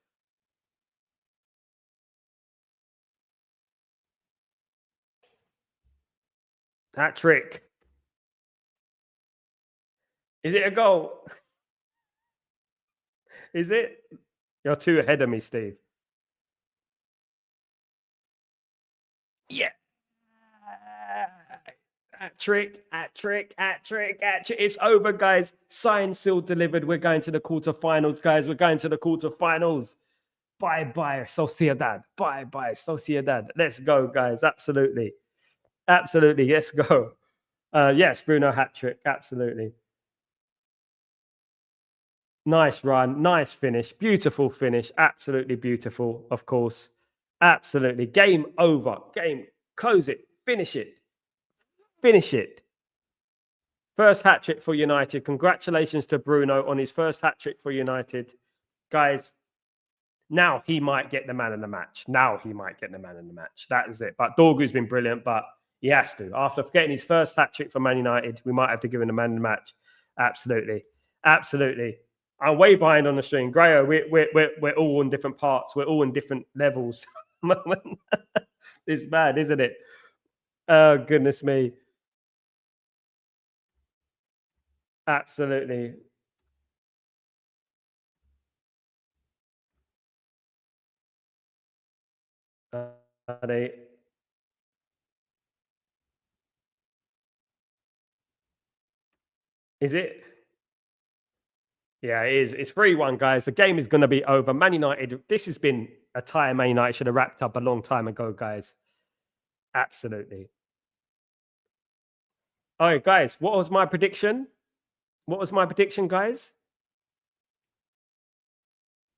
Hat trick. Is it a goal? Is it? You're two ahead of me, Steve. Yeah. Hat trick, hat trick, hat trick, hat trick. It's over, guys. Signed, sealed, delivered. We're going to the quarterfinals, guys. We're going to the quarterfinals. Bye bye, Sociedad. Bye bye, Sociedad. Let's go, guys. Absolutely. Absolutely. Let's go. Yes, Bruno hat trick. Absolutely. Nice run. Nice finish. Beautiful finish. Absolutely beautiful, of course. Absolutely. Game over. Game. Close it. Finish it. Finish it. First hat trick for United. Congratulations to Bruno on his first hat trick for United. Guys, now he might get the man of the match. Now he might get the man of the match. That is it. But Dorgu's been brilliant, but he has to. After getting his first hat trick for Man United, we might have to give him the man of the match. Absolutely. Absolutely. I'm way behind on the string. Grayo, we're all in different parts. We're all in different levels. It's bad, isn't it? Oh, goodness me. Absolutely. They, is it? Yeah, it is. It's 3-1, guys. The game is going to be over. Man United, this has been a tie Man United should have wrapped up a long time ago, guys. Absolutely. All right, guys, what was my prediction? What was my prediction, guys?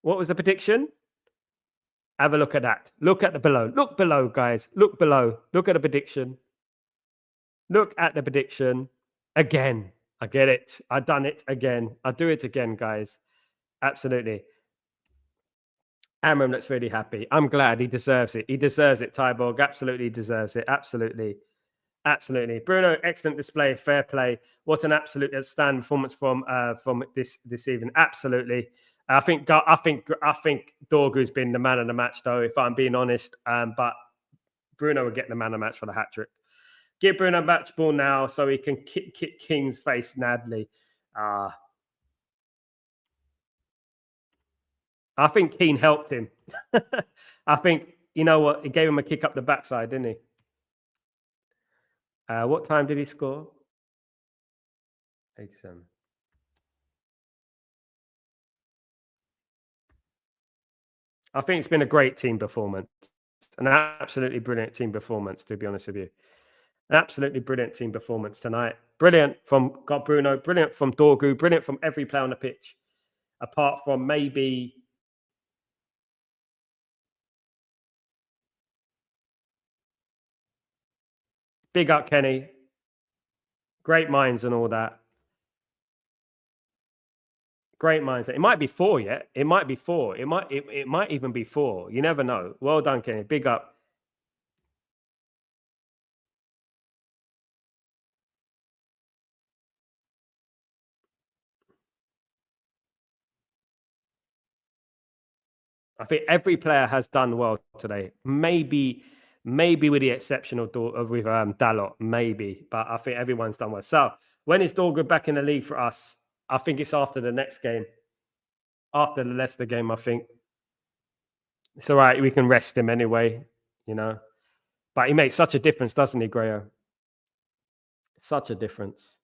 What was the prediction? Have a look at that. Look at the below. Look below, guys. Look below. Look at the prediction. Look at the prediction. Again. I get it. I done it again. I do it again, guys. Absolutely. Amram looks really happy. I'm glad he deserves it. He deserves it, Tyborg. Absolutely deserves it. Absolutely. Absolutely. Bruno, excellent display. Fair play. What an absolute outstanding performance from this evening. Absolutely. I think Dorgu's been the man of the match, though, if I'm being honest. But Bruno will get the man of the match for the hat trick. Give Bruno a match ball now so he can kick King's face, Nadley. I think Keane helped him. I think, you know what? He gave him a kick up the backside, didn't he? What time did he score? 87. I think it's been a great team performance. An absolutely brilliant team performance, to be honest with you. An absolutely brilliant team performance tonight. Brilliant from Bruno, brilliant from Dorgu, brilliant from every player on the pitch, apart from maybe. Big up, Kenny. Great minds and all that. Great minds. It might be 4 yet. It might be 4. It might even be 4. You never know. Well done, Kenny. Big up. I think every player has done well today. Maybe with the exception of with Dalot, maybe, but I think everyone's done well. So when is Dorgu back in the league for us? I think it's after the next game, after the Leicester game. I think it's all right. We can rest him anyway, you know. But he makes such a difference, doesn't he, Grayo? Such a difference.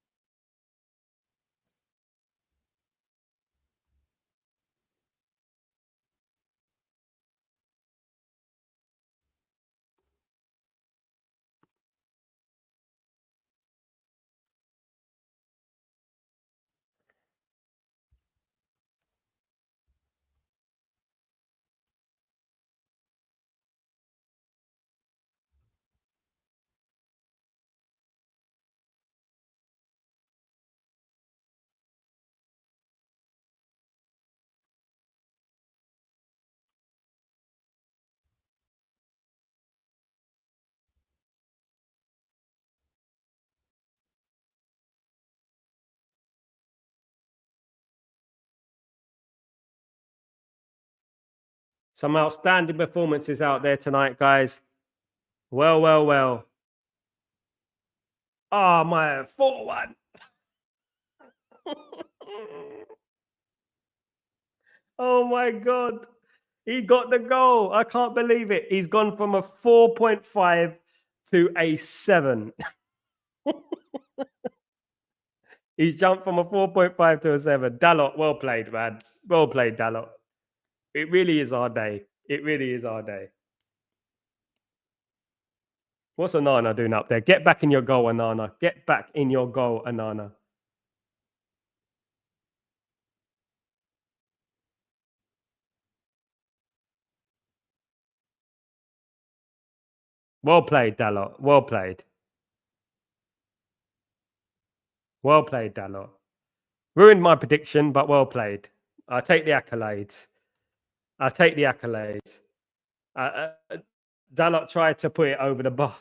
Some outstanding performances out there tonight, guys. Well. Oh, my 4-1. Oh, my God. He got the goal. I can't believe it. He's gone from a 4.5 to a 7. He's jumped from a 4.5 to a 7. Dalot, well played, man. Well played, Dalot. It really is our day. It really is our day. What's Anana doing up there? Get back in your goal, Anana. Get back in your goal, Anana. Well played, Dalot. Well played. Well played, Dalot. Ruined my prediction, but well played. I'll take the accolades. I'll take the accolades. Dalot tried to put it over the bar.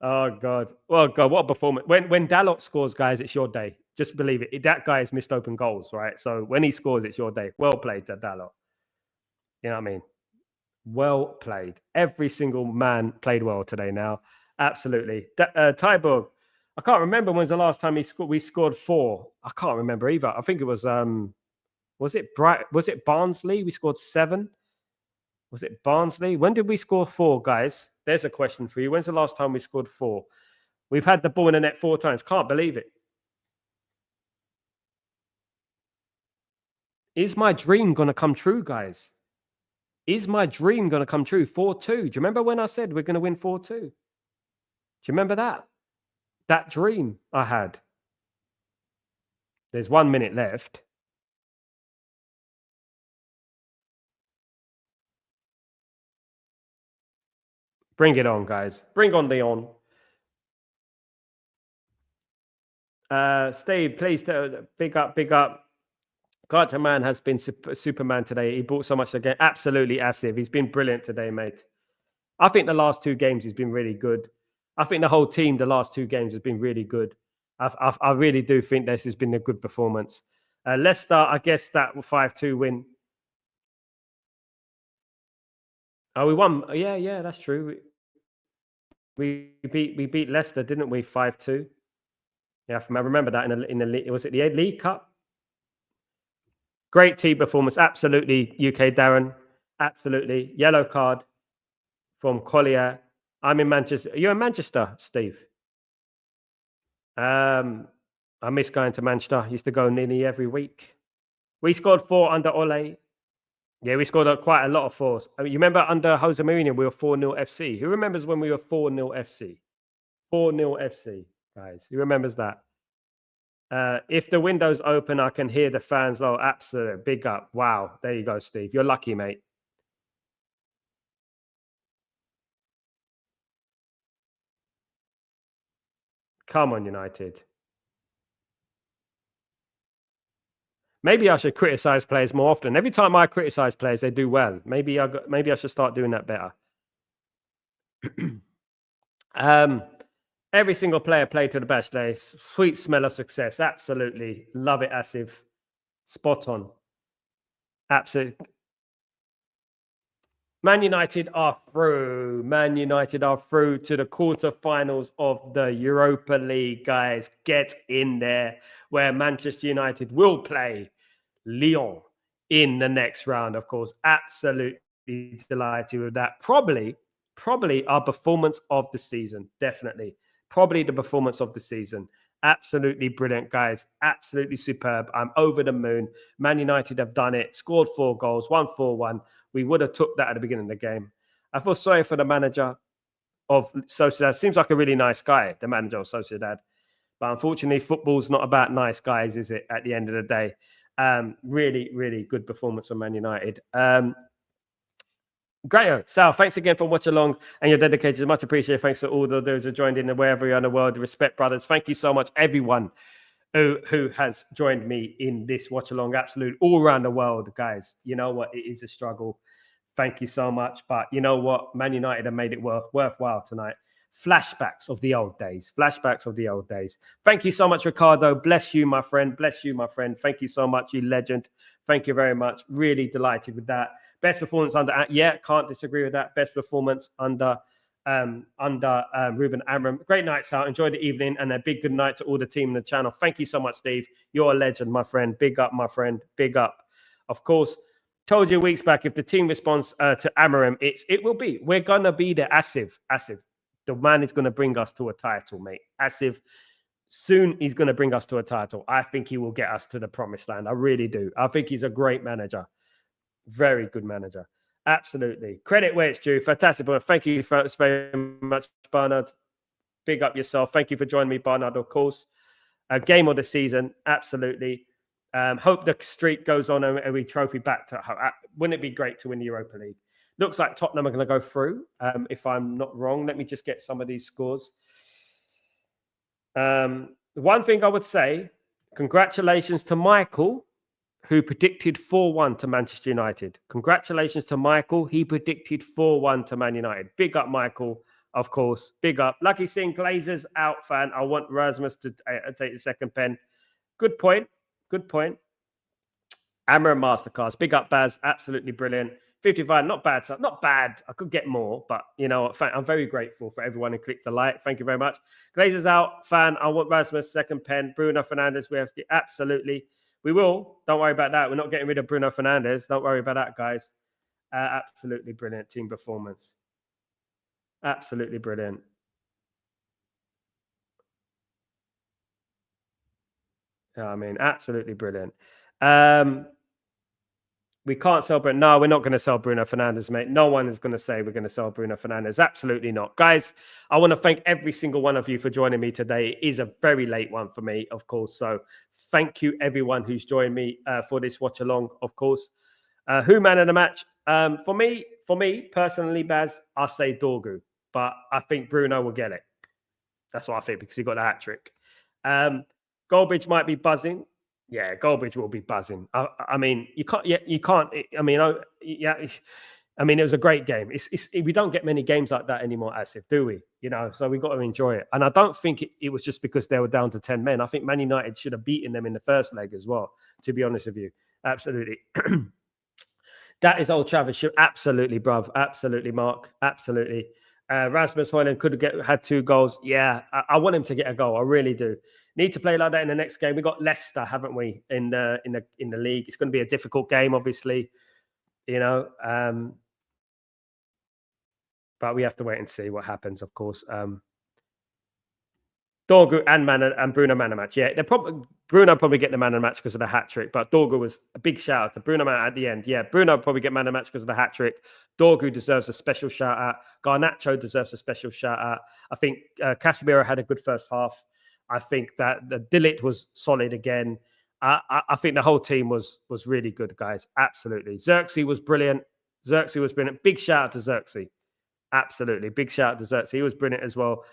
Oh, God. Well, God, what a performance. When Dalot scores, guys, it's your day. Just believe it. That guy has missed open goals, right? So when he scores, it's your day. Well played to Dalot. You know what I mean? Well played. Every single man played well today now. Absolutely. Tyborg, I can't remember when's the last time we scored 4. I can't remember either. I think it was it Barnsley? We scored 7. Was it Barnsley? When did we score 4, guys? There's a question for you. When's the last time we scored 4? We've had the ball in the net 4 times. Can't believe it. Is my dream going to come true, guys? Is my dream going to come true? 4-2. Do you remember when I said we're going to win 4-2? Do you remember that? That dream I had. There's 1 minute left. Bring it on, guys. Bring on Leon. Steve, please big up. Carter Man has been Superman today. He brought so much again. Absolutely Asif. He's been brilliant today, mate. I think the last 2 games he's been really good. I think the whole team, the last 2 games has been really good. I really do think this has been a good performance. Leicester, I guess that 5-2 win. Oh, we won. Yeah, that's true. We beat Leicester, didn't we? 5-2. Yeah, I remember that in the was it the League Cup? Great team performance. Absolutely, UK Darren. Absolutely. Yellow card from Collier. I'm in Manchester. You're in Manchester, Steve? I miss going to Manchester. I used to go nearly every week. We scored 4 under Ole. Yeah, we scored quite a lot of 4s. I mean, you remember under Jose Mourinho, we were 4-0 FC. Who remembers when we were 4-0 FC? 4-0 FC, guys. Who remembers that? If the window's open, I can hear the fans. Oh, absolute big up. Wow. There you go, Steve. You're lucky, mate. Come on, United. Maybe I should criticize players more often. Every time I criticize players, they do well. Maybe I should start doing that better. Every single player played to the best day. Sweet smell of success. Absolutely. Love it, Asif. Spot on. Absolutely. Man United are through. Man United are through to the quarterfinals of the Europa League, guys. Get in there, where Manchester United will play Lyon in the next round, of course. Absolutely delighted with that. Probably our performance of the season. Definitely. Probably the performance of the season. Absolutely brilliant, guys. Absolutely superb. I'm over the moon. Man United have done it. Scored 4 goals, won 4-1. We would have took that at the beginning of the game. I feel sorry for the manager of Sociedad. Seems like a really nice guy, the manager of Sociedad. But unfortunately, football's not about nice guys, is it, at the end of the day? Really, really good performance from Man United. Great. Sal, thanks again for watching along and your dedication. Much appreciated. Thanks to all those who joined in wherever you're in the world. Respect, brothers. Thank you so much, everyone who has joined me in this watch along. Absolute all around the world, guys. You know what? It is a struggle. Thank you so much. But you know what? Man United have made it worthwhile tonight. Flashbacks of the old days. Flashbacks of the old days. Thank you so much, Ricardo. Bless you, my friend. Bless you, my friend. Thank you so much, you legend. Thank you very much. Really delighted with that. Best performance under, yeah, can't disagree with that. Best performance under Ruben Amram. Great nights out. Enjoy the evening, and a big good night to all the team in the channel. Thank you so much, Steve. You're a legend, my friend. Big up, my friend. Big up. Of course, told you weeks back, if the team responds to Amarim, it will be. We're gonna be there. Asif. The man is gonna bring us to a title, mate. Asif. Soon he's going to bring us to a title. I think he will get us to the promised land. I really do. I think he's a great manager. Very good manager. Absolutely. Credit where it's due. Fantastic. But thank you very much, Barnard. Big up yourself. Thank you for joining me, Barnard, of course. Game of the season. Absolutely. Hope the streak goes on and we trophy back to. Wouldn't it be great to win the Europa League? Looks like Tottenham are going to go through, if I'm not wrong. Let me just get some of these scores. One thing I would say, congratulations to Michael, who predicted 4-1 to Manchester United. Congratulations to Michael. He predicted 4-1 to Man United. Big up, Michael, of course. Big up. Lucky seeing Glazers out, fan. I want Rasmus to take the second pen. Good point. Good point. Amber and Masterclass. Big up, Baz. Absolutely brilliant. 55, not bad. Not bad. I could get more, but you know, I'm very grateful for everyone who clicked the like. Thank you very much. Glazers out, fan. I want Rasmus second pen. Bruno Fernandes. We have to absolutely. We will. Don't worry about that. We're not getting rid of Bruno Fernandes. Don't worry about that, guys. Absolutely brilliant team performance. Absolutely brilliant. I mean, absolutely brilliant. We can't sell Bruno. No, we're not going to sell Bruno Fernandes, mate. No one is going to say we're going to sell Bruno Fernandes. Absolutely not. Guys, I want to thank every single one of you for joining me today. It is a very late one for me, of course. So thank you, everyone who's joined me for this watch along, of course. Who man of the match? For me personally, Baz, I'll say Dorgu. But I think Bruno will get it. That's what I think because he got a hat trick. Goldbridge might be buzzing. Yeah, Goldbridge will be buzzing. I mean, you can't. Yeah, you can't. I mean, yeah. I mean, it was a great game. We don't get many games like that anymore, Asif, do we? You know, so we got to enjoy it. And I don't think it was just because they were down to 10 men. I think Man United should have beaten them in the first leg as well. To be honest with you, absolutely. That is Old Travis. Absolutely, bruv. Absolutely, Mark. Absolutely. Rasmus Højlund could have had 2 goals. Yeah, I want him to get a goal. I really do. Need to play like that in the next game. We got Leicester, haven't we, in the league? It's going to be a difficult game, obviously. You know, but we have to wait and see what happens. Of course, Dorgu and Bruno man of the match. Yeah, Bruno probably get the man of the match because of the hat trick. But Dorgu was a big shout out to Bruno man at the end. Yeah, Bruno probably get man of the match because of the hat trick. Dorgu deserves a special shout out. Garnacho deserves a special shout out. I think Casemiro had a good first half. I think that the Dillit was solid again. I think the whole team was really good, guys. Absolutely. Xerxes was brilliant. Big shout out to Xerxes. Absolutely. Big shout out to Xerxes. He was brilliant as well.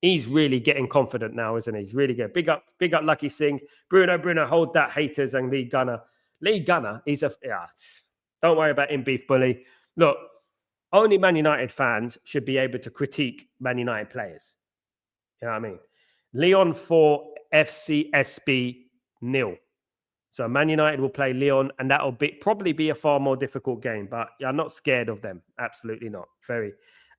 He's really getting confident now, isn't he? He's really good. Big up Lucky Singh. Bruno, hold that, haters, and Lee Gunner. He's don't worry about him, beef bully. Look, only Man United fans should be able to critique Man United players. You know what I mean? Lyon 4, FCSB 0. So Man United will play Lyon, and that will probably be a far more difficult game. But I'm not scared of them. Absolutely not.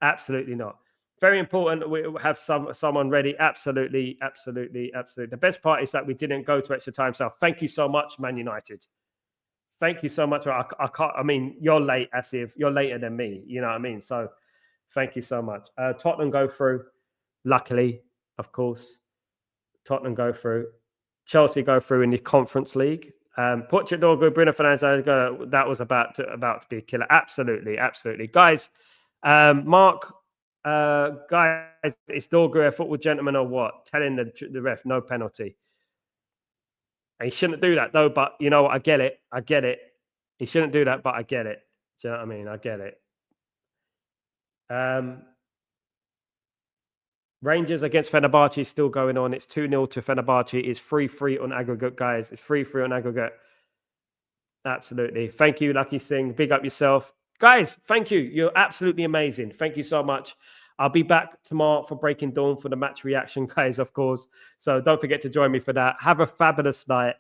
Absolutely not. Very important. We have someone ready. Absolutely. The best part is that we didn't go to extra time. So thank you so much, Man United. Thank you so much. I can't. I mean, you're late, Asif. You're later than me. You know what I mean? So thank you so much. Tottenham go through. Luckily, of course. Tottenham go through. Chelsea go through in the Conference League. Pochettino, Bruno Fernandes, that was about to be a killer. Absolutely. Guys, Mark, guys, it's Dorgu a football gentleman or what? Telling the ref no penalty. And he shouldn't do that though, but you know what? I get it. He shouldn't do that, but I get it. Do you know what I mean? I get it. Rangers against Fenerbahce is still going on. It's 2-0 to Fenerbahce. It's 3-3 on aggregate, guys. It's 3-3 on aggregate. Absolutely. Thank you, Lucky Singh. Big up yourself. Guys, thank you. You're absolutely amazing. Thank you so much. I'll be back tomorrow for Breaking Dawn for the match reaction, guys, of course. So don't forget to join me for that. Have a fabulous night.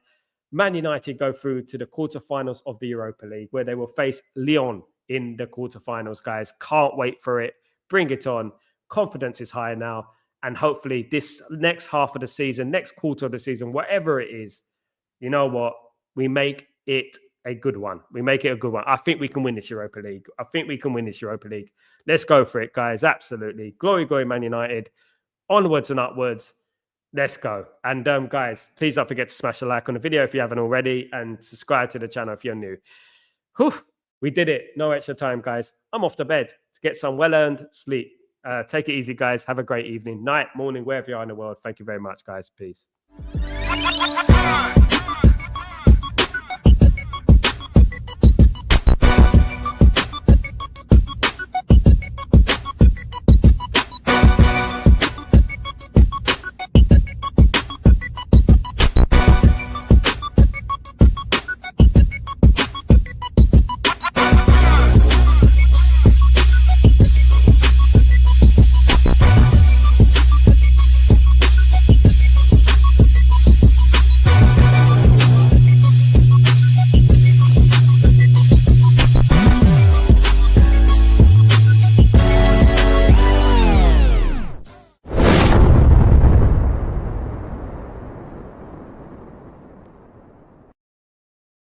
Man United go through to the quarterfinals of the Europa League, where they will face Lyon in the quarterfinals, guys. Can't wait for it. Bring it on. Confidence is higher now. And hopefully this next half of the season, next quarter of the season, whatever it is, you know what? We make it a good one. We make it a good one. I think we can win this Europa League. I think we can win this Europa League. Let's go for it, guys. Absolutely. Glory, glory, Man United. Onwards and upwards. Let's go. And guys, please don't forget to smash a like on the video if you haven't already, and subscribe to the channel if you're new. Whew, we did it. No extra time, guys. I'm off to bed to get some well-earned sleep. Take it easy, guys. Have a great evening, night, morning, wherever you are in the world. Thank you very much, guys. Peace.